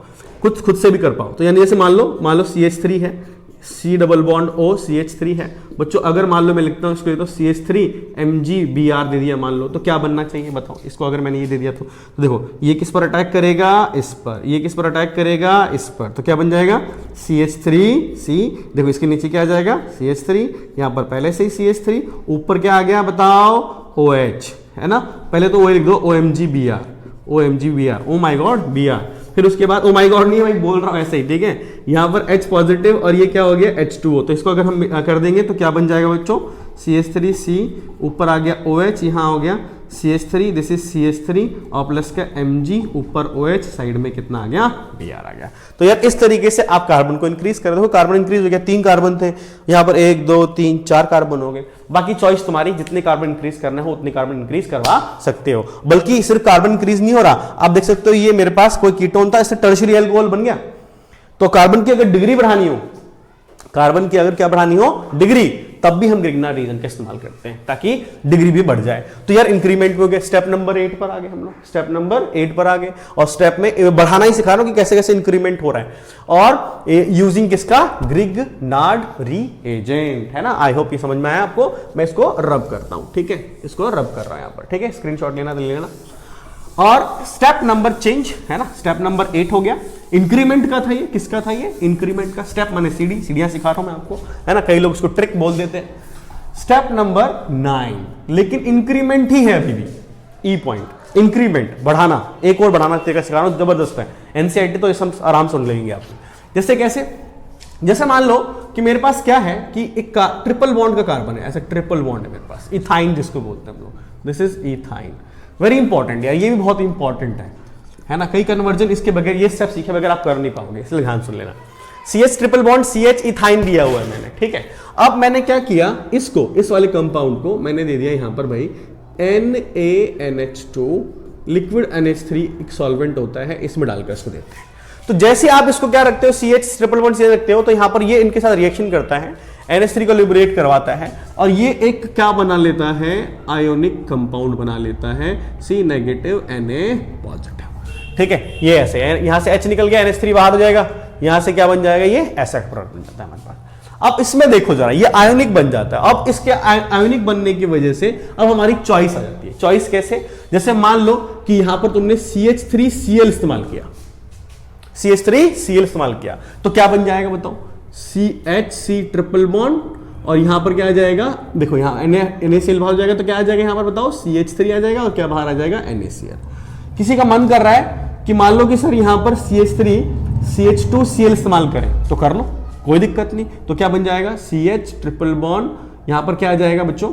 खुद से भी कर पाओ। तो यानी जैसे मान लो CH3 है, C double bond O CH3 है बच्चों। अगर मान लो मैं लिखता हूं इसको, तो CH3 MgBr दे दिया मान लो, तो क्या बनना चाहिए बताओ इसको, अगर मैंने ये दे दिया तो देखो ये किस पर अटैक करेगा, इस पर, ये किस पर अटैक करेगा, इस पर, तो क्या बन जाएगा CH3C। देखो इसके नीचे क्या आ जाएगा CH3, यहां पर पहले से ही CH3, ऊपर क्या आ गया बताओ OH, है ना, पहले तो वो लिख दो OMgBr, oh my God Br, फिर उसके बाद ओ माय गॉड नहीं है भाई, बोल रहा हूं ऐसे ही, ठीक है, यहां पर H पॉजिटिव और ये क्या हो गया H2O, तो इसको अगर हम कर देंगे तो क्या बन जाएगा बच्चों CH3C, ऊपर आ गया OH, यहां हो गया CH3, दिस इज CH3 और प्लस का Mg, ऊपर OH, साइड में कितना आ गया Br आ गया। तो यार इस तरीके से आप कार्बन को इंक्रीज कर दो, कार्बन इंक्रीज हो गया, 3 कार्बन थे, यहां पर 1 2 3 4 कार्बन हो गए। बाकी चॉइस तुम्हारी, जितने कार्बन इंक्रीज करना हो उतने कार्बन इंक्रीज करवा सकते हो। बल्कि सिर्फ कार्बन इंक्रीज नहीं हो रहा, आप देख सकते हो ये मेरे पास कोई कीटोन था, इससे टर्शियरी अल्कोहल बन गया। तो कार्बन की अगर डिग्री बढ़ानी हो, कार्बन की अगर क्या बढ़ानी हो डिग्री, तब भी हम ग्रिग्नार्ड रीजन का इस्तेमाल करते हैं ताकि डिग्री भी बढ़ जाए। तो यार इंक्रीमेंट हो गया, स्टेप नंबर 8 पर आ गए हम लोग, स्टेप नंबर 8 पर आ गए, और स्टेप में बढ़ाना ही सिखा रहा हूं कि कैसे कैसे इंक्रीमेंट हो रहा है, और यूजिंग किसका, ग्रिग्नार्ड रीएजेंट, है ना। आई होप ये समझ में आया आपको। मैं इसको रब करता हूं, ठीक है, इसको रब कर रहा हूं यहां पर, ठीक है, स्क्रीनशॉट लेना तो लेना। और स्टेप नंबर चेंज, है ना, स्टेप नंबर 8 हो गया, इंक्रीमेंट का था ये, किसका था ये, इंक्रीमेंट का। स्टेप माने सीढ़ियां सिखा रहा हूं मैं आपको, है ना, कई लोग इसको ट्रिक बोल देते हैं। स्टेप नंबर 9, लेकिन इंक्रीमेंट ही है अभी भी, ई पॉइंट, इंक्रीमेंट बढ़ाना, एक और बढ़ाना तरीका सिखा रहा हूं, जबरदस्त है। एनसीईआरटी तो इसे हम आराम से लेंगे आपको। जैसे कैसे, जैसे मान लो कि मेरे पास क्या है कि एक ट्रिपल बॉन्ड का कार्बन है, ऐसा ट्रिपल बॉन्ड है मेरे पास, इथाइन जिसको बोलते हैं हम लोग, this is ethyne. Very important यार, ये भी बहुत इंपॉर्टेंट है ना, कई कन्वर्जन इसके बगैर, ये स्टेप सीखे बगैर आप कर नहीं पाओगे, इसलिए ध्यान सुन लेना। CH triple bond CH ethyne दिया हुआ है मैंने, ठीक है। अब मैंने क्या किया, इसको, इस वाले कंपाउंड को मैंने दे दिया यहां पर भाई NaNH2, लिक्विड NH3 एक सॉल्वेंट होता है, इसमें डालकर इसको देते हैं। तो जैसे आप इसको क्या रखते हो, CH ट्रिपल बॉन्ड CH रखते हो, तो यहां पर ये इनके साथ रिएक्शन करता है, NH3 को लिबरेट करवाता है, और ये एक क्या बना लेता है, आयोनिक कंपाउंड बना लेता है, C नेगेटिव Na पॉजिटिव, ठीक है। ये ऐसे है, यहां से H निकल गया, NH3 बाहर हो जाएगा, यहां से क्या बन जाएगा, ये ऐसा प्रोडक्ट बन जाता है हमारे पास। अब इसमें देखो जरा, ये आयोनिक बन जाता है। अब इसके आयोनिक बनने की वजह से अब हमारी चॉइस आ जाती है। चॉइस कैसे, जैसे मान लो कि यहां पर तुमने CH3Cl इस्तेमाल किया, CH3Cl इस्तेमाल किया, तो क्या बन जाएगा बताओ, CHC ट्रिपल बॉन्ड, और यहां पर क्या आ जाएगा, देखो यहां NaCl बाहर हो जाएगा, तो क्या आ जाएगा यहां पर बताओ, CH3 आ जाएगा, और क्या बाहर आ जाएगा, NaCl। किसी का मन कर रहा है कि मान लो कि सर यहां पर CH3 CH2Cl इस्तेमाल करें, तो कर लो, कोई दिक्कत नहीं। तो क्या बन जाएगा, CH ट्रिपल बॉन्ड, यहां पर क्या आ जाएगा बच्चों,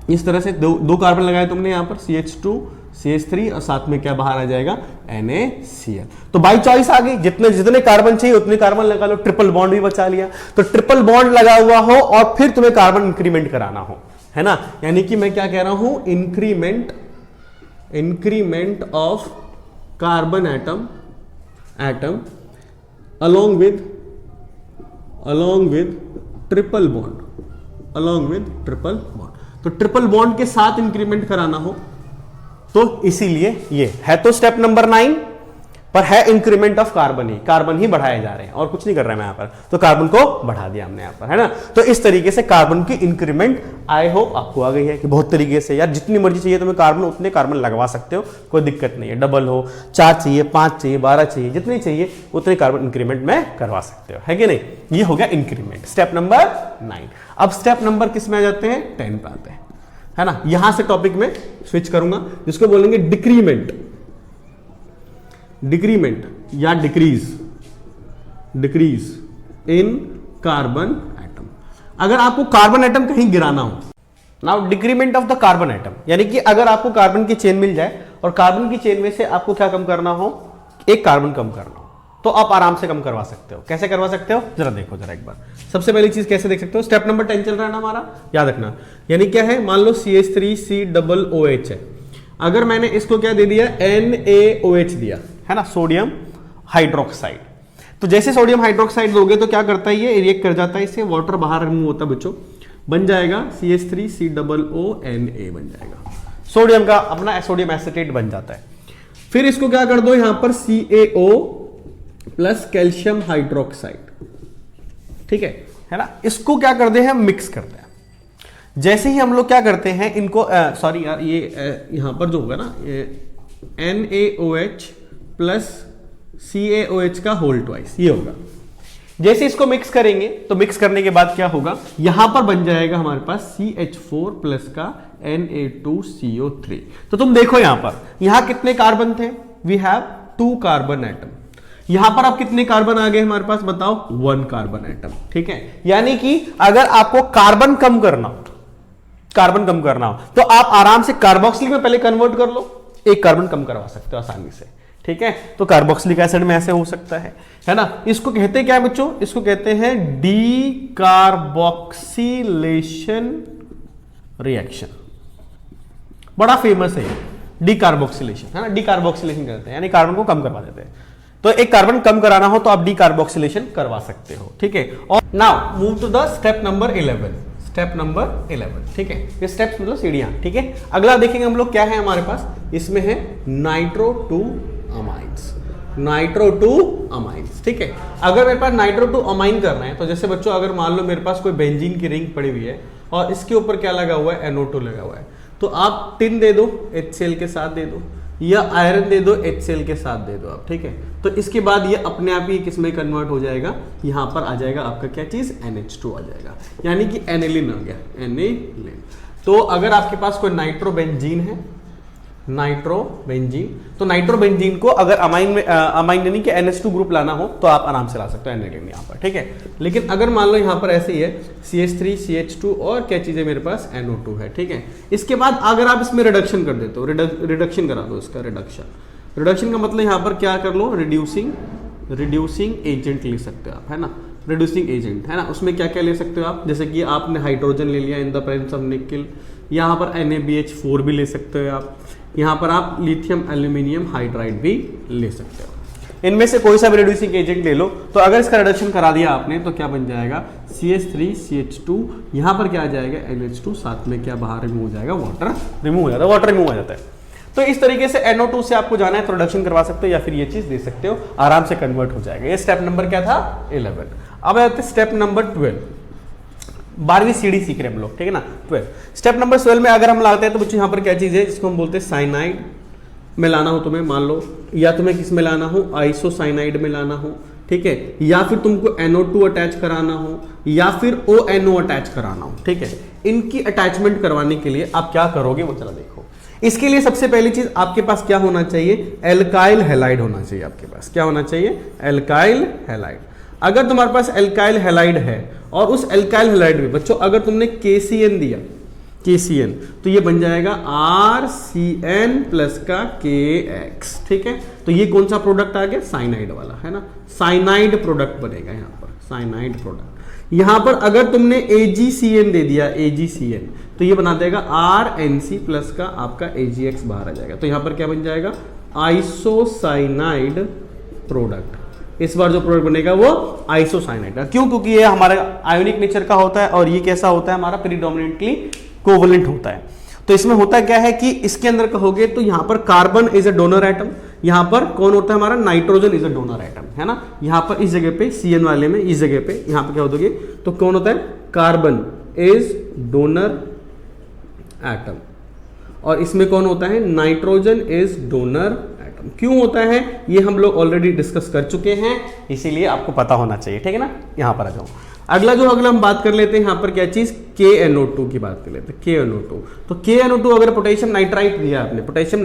इस तरह से दो कार्बन लगाए तुमने यहां पर, CH2 CH3, और साथ में क्या बाहर आ जाएगा, NaCl। तो बाई चॉइस आ गई, जितने जितने कार्बन चाहिए उतने कार्बन लगा लो, ट्रिपल बॉन्ड भी बचा लिया। तो ट्रिपल बॉन्ड लगा हुआ हो और फिर तुम्हें कार्बन इंक्रीमेंट कराना हो, है ना, यानी कि मैं क्या कह रहा हूं, increment of carbon atom along with triple bond, तो ट्रिपल बॉन्ड के साथ इंक्रीमेंट कराना हो, तो इसीलिए ये है। तो स्टेप नंबर 9 पर है इंक्रीमेंट ऑफ कार्बन ही बढ़ाए जा रहे हैं, और कुछ नहीं कर रहे हैं यहां पर, तो कार्बन को बढ़ा दिया हमने यहां पर, है ना। तो इस तरीके से कार्बन की इंक्रीमेंट आई होप आपको आ गई है कि बहुत तरीके से, यार जितनी मर्जी चाहिए तुम्हें कार्बन, उतने कार्बन लगवा सकते हो, कोई दिक्कत नहीं है। डबल हो, 4 चाहिए, 5 चाहिए, 12 चाहिए, जितने चाहिए उतने कार्बन इंक्रीमेंट में करवा सकते हो, है कि नहीं। ये हो गया इंक्रीमेंट, स्टेप नंबर 9। अब स्टेप नंबर किस में आ जाते हैं, 10 पे आते हैं, है ना। यहां से टॉपिक में स्विच करूंगा, जिसको बोलेंगे डिक्रीमेंट या डिक्रीज इन कार्बन एटम। अगर आपको कार्बन एटम कहीं गिराना हो, now decrement of the carbon atom, यानी कि अगर आपको कार्बन की चेन मिल जाए और कार्बन की चेन में से आपको क्या कम करना हो, एक कार्बन कम करना हो, तो आप आराम से कम करवा सकते हो। कैसे करवा सकते हो, जरा देखो जरा एक बार। सबसे पहली चीज कैसे देख सकते हो, स्टेप नंबर 10 चल रहा है ना हमारा, याद रखना। यानी क्या है, मान लो CH3COOH है, अगर मैंने इसको क्या दे दिया, NaOH दिया, है ना, सोडियम हाइड्रोक्साइड। तो जैसे सोडियम हाइड्रोक्साइड दोगे तो क्या करता है, ये रिएक्ट कर जाता है, इससे वाटर बाहर रिमूव होता है बच्चों, बन जाएगा CH3COONA बन जाएगा, सोडियम का अपना सोडियम एसिटेट बन जाता है। फिर इसको क्या कर दो, यहां पर CaO प्लस कैल्शियम हाइड्रोक्साइड, ठीक है ना। इसको क्या करते हैं, मिक्स करते हैं। जैसे ही हम लोग क्या करते हैं इनको, सॉरी यार, ये यहां पर जो होगा ना, ये NaOH प्लस CaOH का होल ट्वाइस, ये होगा। जैसे इसको मिक्स करेंगे तो मिक्स करने के बाद क्या होगा, यहां पर बन जाएगा हमारे पास CH4 प्लस का Na2CO3। तो तुम देखो यहां पर, यहां कितने कार्बन थे, वी हैव 2 कार्बन एटम। यहां पर अब कितने कार्बन आ गए हमारे पास, बताओ, 1 कार्बन एटम, ठीक है। यानी कि अगर आपको कार्बन कम करना हो तो आप आराम से कार्बोक्सिलिक में पहले कन्वर्ट कर लो, 1 कार्बन कम करवा सकते हो आसानी से, ठीक है। तो कार्बोक्सिलिक एसिड में ऐसे हो सकता है ना। इसको कहते क्या है बच्चों, इसको कहते हैं डीकार्बोक्सिलेशन रिएक्शन, बड़ा फेमस है डीकार्बोक्सिलेशन, है ना। डीकार्बोक्सिलेशन करते हैं यानी कार्बन को कम करवा देते हैं। तो एक कार्बन कम कराना हो तो आप डीकार्बोक्सिलेशन करवा सकते हो, ठीक है। और now move to the step number 11, step number 11, ठीक है। ये स्टेप्स मतलब सीढ़ियां, ठीक है। अगला देखेंगे हम लोग क्या है हमारे पास, इसमें है नाइट्रो 2 अमाइंस, नाइट्रो 2 अमाइंस, ठीक है। अगर मेरे पास नाइट्रो 2 अमाइन करना है तो जैसे बच्चों, अगर मान लो मेरे पास कोई बेंजीन की रिंग पड़ी हुई है और इसके ऊपर क्या लगा हुआ है, NO2 लगा हुआ है, तो आप टिन दे दो, HCl के साथ दे दो, या आयरन दे दो, HCl के साथ दे दो आप, ठीक है। तो इसके बाद ये अपने आप ही किसमें कन्वर्ट हो जाएगा, यहां पर आ जाएगा आपका क्या चीज, NH2 आ जाएगा, यानी कि एनिलीन आ गया, एनिलीन। तो अगर आपके पास कोई नाइट्रोबेंजीन है, नाइट्रोबेंजीन, तो नाइट्रोबेंजीन को अगर अमाइन यानी कि NH2 ग्रुप लाना हो तो आप आराम से ला सकते हो एनिलीन यहां पर, ठीक है। लेकिन अगर मान लो यहां पर ऐसे ही है CH3 CH2 और क्या चीज है मेरे पास, NO2 है, ठीक है। इसके बाद अगर आप इसमें रिडक्शन कर देते हो, रिडक्शन करा दो, इसका रिडक्शन का मतलब यहां पर क्या कर लो, रिड्यूसिंग एजेंट ले सकते हो आप, है ना, रिड्यूसिंग एजेंट, है ना। उसमें क्या क्या ले सकते हो आप, जैसे कि आपने हाइड्रोजन ले लिया इन द प्रेजेंस ऑफ निकल, यहाँ पर NaBH4 भी ले सकते हो आप, यहाँ पर आप लिथियम एल्यूमिनियम हाइड्राइड भी ले सकते हो। इनमें से कोई सा भी रिड्यूसिंग एजेंट ले लो, तो अगर इसका रिडक्शन करा दिया आपने तो क्या बन जाएगा, CH3 CH2, यहाँ पर क्या आ जाएगा, NH2, साथ में क्या बाहर रिमूव हो जाएगा, वाटर रिमूव हो जाता है, वाटर रिमूव हो जाता है। तो इस तरीके से NO2 से आपको जाना है तो रिडक्शन करवा सकते हो या फिर ये चीज दे सकते हो, आराम से कन्वर्ट हो जाएगा। ये स्टेप नंबर क्या था, 11। अब आते हैं स्टेप नंबर 12, 12वीं सीढ़ी सीख रहे हैं हम लोग, ठीक है ना, 12। स्टेप नंबर 12 में अगर हम लाते हैं तो बच्चों यहाँ पर क्या चीज है, जिसको हम बोलते हैं साइनाइड में लाना हो तुम्हें, मान लो, या तुम्हें किस में लाना हो, आइसोसाइनाइड में लाना हो, ठीक है, या फिर तुमको NO2 अटैच कराना हो या फिर ONO अटैच कराना हो, ठीक है। इनकी अटैचमेंट करवाने के लिए आप क्या करोगे वो चला देखो। इसके लिए सबसे पहली चीज आपके पास क्या होना चाहिए, एल्काइल हैलाइड होना चाहिए आपके पास। क्या होना चाहिए, एल्काइल हैलाइड। अगर तुम्हारे पास एल्काइल हैलाइड है और उस एल्काइल हैलाइड में बच्चों अगर तुमने KCN दिया, KCN, तो ये बन जाएगा RCN प्लस का KX, ठीक है। तो ये कौन सा प्रोडक्ट आ गया, साइनाइड वाला, है ना, साइनाइड प्रोडक्ट बनेगा यहाँ पर, साइनाइड प्रोडक्ट। यहां पर अगर तुमने AgCN दे दिया, AgCN, तो ये बना देगा RNC प्लस का आपका AgX बाहर आ जाएगा। तो यहां पर क्या बन जाएगा, आइसोसाइनाइड प्रोडक्ट। इस बार जो प्रोडक्ट बनेगा वो आइसोसाइनाइड का, क्यों, क्योंकि ये हमारा आयोनिक नेचर का होता है और ये कैसा होता है, हमारा प्रीडोमिनेंटली कोवलेंट होता है। तो इसमें होता क्या है कि इसके अंदर कहोगे तो यहां पर carbon is a donor atom, यहां पर कौन होता है हमारा, nitrogen is a donor atom, है ना। यहां पर इस जगह पे CN वाले में, इस जगह पे यहां पर क्या होगी, तो कौन होता है, कार्बन इज डोनर एटम, और इसमें कौन होता है, नाइट्रोजन इज डोनर एटम। क्यों होता है ये हम लोग ऑलरेडी डिस्कस कर चुके हैं, इसीलिए आपको पता होना चाहिए, ठीक है ना। यहां पर आ जाओ, अगला हम बात कर लेते हैं यहाँ पर क्या चीज, KNO2 की बात कर लेते हैं, KNO2। तो KNO2 अगर पोटेशियम नाइट्राइट दिया आपने, पोटेशियम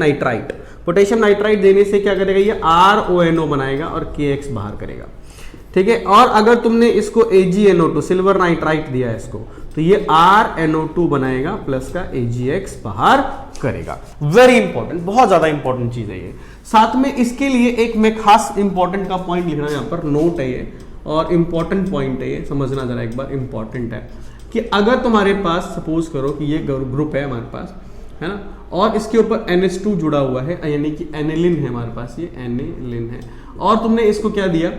नाइट्राइट देने से क्या करेगा, ये RONO बनाएगा और KX बाहर करेगा, ठीक है। और अगर तुमने इसको AgNO2 सिल्वर नाइट्राइट दिया है इसको, तो ये RNO2 बनाएगा प्लस का AgX बाहर करेगा। वेरी इंपॉर्टेंट, बहुत ज्यादा इंपॉर्टेंट चीज है ये। साथ में इसके लिए एक मैं खास इंपॉर्टेंट का पॉइंट लिख रहा हूं, यहाँ पर नोट है ये और इंपॉर्टेंट पॉइंट है ये, समझना जरा एक बार, इंपॉर्टेंट है कि अगर तुम्हारे पास सपोज करो कि ये ग्रुप है हमारे पास है ना, और इसके ऊपर NH2 जुड़ा हुआ है, यानी कि एनिलिन है हमारे पास, ये एनिलिन है। और तुमने इसको क्या दिया,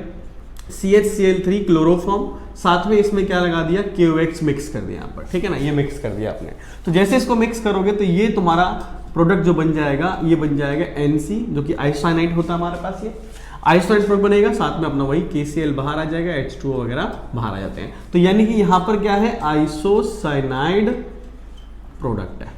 CHCl3 क्लोरोफॉर्म, साथ में इसमें क्या लगा दिया, KOH मिक्स कर दिया यहाँ पर, ठीक है ना, ये मिक्स कर दिया आपने। तो जैसे इसको मिक्स करोगे तो ये तुम्हारा प्रोडक्ट जो बन जाएगा, ये बन जाएगा NC, जो कि आइसोसाइनाइड होता है हमारे पास, ये आइसोसाइनाइड प्रोडक्ट बनेगा, साथ में अपना वही KCl बाहर आ जाएगा, H2O वगैरह बाहर आ जाते हैं। तो यानी कि यहाँ पर क्या है, आइसोसाइनाइड प्रोडक्ट है।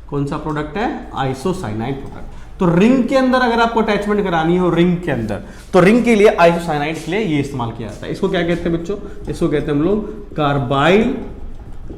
कौन सा प्रोडक्ट है, आइसोसाइनाइड प्रोडक्ट। तो रिंग के अंदर अगर आपको अटैचमेंट करानी हो रिंग के अंदर, तो रिंग के लिए आइसोसाइनाइड के लिए ये इस्तेमाल किया जाता है। इसको क्या कहते हैं बच्चों, इसको कहते हैं हम लोग कार्बाइल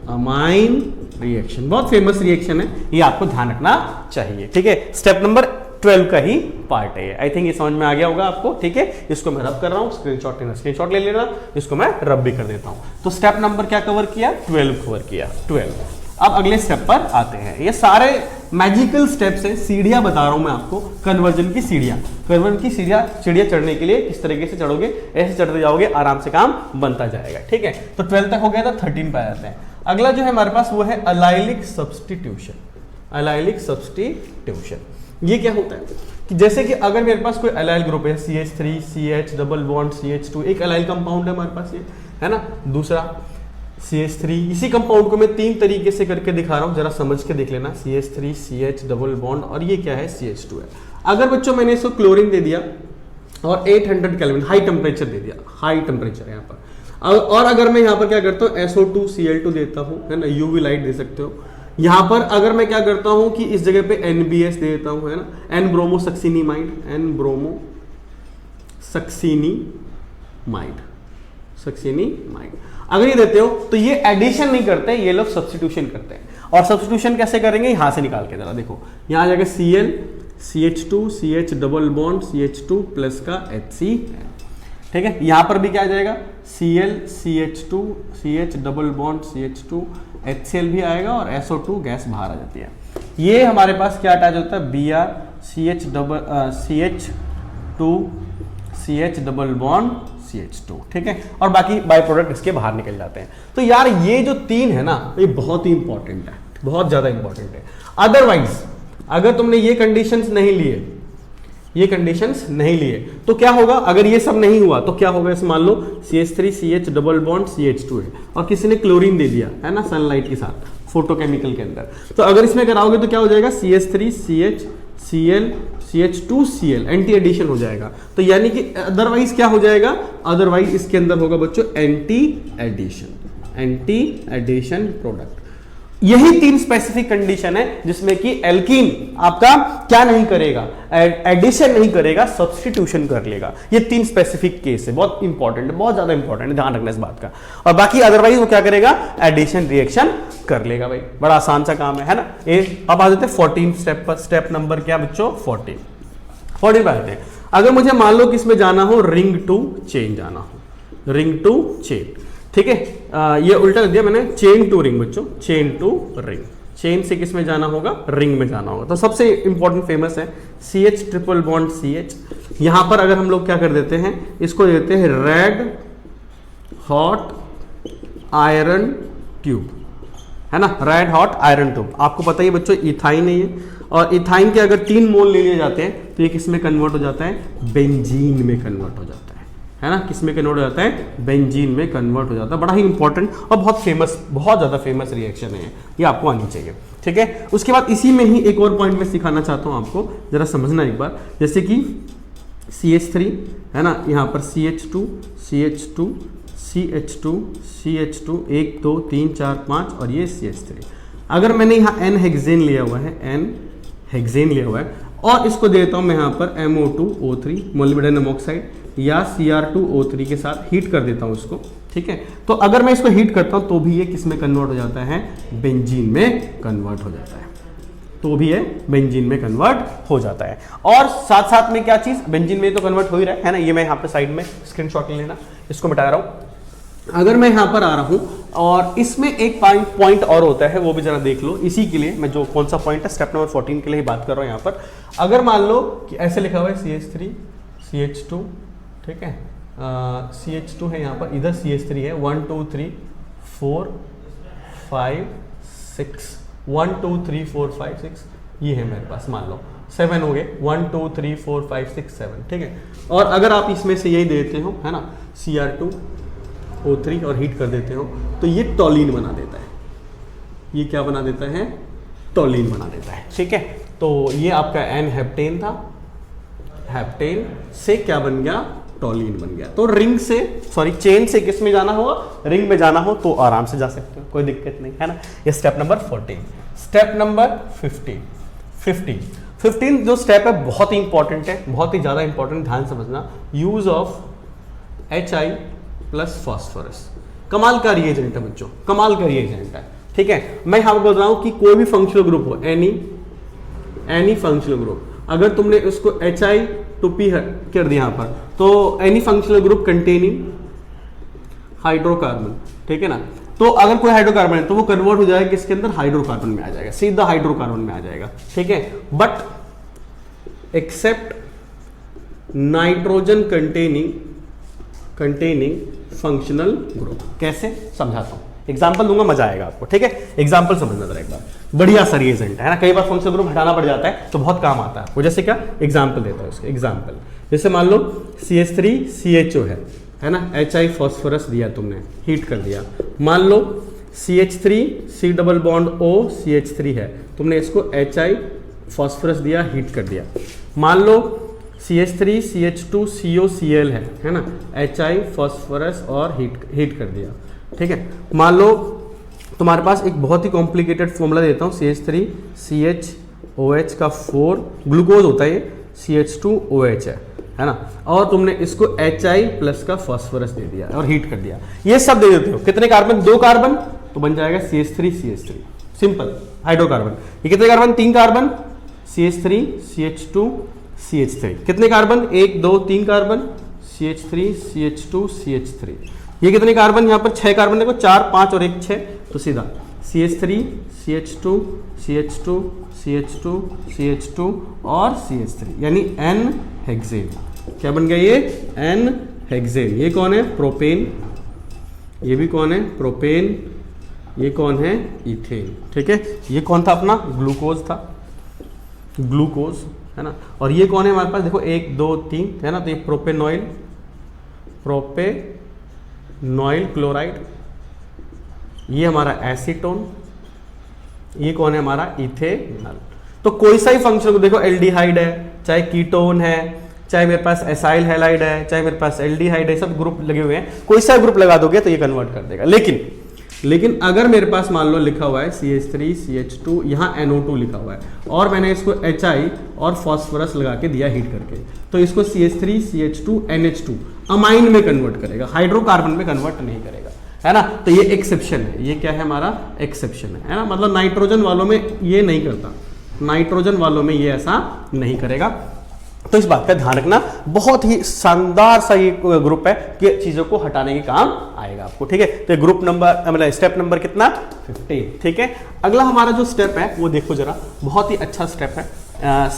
अमाइन रिएक्शन। बहुत फेमस रिएक्शन है, ये आपको ध्यान रखना चाहिए, ठीक है। स्टेप नंबर 12 का ही पार्ट है। आई थिंक ये समझ में आ गया होगा आपको, ठीक है। इसको मैं रब कर रहा हूँ, स्क्रीनशॉट ले लेना, इसको मैं रब भी कर देता हूँ। तो स्टेप नंबर क्या कवर किया, 12 कवर किया, 12। अब अगले स्टेप पर आते हैं। ये सारे मैजिकल स्टेप्स हैं, सीढ़ियां बता रहा हूं मैं आपको, कन्वर्जन की सीढ़ियां। कन्वर्जन की सीढ़ियां चढ़ने के लिए किस तरीके से चढ़ोगे, ऐसे चढ़ते जाओगे, आराम से काम बनता जाएगा, ठीक है। तो 12 तक हो गया था, 13 पे आते हैं। अगला जो है हमारे पास वो है अलाइलिक सब्स्टिट्यूशन। अलाइलिक सब्स्टिट्यूशन ये क्या होता है कि जैसे कि अगर मेरे पास कोई अलाइल ग्रुप है, CH3 CH double bond CH2, एक अलाइल कंपाउंड है हमारे पास, ये है ना, दूसरा CH3। इसी कंपाउंड को मैं 3 तरीके से करके दिखा रहा हूं, जरा समझ के देख लेना। CH3 CH डबल बॉन्ड, और ये क्या है, CH2 है। अगर बच्चों मैंने इसको क्लोरीन दे दिया और 800 केल्विन हाई टेम्परेचर दे दिया, हाई टेम्परेचर यहाँ पर, और अगर मैं यहाँ पर क्या करता हूँ, SO2 Cl2 देता हूँ, है ना, UV लाइट दे सकते हो। यहाँ पर अगर मैं क्या करता हूँ कि इस जगह पे NBS दे देता हूँ, है ना, N ब्रोमो सक्सिनीमाइड, N ब्रोमो सक्सिनीमाइड। अगर ये देते हो तो ये एडिशन नहीं करते, ये लोग सब्स्टिट्यूशन करते हैं। और सब्स्टिट्यूशन कैसे करेंगे, यहां से निकाल के जरा देखो, यहां आ जाएगा Cl CH2 CH double bond CH2 plus का HCl, ठीक है। यहां पर भी क्या आ जाएगा, Cl CH2 CH double bond CH2 HCl भी आएगा, और SO2 गैस बाहर आ जाती है। ये हमारे पास क्या अटैच होता है, Br CH2 CH double bond CH2, ठीक है। और बाकी बाय प्रोडक्ट इसके बाहर निकल जाते हैं। तो यार ये जो 3 है ना, ये बहुत ही इंपॉर्टेंट है, बहुत ज्यादा इंपॉर्टेंट है। अदरवाइज अगर तुमने ये कंडीशंस नहीं लिए, ये कंडीशंस नहीं लिए, तो क्या होगा, अगर ये सब नहीं हुआ तो क्या होगा, मान लो CH3 CH double bond CH2 है, और किसी ने क्लोरीन दे दिया, है ना, सनलाइट के साथ, फोटोकेमिकल के अंदर। तो अगर इसमें कराओगे तो क्या हो जाएगा, CH3 CH Cl CH2 Cl, anti addition हो जाएगा। तो यानी कि अदरवाइज क्या हो जाएगा, अदरवाइज इसके अंदर होगा बच्चों एंटी एडिशन प्रोडक्ट। यही 3 स्पेसिफिक कंडीशन है जिसमें कि एल्कीन आपका क्या नहीं करेगा, एडिशन नहीं करेगा, सब्स्टिट्यूशन कर लेगा। ये 3 स्पेसिफिक केस है, बहुत इंपॉर्टेंट है, बहुत ज्यादा इंपॉर्टेंट है, ध्यान रखना इस बात का। और बाकी अदरवाइज वो क्या करेगा, एडिशन रिएक्शन कर लेगा। भाई बड़ा आसान सा काम है ना। अब आ जाते हैं 14 स्टेप पर। स्टेप नंबर क्या बच्चों, 14 पे आते हैं। अगर मुझे मान लो कि इसमें जाना हो रिंग टू चेन जाना हो, रिंग टू चेन, ठीक है। ये उल्टा कर दिया मैंने, चेन टू रिंग बच्चों, चेन टू रिंग। चेन से किस में जाना होगा, रिंग में जाना होगा। तो सबसे इंपॉर्टेंट फेमस है CH ट्रिपल बॉन्ड CH। यहां पर अगर हम लोग क्या कर देते हैं, इसको देते हैं रेड हॉट आयरन ट्यूब, है ना, रेड हॉट आयरन ट्यूब। आपको पता ही बच्चों इथाइन है ये, और इथाइन के अगर 3 मोल ले लिए जाते हैं तो ये किस में कन्वर्ट हो जाता है, बेंजीन में कन्वर्ट हो जाता है ना, किस में कन्वर्ट हो जाता है, बेंजीन में कन्वर्ट हो जाता है। बड़ा ही इंपॉर्टेंट और बहुत फेमस, बहुत ज्यादा फेमस रिएक्शन है ये आपको आनी चाहिए, ठीक है। उसके बाद इसी में ही एक और पॉइंट मैं सिखाना चाहता हूं आपको, जरा समझना एक बार। जैसे कि CH3 है ना, यहाँ पर CH2 CH2 CH2 CH2 1 2 3 4 5 और ये CH3। अगर मैंने यहाँ N हेक्सेन लिया हुआ है, N हेक्सेन लिया हुआ है, और इसको देता हूँ मैं यहाँ पर MO2O3 मोलिब्डेनम ऑक्साइड या Cr2O3 के साथ हीट कर देता हूँ इसको, ठीक है। तो अगर मैं इसको हीट करता हूँ तो भी ये किस में कन्वर्ट हो जाता है, बेंजीन में कन्वर्ट हो जाता है, तो भी ये बेंजीन में कन्वर्ट हो जाता है। और साथ साथ में क्या चीज, बेंजीन में तो कन्वर्ट हो ही रहा है ना। ये मैं यहाँ पे साइड में स्क्रीनशॉट ले लेना, इसको मिटा रहा हूँ। अगर मैं यहाँ पर आ रहा हूँ और इसमें एक पॉइंट और होता है, वो भी जरा देख लो। इसी के लिए मैं जो कौन सा पॉइंट है, स्टेप नंबर 14 के लिए ही बात कर रहा हूँ यहाँ पर। अगर मान लो कि ऐसे लिखा हुआ है CH3 CH2, ठीक है, CH2 है यहाँ पर, इधर CH3 है, 1 2 3 4 5 6 1 2 3 4 5 6, ये है मेरे पास, मान लो 7 हो गए, 1 2 3 4 5 6 7, ठीक है। और अगर आप इसमें से यही देते हो, है ना, Cr2O3 और हीट कर देते हो तो ये टॉलिन बना देता है। ये क्या बना देता है? टॉलिन बना देता है, ठीक है। तो ये आपका एन हेप्टेन था, हेप्टेन से क्या बन गया? टॉलिन बन गया। तो रिंग से, सॉरी चेन से किस में जाना हो? रिंग में जाना हो तो आराम से जा सकते हो, कोई दिक्कत नहीं, है ना। ये स्टेप नंबर 14। स्टेप नंबर 15 जो स्टेप है बहुत ही इंपॉर्टेंट है, बहुत ही ज्यादा इंपॉर्टेंट, ध्यान समझना। Use of HI plus phosphorus. कमाल का रिएजेंट है बच्चों, कमाल का रिएजेंट है, ठीक है। मैं यहां पर बोल रहा हूं कि कोई भी फंक्शनल ग्रुप हो, एनी फंक्शनल ग्रुप, अगर तुमने उसको HI टू P कर दिया यहां पर, तो any functional group containing hydrocarbon, ठीक है ना। तो अगर कोई हाइड्रोकार्बन है तो वो कन्वर्ट हो जाएगा किसके अंदर? हाइड्रोकार्बन में आ जाएगा, सीधा हाइड्रोकार्बन में आ जाएगा, ठीक है। But except nitrogen containing functional group. कैसे? समझाता हूं, एग्जाम्पल दूंगा, मजा आएगा आपको, ठीक है। एग्जाम्पल समझना जरा एक बार, बढ़िया सा रिएजेंट है ना। कई बार फंक्शनल ग्रुप हटाना पड़ जाता है तो बहुत काम आता है वो। जैसे क्या? एग्जाम्पल देता है उसके, एग्जाम्पल जैसे मान लो CH3CHO है ना, HI फॉस्फोरस दिया तुमने, हीट कर दिया। मान लो CH3C double bond O CH3 है, तुमने इसको HI फॉस्फोरस दिया, हीट कर दिया। मान लो CH3CH2COCl है ना, HI फॉस्फोरस और हीट कर दिया, ठीक है। मान लो तुम्हारे पास एक बहुत ही कॉम्प्लिकेटेड फॉर्मूला देता हूँ, CH3CHOH का 4 ग्लूकोज होता है, ये CH2OH है ना, और तुमने इसको HI प्लस का फॉस्फोरस दे दिया और हीट कर दिया। ये सब दे देते हो, कितने कार्बन? 2 कार्बन, तो बन जाएगा CH3CH3, सिंपल हाइड्रोकार्बन। ये कितने कार्बन? 3 carbon, CH3CH2CH3। कितने कार्बन? 1 2 3 carbon, CH3CH2CH3। ये कितने कार्बन? यहाँ पर 6 कार्बन, देखो 4 5 और 1 6, तो सीधा CH3CH2CH2CH2CH2 और CH3, यानी N हेक्सेन। क्या बन गया ये? N hexane. ये कौन है? प्रोपेन। ये भी कौन है? प्रोपेन। ये कौन है? इथेन, ठीक है। ये कौन था अपना? ग्लूकोज था, ग्लूकोज, है ना। और ये कौन है हमारे पास? देखो 1 2 3 है ना, तो ये प्रोपेनॉइल क्लोराइड। ये हमारा एसीटोन। ये कौन है? हमारा इथेनॉल। तो कोई सा ही फंक्शन देखो, एल्डिहाइड है, चाहे कीटोन है, चाहे मेरे पास एसाइल हैलाइड है, चाहे मेरे पास एल्डिहाइड है, सब ग्रुप लगे हुए हैं, कोई सा ग्रुप लगा दोगे तो ये कन्वर्ट कर देगा। लेकिन अगर मेरे पास मान लो लिखा हुआ है CH3CH2, यहाँ NO2 लिखा हुआ है, और मैंने इसको HI और फॉस्फोरस लगा के दिया हीट करके, तो इसको CH3CH2NH2 अमाइन में कन्वर्ट करेगा, हाइड्रोकार्बन में कन्वर्ट नहीं करेगा, है ना। तो ये एक्सेप्शन है, ये क्या है? हमारा एक्सेप्शन है ना। मतलब नाइट्रोजन वालों में ये नहीं करता, नाइट्रोजन वालों में ये ऐसा नहीं करेगा। तो इस बात का ध्यान रखना, बहुत ही शानदार सा ये ग्रुप है कि चीजों को हटाने के काम आएगा आपको, ठीक है। तो ग्रुप नंबर, मतलब स्टेप नंबर कितना? 15, ठीक है। अगला हमारा जो स्टेप है वो देखो जरा, बहुत ही अच्छा स्टेप है।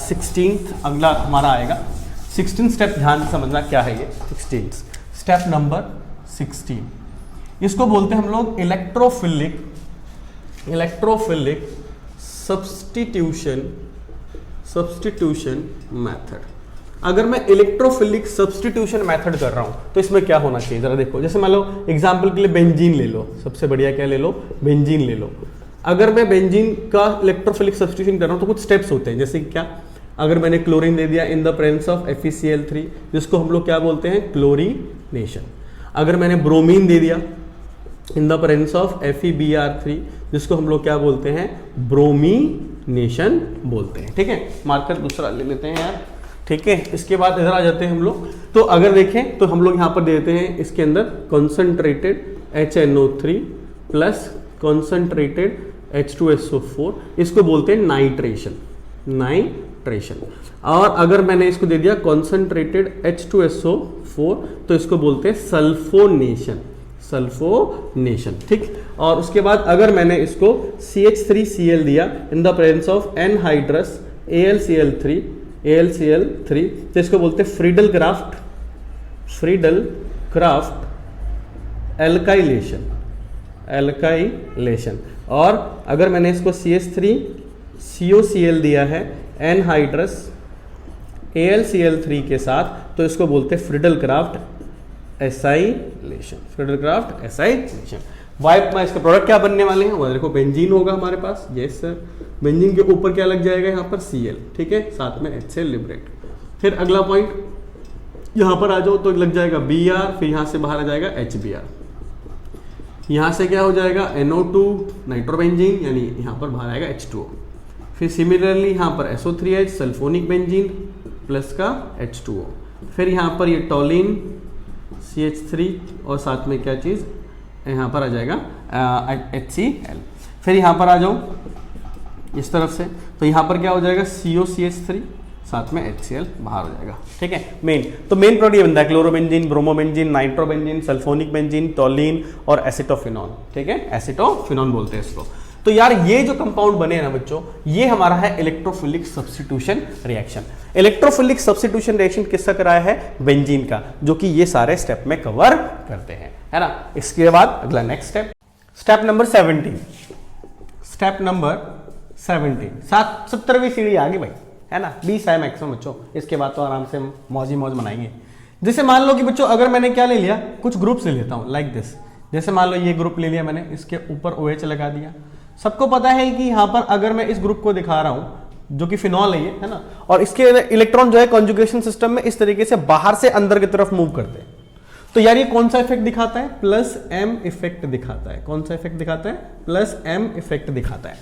16th अगला हमारा आएगा। 16th स्टेप ध्यान से समझना क्या है ये। 16th स्टेप नंबर 16, इसको बोलते हैं हम लोग इलेक्ट्रोफिलिक सब्स्टिट्यूशन मेथड। अगर मैं इलेक्ट्रोफिलिक सब्स्टिट्यूशन मेथड कर रहा हूं तो इसमें क्या होना चाहिए जरा देखो। जैसे मान लो एग्जांपल के लिए बेंजीन ले लो, सबसे बढ़िया क्या ले लो? बेंजीन ले लो। अगर मैं बेंजीन का इलेक्ट्रोफिलिक सब्स्टिट्यूशन कर रहा हूं तो कुछ स्टेप्स होते हैं, जैसे क्या? अगर मैंने क्लोरीन दे दिया in the presence of FeCl3, जिसको हम लोग क्या बोलते हैं? क्लोरीनेशन। अगर मैंने ब्रोमीन दे दिया in the presence of FeBr3, जिसको हम लोग क्या बोलते हैं? ब्रोमीनेशन बोलते हैं, ठीक है। मार्कर दूसरा ले लेते हैं यार, ठीक है। इसके बाद इधर आ जाते हैं हम लोग। तो अगर देखें तो हम लोग यहाँ पर देते हैं इसके अंदर concentrated HNO3 plus concentrated H2SO4, इसको बोलते हैं नाइट्रेशन। और अगर मैंने इसको दे दिया कॉन्सेंट्रेटेड H2SO4 तो इसको बोलते हैं सल्फोनेशन, ठीक। और उसके बाद अगर मैंने इसको CH3Cl दिया in the presence of anhydrous AlCl3 तो इसको बोलते हैं फ्रीडल क्राफ्ट एल्काइलेशन। और अगर मैंने इसको CH3COCl दिया है एनहाइड्रस AlCl3 के साथ, तो इसको बोलते हैं Friedel-craft acylation. Friedel-craft acylation. Wipe में इसके प्रोडक्ट क्या बनने वाले हैं, वो देखो बेंजीन होगा हमारे पास, यस सर। बेंजीन के ऊपर क्या लग जाएगा यहाँ पर Cl, ठीक है, साथ में HCl लिबरेट। फिर अगला पॉइंट यहाँ पर आ जाओ तो लग जाएगा Br, फिर यहाँ से बाहर आ जाएगा HBr। यहाँ से क्या हो जाएगा NO2 नाइट्रोबेंजीन, यानी यहाँ पर बाहर आएगा H2O। फिर सिमिलरली यहाँ पर SO3H सल्फोनिक बेंजीन प्लस का H2O। फिर यहाँ पर ये टोलिन CH3 और साथ में क्या चीज़ यहाँ पर आ जाएगा HCl। फिर यहाँ पर आ जाओ इस तरफ से, तो यहाँ पर क्या हो जाएगा COCH3 साथ में HCl बाहर हो जाएगा, ठीक है। मेन प्रोडक्ट ये बनता है chlorobenzene, bromobenzene, nitrobenzene, sulphonic benzene, toluene और एसिटोफिनॉल, ठीक है, एसिटोफिनॉल बोलते हैं इसको। तो यार ये जो कंपाउंड बने हैं ना बच्चों, ये हमारा है electrophilic substitution reaction. Electrophilic substitution reaction किसका कराया है, बेंजीन का, जो कि ये सारे स्टेप में कवर करते हैं, है ना। इसके बाद अगला next step number 17। Step number 17, 70वीं सीढ़ी आ गई भाई, है ना, 20 है मैक्सिमम बच्चों। इसके बाद तो आराम से मौज बनाएंगे। जैसे मान लो कि बच्चों अगर मैंने क्या ले लिया, कुछ ग्रुप्स ले लेता हूं लाइक दिस। जैसे मान लो ये ग्रुप ले लिया मैंने, इसके ऊपर OH लगा दिया। सबको पता है कि यहाँ पर अगर मैं इस ग्रुप को दिखा रहा हूं जो कि फिनॉल है ये, है ना, और इसके इलेक्ट्रॉन जो है कॉन्जुगेशन सिस्टम में इस तरीके से बाहर से अंदर की तरफ मूव करते हैं, तो यार ये कौन सा इफेक्ट दिखाता है, +M इफेक्ट दिखाता है। कौन सा इफेक्ट दिखाता है, +M इफेक्ट दिखाता है।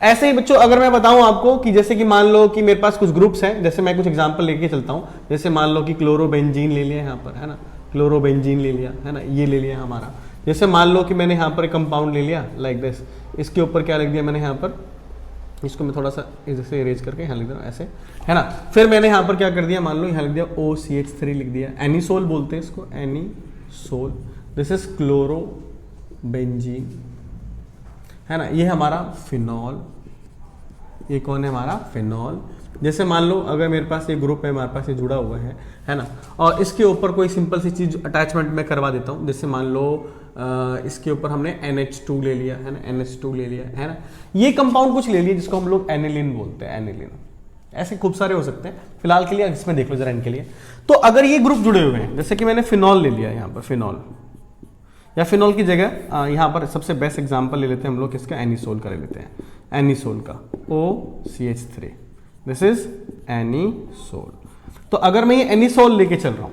ऐसे ही बच्चों अगर मैं बताऊं आपको कि जैसे कि मान लो कि मेरे पास कुछ ग्रुप्स हैं, जैसे मैं कुछ एग्जांपल लेके चलता हूं। जैसे मान लो कि क्लोरोबेंजीन ले लिया यहाँ पर, है ना, क्लोरोबेंजीन ले लिया, है ना, ये ले लिया हमारा। जैसे मान लो कि मैंने यहाँ पर एक कंपाउंड ले लिया लाइक दिस, इसके ऊपर क्या लिख दिया मैंने यहाँ पर, इसको मैं थोड़ा सा जैसे इरेज करके यहाँ लिख दे रहा हूँ ऐसे, है ना। फिर मैंने यहाँ पर क्या कर दिया, मान लो यहाँ लिख दिया OCH3 लिख दिया, एनिसोल बोलते हैं इसको, एनिसोल। दिस इज क्लोरोबेंजीन, है ना, ये हमारा फिनॉल। ये कौन है हमारा, फिनॉल। जैसे मान लो अगर मेरे पास ये ग्रुप है, हमारे पास ये जुड़ा हुआ है ना, और इसके ऊपर कोई सिंपल सी चीज अटैचमेंट में करवा देता हूँ। जैसे मान लो इसके ऊपर हमने NH2 ले लिया, है ना, NH2 ले लिया, है ना। ये कंपाउंड कुछ ले लिया जिसको हम लोग एनिलिन बोलते हैं, एनिलिन। ऐसे खूब सारे हो सकते हैं, फिलहाल के लिए इसमें देख लो जरा इनके लिए। तो अगर ये ग्रुप जुड़े हुए हैं, जैसे कि मैंने फिनॉल ले लिया यहाँ पर, फिनॉल, या फिनॉल की जगह यहाँ पर सबसे बेस्ट एग्जाम्पल ले लेते हैं हम लोग किसका, एनिसोल का ले लेते हैं, एनिसोल का OCH3। This is anisole. तो अगर मैं ये एनिसोल लेके चल रहा हूं,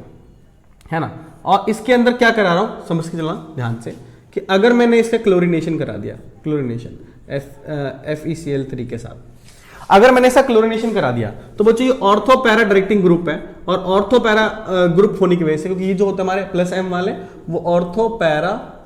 है ना, और इसके अंदर क्या करा रहा हूं, समझ के चलना ध्यान से, कि अगर मैंने इसका क्लोरीनेशन करा दिया, क्लोरीनेशन FeCl3 के साथ, अगर मैंने ऐसा क्लोरीनेशन करा दिया, तो बच्चों ये ऑर्थो पैरा डायरेक्टिंग ग्रुप है। और ऑर्थो पैरा ग्रुप होने की वजह से, क्योंकि ये जो होते हैं हमारे +M वाले, वो ऑर्थो पैरा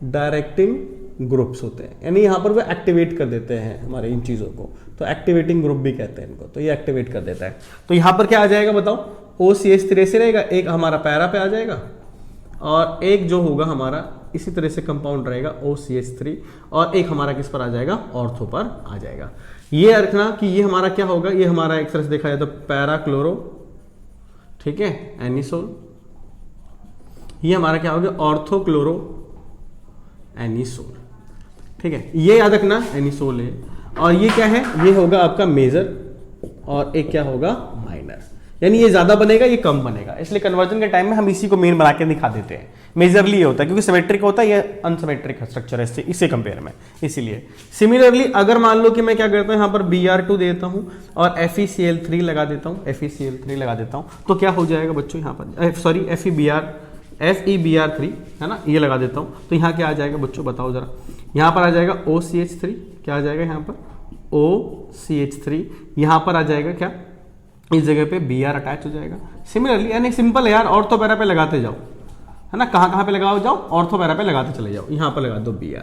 डायरेक्टिंग ग्रुप्स होते हैं, यानी यहाँ पर वो एक्टिवेट कर देते हैं हमारे इन चीज़ों को, तो एक्टिवेटिंग ग्रुप भी कहते हैं इनको। तो ये एक्टिवेट कर देता है। तो यहाँ पर क्या आ जाएगा बताओ, OCH3 से रहेगा, एक हमारा पैरा पे आ जाएगा, और एक जो होगा हमारा इसी तरह से कंपाउंड रहेगा OCH3, और एक हमारा किस पर आ जाएगा, ऑर्थो पर आ जाएगा। ये रखना कि ये हमारा क्या होगा, ये हमारा एक तरह से देखा जाए तो पैरा क्लोरो, ठीक है, एनिसोल। ये हमारा क्या होगा, ऑर्थो क्लोरो एनिसोल, ठीक है, ये याद रखना, एनिसोल है। और ये क्या है, ये होगा आपका मेजर, और एक क्या होगा, माइनर। यानी ये ज्यादा बनेगा, ये कम बनेगा, इसलिए कन्वर्जन के टाइम में हम इसी को मेन बना के दिखा देते हैं। मेजरली ये होता है क्योंकि सिमेट्रिक होता है, ये अनसिमेट्रिक स्ट्रक्चर है इससे कंपेयर में, इसीलिए। सिमिलरली अगर मान लो कि मैं क्या करता हूँ, यहाँ पर Br2 देता हूँ और FeCl3 लगा देता हूँ, FeCl3 लगा देता हूँ, तो क्या हो जाएगा बच्चों, यहाँ पर सॉरी FeBr3, है ना, ये लगा देता हूँ, तो यहाँ क्या आ जाएगा बच्चों, बताओ जरा। यहाँ पर आ जाएगा OCH3, क्या आ जाएगा यहाँ पर, OCH3। यहाँ पर आ जाएगा क्या, इस जगह पे Br अटैच हो जाएगा। सिमिलरली, यानी सिंपल है यार, ऑर्थो पैरा पे लगाते जाओ, है ना, कहाँ पे लगाओ जाओ, ऑर्थो पैरा पे लगाते चले जाओ, यहाँ पर लगा दो Br।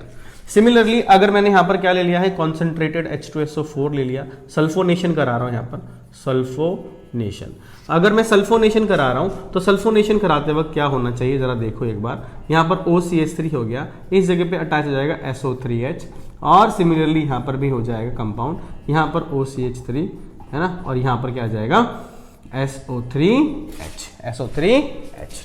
सिमिलरली अगर मैंने यहाँ पर क्या ले लिया है, कॉन्सेंट्रेटेड H2SO4 ले लिया, सल्फोनेशन करा रहा हूँ यहाँ पर, सल्फोनेशन। अगर मैं सल्फोनेशन करा रहा हूँ तो सल्फोनेशन कराते वक्त क्या होना चाहिए, जरा देखो एक बार। यहाँ पर OCH3 हो गया, इस जगह पे अटैच हो जाएगा SO3H, और सिमिलरली यहाँ पर भी हो जाएगा कंपाउंड, यहाँ पर OCH3, है ना, और यहाँ पर क्या आ जाएगा, SO3H,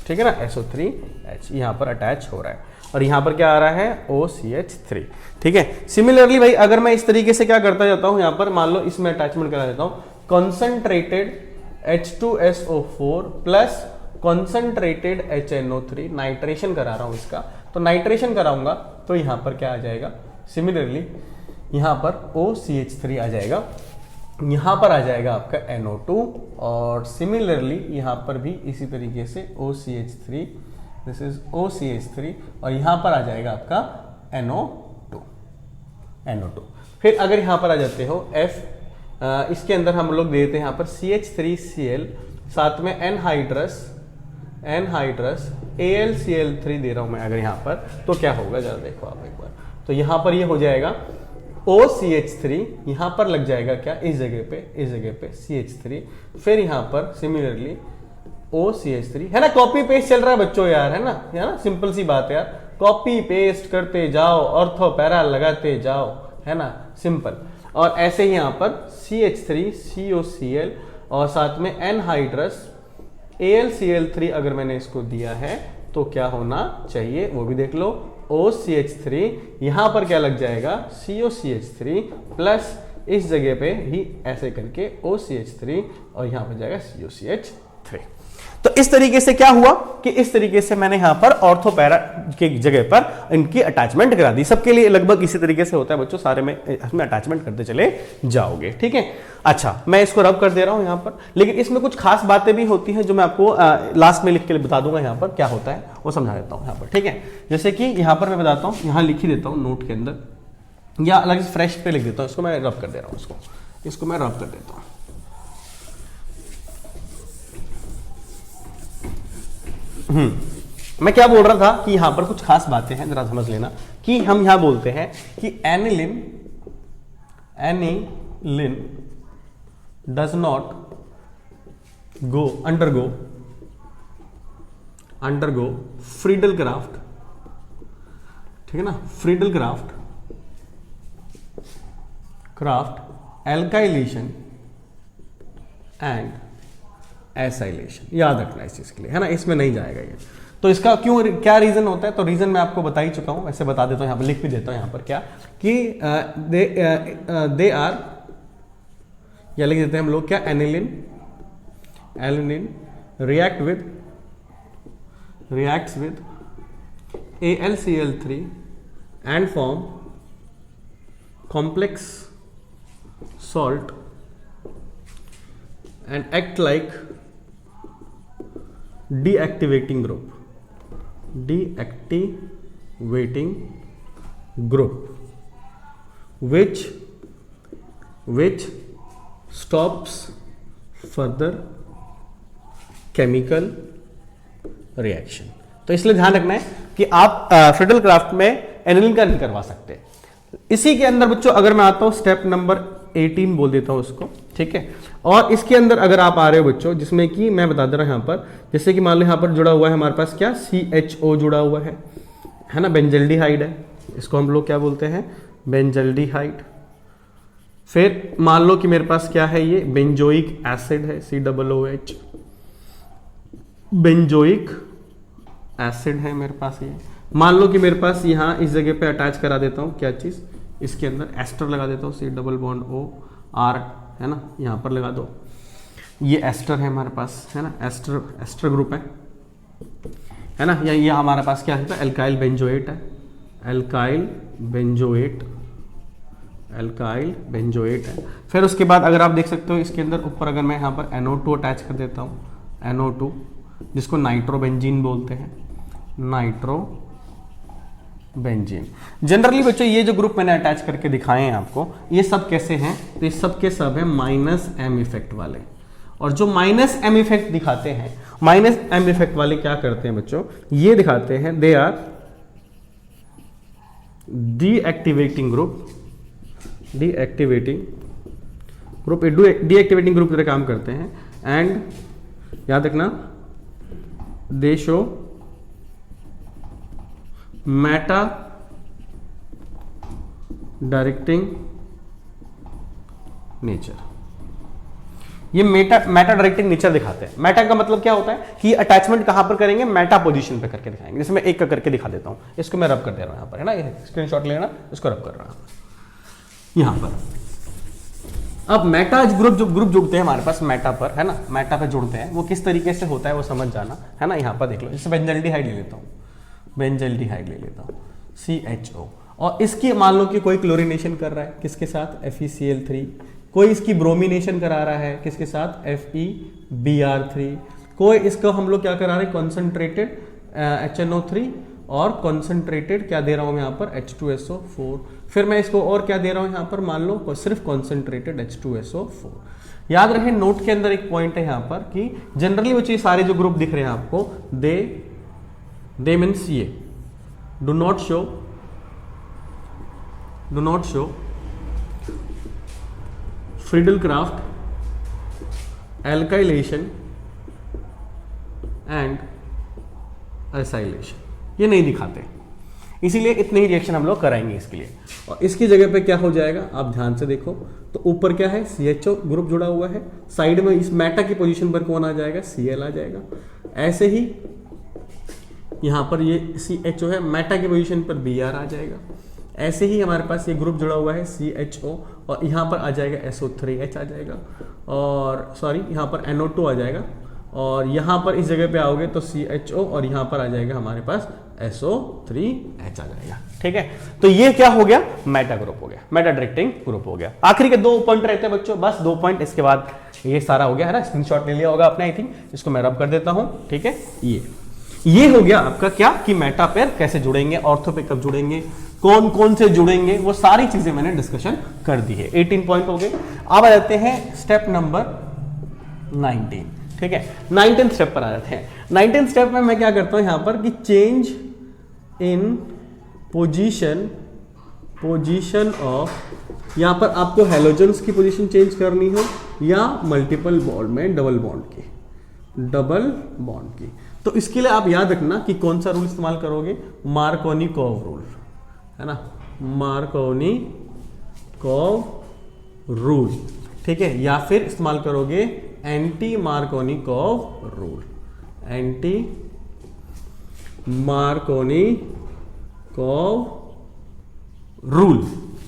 ठीक है ना, SO3H यहाँ पर अटैच हो रहा है और यहाँ पर क्या आ रहा है, OCH3, ठीक है। सिमिलरली भाई अगर मैं इस तरीके से क्या करता जाता हूँ, यहाँ पर मान लो इसमें अटैचमेंट करा देता हूँ concentrated H2SO4 plus concentrated HNO3, nitration करा रहा हूँ इसका, तो नाइट्रेशन कराऊंगा तो यहाँ पर क्या आ जाएगा, सिमिलरली यहाँ पर OCH3 आ जाएगा, यहाँ पर आ जाएगा आपका NO2 और सिमिलरली यहाँ पर भी इसी तरीके से OCH3, दिस इज OCH3 और यहाँ पर आ जाएगा आपका NO2। फिर अगर यहाँ पर आ जाते हो F, इसके अंदर हम लोग देते हैं यहाँ पर CH3Cl, साथ में एनहाइड्रस AlCl3 दे रहा हूँ मैं अगर यहाँ पर, तो क्या होगा जरा देखो आप एक बार, तो यहाँ पर ये हो जाएगा OCH3, यहाँ पर लग जाएगा क्या, इस जगह पे CH3, फिर यहाँ पर सिमिलरली OCH3, है ना, कॉपी पेस्ट चल रहा है बच्चों यार, है ना, सिंपल सी बात है यार, कॉपी पेस्ट करते जाओ, ऑर्थो पैरा लगाते जाओ, है ना, सिंपल। और ऐसे ही यहाँ पर CH3 COCl और साथ में एनहाइड्रस AlCl3 अगर मैंने इसको दिया है तो क्या होना चाहिए वो भी देख लो, OCH3, यहाँ पर क्या लग जाएगा COCH3 प्लस इस जगह पे ही ऐसे करके OCH3 और यहाँ पर जाएगा COCH3। तो इस तरीके से क्या हुआ कि इस तरीके से मैंने यहाँ पर ऑर्थोपैरा की जगह पर इनकी अटैचमेंट करा दी। सबके लिए लगभग इसी तरीके से होता है बच्चों, सारे में इसमें अटैचमेंट करते चले जाओगे, ठीक है। अच्छा, मैं इसको रब कर दे रहा हूँ यहाँ पर, लेकिन इसमें कुछ खास बातें भी होती हैं जो मैं आपको लास्ट में लिख के बता दूंगा, यहाँ पर क्या होता है वो समझा देता हूँ यहाँ पर, ठीक है। जैसे कि यहाँ पर मैं बताता हूँ, यहाँ लिख ही देता हूँ नोट के अंदर, या अलग से फ्रेश पे लिख देता हूँ, इसको मैं रब कर दे रहा हूँ, इसको मैं रब कर देता हूँ। मैं क्या बोल रहा था कि यहां पर कुछ खास बातें हैं, जरा समझ लेना कि हम यहां बोलते हैं कि aniline does not go undergo Friedel craft, ठीक है ना, Friedel craft alkylation and acylation, याद रखना इस चीज के लिए, है ना, इसमें नहीं जाएगा ये। तो इसका क्या रीजन होता है, तो रीजन मैं आपको बता ही चुका हूं, ऐसे बता देता हूं, यहाँ पर लिख भी देता हूं यहाँ पर क्या कि दे आर, या लिख देते हैं हम लोग क्या, alanine reacts with AlCl3 and form complex salt and act like deactivating group which stops further chemical reaction। तो इसलिए ध्यान रखना है कि आप फ्रीडल क्राफ्ट में एनिलिन का नहीं करवा सकते। इसी के अंदर बच्चों अगर मैं आता हूं स्टेप नंबर 18 बोल देता हूं उसको, ठीक है। और इसके अंदर अगर आप आ रहे हो बच्चों, जिसमें कि मैं बता दे रहा हूं यहाँ पर, जैसे कि मान लो यहाँ पर जुड़ा हुआ है हमारे पास क्या, CHO जुड़ा हुआ है ना, बेंजल्डिहाइड है, इसको हम लोग क्या बोलते हैं, बेंजल्डिहाइड। फिर मान लो कि मेरे पास क्या है, ये बेंजोइक एसिड है, COOH, बेंजोइक एसिड है मेरे पास ये। मान लो कि मेरे पास यहाँ इस जगह पे अटैच करा देता हूँ क्या चीज, इसके अंदर एस्टर लगा देता हूँ, C+O R, है ना, यहाँ पर लगा दो, ये एस्टर है हमारे पास, है ना, एस्टर ग्रुप है ना, या ये हमारे पास क्या है, एल्काइल बेंजोएट है, एल्काइल बेंजोएट है। फिर उसके बाद अगर आप देख सकते हो इसके अंदर ऊपर अगर मैं यहाँ पर NO2 अटैच कर देता हूँ, NO2 जिसको नाइट्रोबेंजीन बोलते हैं, नाइट्रोबेंजीन। जनरली बच्चों ये जो ग्रुप मैंने अटैच करके दिखाए हैं आपको, ये सब कैसे हैं, तो ये सब के सब है -M इफेक्ट वाले। और जो -M इफेक्ट दिखाते हैं, -M इफेक्ट वाले क्या करते हैं बच्चों, ये दिखाते हैं they are deactivating group, deactivating group की तरह काम करते हैं। एंड याद रखना, they show meta directing nature. ये मेटा डायरेक्टिंग नेचर दिखाते हैं। मेटा का मतलब क्या होता है कि अटैचमेंट कहां पर करेंगे, मेटा पोजीशन पे करके दिखाएंगे। जैसे मैं एक का करके दिखा देता हूं, इसको मैं रब कर दे रहा हूं यहां पर, है ना, ये स्क्रीनशॉट लेना, इसको रब कर रहा हूं यहां पर। अब मेटा ग्रुप जो ग्रुप जुड़ते हैं हमारे पास मेटा पर, है ना, मेटा पे जुड़ते हैं, वो किस तरीके से होता है वो समझ जाना, है ना। यहां पर देख लो, जैसे बेंजल्डिहाइड ले लेता हूं, बेंजल्डिहाइड ले लेता हूं CHO, और इसकी मान लो कि कोई क्लोरीनेशन कर रहा है किसके साथ, FeCl3, कोई इसकी ब्रोमिनेशन करा रहा है किसके साथ, FeBr3, कोई इसको हम लोग क्या करा रहे हैं, कॉन्सेंट्रेटेड HNO3 और कॉन्सेंट्रेटेड क्या दे रहा हूं मैं यहाँ पर, H2SO4, फिर मैं इसको और क्या दे रहा हूं यहाँ पर, मान लो सिर्फ कॉन्सेंट्रेटेड H2SO4। याद रहे नोट के अंदर एक पॉइंट है यहाँ पर कि जनरली वो चीज सारे जो ग्रुप दिख रहे हैं आपको, दे मीन्स ये do not show Friedel-Crafts alkylation and acylation, ये नहीं दिखाते, इसीलिए इतने ही रिएक्शन हम लोग कराएंगे इसके लिए। और इसकी जगह पे क्या हो जाएगा, आप ध्यान से देखो तो ऊपर क्या है, CHO ग्रुप जुड़ा हुआ है, साइड में इस मेटा की पोजीशन पर कौन आ जाएगा, Cl आ जाएगा। ऐसे ही यहां पर ये CHO है, मेटा की पोजीशन पर Br आ जाएगा। ऐसे ही हमारे पास ये ग्रुप जुड़ा हुआ है CHO, और यहाँ पर आ जाएगा SO3H आ जाएगा, और सॉरी यहाँ पर NO2 आ जाएगा, और यहाँ पर इस जगह पे आओगे तो CHO, और यहाँ पर आ जाएगा हमारे पास SO3H आ जाएगा। ठीक है, तो ये क्या हो गया, मेटा ग्रुप हो गया, मेटा डायरेक्टिंग ग्रुप हो गया। आखिरी के 2 पॉइंट रहते हैं बच्चों, बस 2 पॉइंट, इसके बाद ये सारा हो गया, है ना। स्क्रीनशॉट ले लिया होगा आपने आई थिंक, इसको मैं रब कर देता हूं। ठीक है, ये हो गया आपका क्या कि मेटा पेयर कैसे जुड़ेंगे, ऑर्थो पे कब जुड़ेंगे, कौन कौन से जुड़ेंगे, वो सारी चीजें मैंने डिस्कशन कर दी है। 18 पॉइंट हो गए। अब आ जाते हैं स्टेप नंबर 19। ठीक है, 19th स्टेप पर आ जाते हैं। 19th स्टेप में मैं क्या करता हूं यहां पर कि चेंज इन पोजीशन ऑफ, यहां पर आपको हेलोजन्स की पोजीशन चेंज करनी हो या मल्टीपल बॉन्ड में डबल बॉन्ड की, तो इसके लिए आप याद रखना कि कौन सा रूल इस्तेमाल करोगे, मार्कोनी-कोव रूल, है ना, मार्कोनी-कोव रूल। ठीक है, या फिर इस्तेमाल करोगे anti Markovnikov-CoV rule, anti Markovnikov-CoV rule.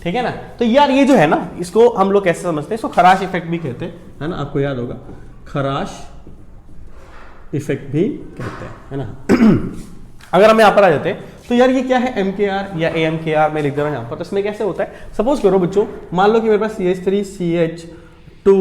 ठीक है ना। तो यार ये जो है ना, इसको हम लोग कैसे समझते हैं, इसको खराश इफेक्ट भी कहते हैं, है ना, आपको याद होगा, खराश इफेक्ट भी कहते हैं, है ना। अगर हम यहां पर आ जाते हैं तो यार ये क्या है, MKR या AMKR मैं लिख दे रहा हूं यहां पर। तो इसमें कैसे होता है, सपोज करो बच्चों, मान लो कि मेरे पास CH3 CH2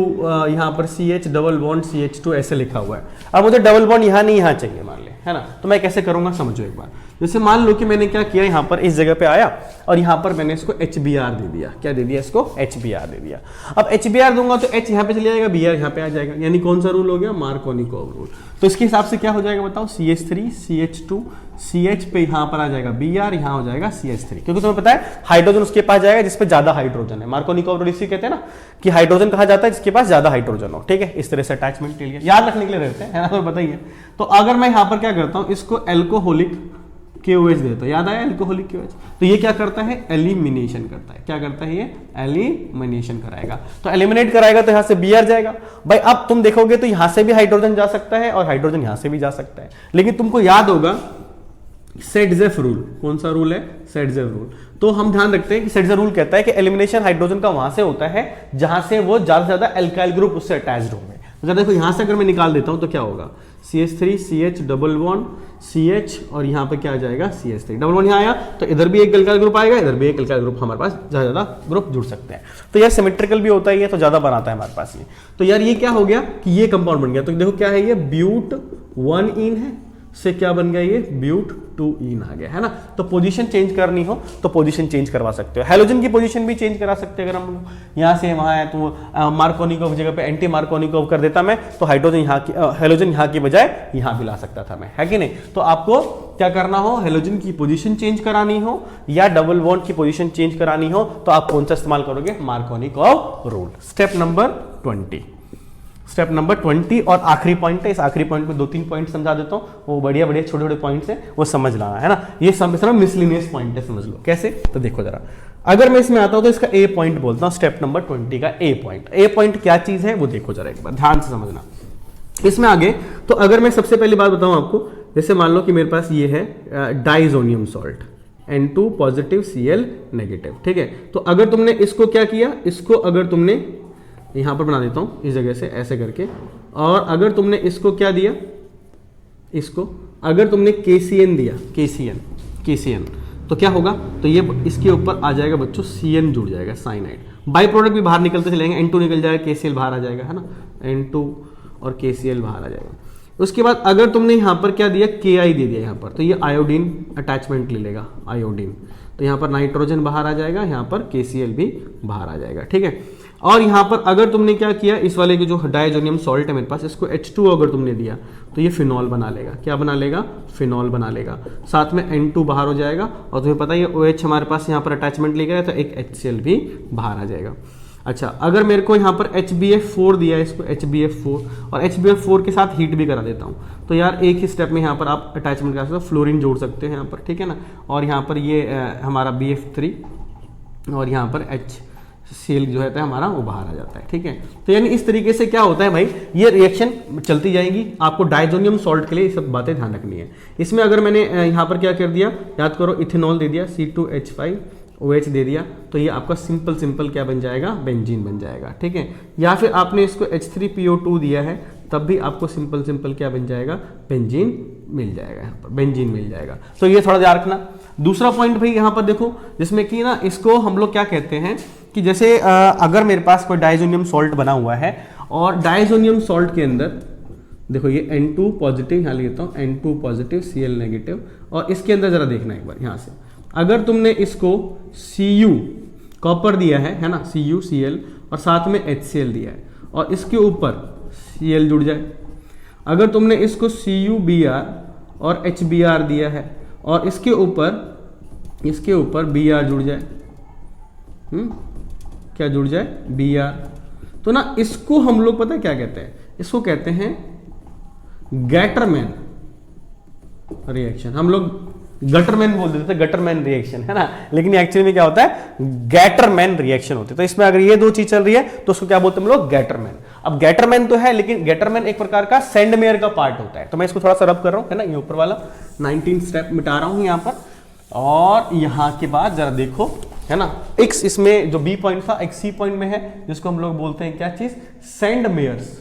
यहां पर CH डबल बॉन्ड CH2 ऐसे लिखा हुआ है। अब मुझे डबल बॉन्ड यहां नहीं यहां चाहिए मान ले, है ना, तो मैं कैसे करूंगा समझो एक बार। जैसे मान लो कि मैंने क्या किया, यहां पर इस जगह पे आया और यहां पर मैंने इसको HBr दे दिया। क्या दे दिया, इसको HBr दे दिया। अब HBr दूंगा तो H यहां पे चले जाएगा, Br यहां पे आ जाएगा, यानी कौन सा रूल हो गया, मार्कोनी-कोव रूल। तो इसके हिसाब से क्या हो जाएगा बताओ, CH3 CH2 CH पे यहां पर आ जाएगा Br, यहां हो जाएगा CH3, क्योंकि तुम्हें पता है हाइड्रोजन उसके पास जाएगा जिसपे ज्यादा हाइड्रोजन है। मार्कोनी-कोव रूल इसी कहते हैं ना कि हाइड्रोजन कहा जाता है जिसके पास ज्यादा हाइड्रोजन हो। ठीक है, इस तरह से अटैचमेंट के लिए याद रखने के लिए रहते हैं, है ना, तो बताइए। तो अगर मैं यहां पर क्या करता हूं, इसको एल्कोहोलिक KOH देता हूं, याद आया एल्कोहोलिक KOH, तो ये क्या करता है, एलिमिनेशन करता है। क्या करता है, ये एलिमिनेशन कराएगा। तो एलिमिनेट कराएगा तो यहां से Br जाएगा। भाई अब तुम देखोगे तो यहां से भी हाइड्रोजन जा सकता है और हाइड्रोजन यहां से भी जा सकता है, लेकिन तुमको याद होगा सेडजेफ रूल। कौन सा रूल है, सेडजेफ रूल। तो हम ध्यान रखते हैं कि सेडजेफ रूल कहता है कि एलिमिनेशन हाइड्रोजन का वहां से होता है जहां से वो ज्यादा से ज्यादा एल्काइल ग्रुप उससे अटैच्ड होंगे। तो देखो यहां से अगर मैं निकाल देता हूं तो क्या होगा, CH3 CH double bond CH, और यहां पे क्या आ जाएगा, CH3 डबल बॉन्ड यहां आया तो इधर भी एक एल्काइल ग्रुप आएगा, इधर भी एक एल्काइल ग्रुप, हमारे पास ज्यादा ग्रुप जुड़ सकते हैं। तो यार सिमेट्रिकल भी होता है ये, तो ज्यादा बनाता है हमारे पास ये। तो यार ये क्या हो गया कि ये कंपाउंड बन गया। तो देखो क्या है, ये ब्यूट 1 है, से क्या बन गया, ये ब्यूट 2 आ गया, है ना। तो पोजीशन चेंज करनी हो तो पोजीशन चेंज करवा सकते हो। हेलोजन की पोजीशन भी चेंज करा सकते हैं। अगर हम यहां से वहां है तो मार्कोनी-कोव जगह पे एंटी मार्कोनी-कोव कर देता मैं, तो हाइड्रोजन यहां की हेलोजन यहां की बजाय यहां भी ला सकता था मैं, है कि नहीं। तो आपको क्या करना हो, हेलोजन की पोजीशन चेंज करानी हो या डबल बॉन्ड की पोजीशन चेंज करानी हो तो आप कौन सा इस्तेमाल करोगे, Markovnikov-CoV rule. Step number 20। Step number 20 और आखिरी पॉइंट है, इस आखिरी पॉइंट में 2-3 पॉइंट समझा देता हूँ, वो बढ़िया बढ़िया छोटे छोटे पॉइंट्स हैं, वो समझ लाना है ना। ये सब मिसलिनियस पॉइंट है, समझ लो कैसे। तो देखो जरा, अगर मैं इसमें आता हूँ तो इसका ए पॉइंट बोलता हूँ, स्टेप नंबर 20 का ए पॉइंट। ए पॉइंट क्या चीज है वो देखो जरा एक बार ध्यान से समझना। इसमें आगे तो अगर मैं सबसे पहली बात बताऊं आपको, जैसे मान लो कि मेरे पास ये है diazonium salt N2 positive Cl negative, ठीक है। तो अगर तुमने इसको क्या किया, इसको अगर तुमने यहां पर बना देता हूं इस जगह से ऐसे करके, और अगर तुमने इसको क्या दिया, इसको अगर तुमने KCN दिया, KCN तो क्या होगा, तो ये इसके ऊपर आ जाएगा बच्चों Cn जुड़ जाएगा, साइनाइड। बाई प्रोडक्ट भी बाहर निकलते चलेंगे, N2 निकल जाएगा, KCl बाहर आ जाएगा, है ना, N2 और KCl बाहर आ जाएगा। उसके बाद अगर तुमने यहाँ पर क्या दिया, Ki दे दिया यहाँ पर, तो ये आयोडीन अटैचमेंट ले लेगा, आयोडीन, तो यहाँ पर नाइट्रोजन बाहर आ जाएगा, यहाँ पर KCl भी बाहर आ जाएगा, ठीक है। और यहाँ पर अगर तुमने क्या किया, इस वाले की जो डाइजोनियम सॉल्ट है मेरे पास, इसको H2 अगर तुमने दिया तो ये फिनॉल बना लेगा, क्या बना लेगा, फिनॉल बना लेगा। साथ में N2 बाहर हो जाएगा, और तुम्हें पता है OH हमारे पास यहाँ पर अटैचमेंट ले गया, तो एक HCl भी बाहर आ जाएगा। अच्छा, अगर मेरे को यहाँ पर HbF4 दिया है, इसको HbF4, और HbF4 के साथ हीट भी करा देता हूँ, तो यार एक ही स्टेप में यहाँ पर आप अटैचमेंट कर सकते हो, फ्लोरीन जोड़ सकते हैं यहाँ पर, ठीक है ना। और यहाँ पर ये हमारा BF3 और यहाँ पर HCl जो है हमारा वो बाहर आ जाता है, ठीक है। तो यानी इस तरीके से क्या होता है भाई, ये रिएक्शन चलती जाएगी। आपको डाइजोनियम सॉल्ट के लिए ये सब बातें ध्यान रखनी है। इसमें अगर मैंने यहाँ पर क्या कर दिया, याद करो, इथेनॉल दे दिया, C2H5OH दे दिया, तो ये आपका सिंपल क्या बन जाएगा, बेंजीन बन जाएगा, ठीक है। या फिर आपने इसको H3PO2 दिया है, तब भी आपको सिंपल क्या बन जाएगा, बेंजीन मिल जाएगा, यहाँ पर बेंजीन मिल जाएगा। तो ये थोड़ा ध्यान रखना। दूसरा पॉइंट भाई यहाँ पर देखो, जिसमें कि ना इसको हम लोग क्या कहते हैं कि जैसे अगर मेरे पास कोई डाइजोनियम सॉल्ट बना हुआ है, और डाइजोनियम सॉल्ट के अंदर देखो ये N2 पॉजिटिव यहाँ लेता हूँ, N2 पॉजिटिव Cl नेगेटिव, और इसके अंदर जरा देखना एक बार यहाँ से, अगर तुमने इसको Cu कॉपर दिया है ना, CuCl, और साथ में HCl दिया है, और इसके ऊपर Cl जुड़ जाए। अगर तुमने इसको CuBr और HBr दिया है, और इसके ऊपर Br जुड़ जाए, क्या जुड़ जाए, Br, तो ना इसको हम लोग पता है क्या कहते हैं, इसको कहते हैं गैटरमैन रिएक्शन। हम लोग गटरमैन बोल देते थे, गटरमैन रिएक्शन, है ना, लेकिन एक्चुअली में क्या होता है, गैटरमैन रिएक्शन होती है। तो इसमें अगर ये दो चीज चल रही है तो उसको क्या बोलते हैं हम लोग, गैटरमैन। अब गैटरमैन तो है, लेकिन गैटरमैन एक प्रकार का सेंडमेयर का पार्ट होता है। तो मैं इसको थोड़ा सा रब कर रहा हूं, है ना, ये ऊपर वाला 19 स्टेप मिटा रहा हूं यहां पर, और यहां के बाद जरा देखो, है ना, एक इसमें जो बी पॉइंट था, एक सी पॉइंट में है, जिसको हम लोग बोलते हैं क्या चीज, सैंडमेयर्स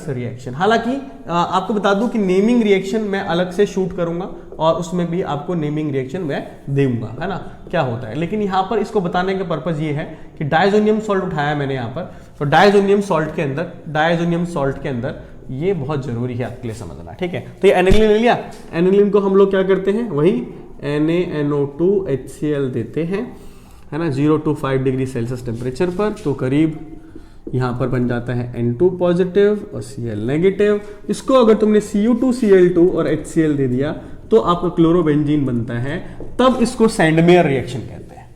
रिएक्शन। हालांकि आपको बता दूं कि नेमिंग रिएक्शन मैं अलग से शूट करूंगा, और उसमें भी आपको नेमिंग रिएक्शन मैं दूंगा, है ना, क्या होता है। लेकिन यहां पर इसको बताने का पर्पज ये है कि डाइजोनियम सॉल्ट उठाया मैंने यहां पर, तो डाइजोनियम सॉल्ट के अंदर ये बहुत जरूरी है आपके लिए समझना, ठीक है। तो ये एनिलीन ले लिया, एनिलीन को हम लोग क्या करते हैं, वही NaNO2HCl देते हैं, है ना, 0 to 5 डिग्री सेल्सियस टेम्परेचर पर। तो करीब यहाँ पर बन जाता है N2 पॉजिटिव और Cl नेगेटिव। इसको अगर तुमने Cu2Cl2 और HCl दे दिया तो आपका क्लोरोबेंजीन बनता है, तब इसको सैंडमेयर रिएक्शन कहते हैं।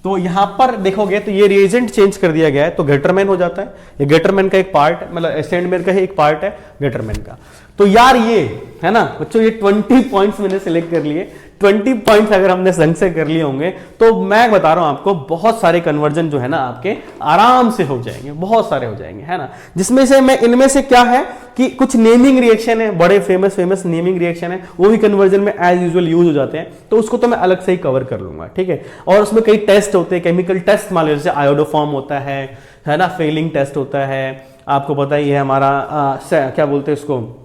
तो यहाँ पर देखोगे तो ये रिएजेंट चेंज कर दिया गया है, तो गैटरमैन हो जाता है। ये गैटरमैन का एक पार्ट, मतलब सैंडमेयर का ही एक पार्ट है गैटरमैन का। तो यार ये है ना बच्चों, ये 20 पॉइंट्स मैंने सिलेक्ट कर लिए। 20 पॉइंट्स अगर हमने ढंग से कर लिए होंगे तो मैं बता रहा हूं आपको, बहुत सारे कन्वर्जन जो है ना आपके आराम से हो जाएंगे, बहुत सारे हो जाएंगे, है ना। जिसमें से मैं इनमें से क्या है कि कुछ नेमिंग रिएक्शन है, बड़े फेमस नेमिंग रिएक्शन है, वो भी कन्वर्जन में एज यूजुअल यूज हो जाते हैं, तो उसको तो मैं अलग से ही कवर कर लूंगा, ठीक है। और उसमें कई टेस्ट होते हैं, केमिकल टेस्ट मान लो, जैसे आयोडोफॉर्म होता है ना, फेलिंग टेस्ट होता है, आपको पता ही है हमारा क्या बोलते हैं उसको,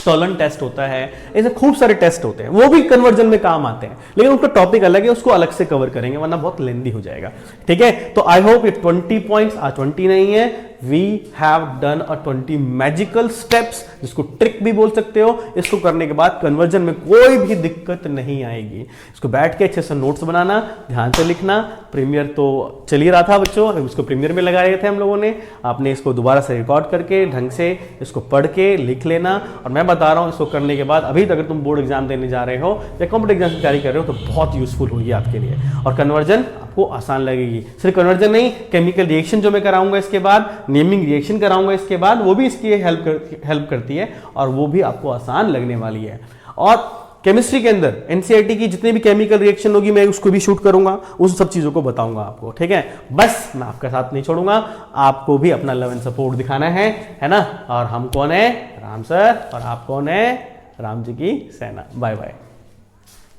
टॉलन टेस्ट होता है। ऐसे खूब सारे टेस्ट होते हैं, वो भी कन्वर्जन में काम आते हैं, लेकिन उनका टॉपिक अलग है, उसको अलग से कवर करेंगे, वरना बहुत लेंदी हो जाएगा, ठीक है। तो आई होप ये 20 पॉइंट्स, 20 नहीं है, we have done a 20 magical steps, जिसको ट्रिक भी बोल सकते हो। इसको करने के बाद कन्वर्जन में कोई भी दिक्कत नहीं आएगी। इसको बैठ के अच्छे से नोट्स बनाना, ध्यान से लिखना। प्रीमियर तो चल ही रहा था बच्चों, इसको प्रीमियर में लगाए थे हम लोगों ने, आपने इसको दोबारा से रिकॉर्ड करके ढंग से इसको पढ़ के लिख लेना। और मैं बता रहा हूं, इसको करने के बाद अभी अगर तुम बोर्ड एग्जाम देने जा रहे हो या कॉम्पिटेटिव एग्जाम की तैयारी कर रहे हो तो बहुत यूजफुल होगी आपके लिए, और कन्वर्जन आपको आसान लगेगी। सिर्फ कन्वर्जन नहीं, केमिकल रिएक्शन जो मैं कराऊंगा इसके बाद, नेमिंग रिएक्शन कराऊंगा इसके बाद, वो भी इसकी हेल्प करती है और वो भी आपको आसान लगने वाली है। और केमिस्ट्री के अंदर एनसीईआरटी की जितने भी केमिकल रिएक्शन होगी मैं उसको भी शूट करूंगा, उन सब चीजों को बताऊंगा आपको, ठीक है। बस मैं आपका साथ नहीं छोड़ूंगा, आपको भी अपना लव एंड सपोर्ट दिखाना है ना। और हम कौन है? राम सर, और आप कौन है? राम जी की सेना। Bye bye.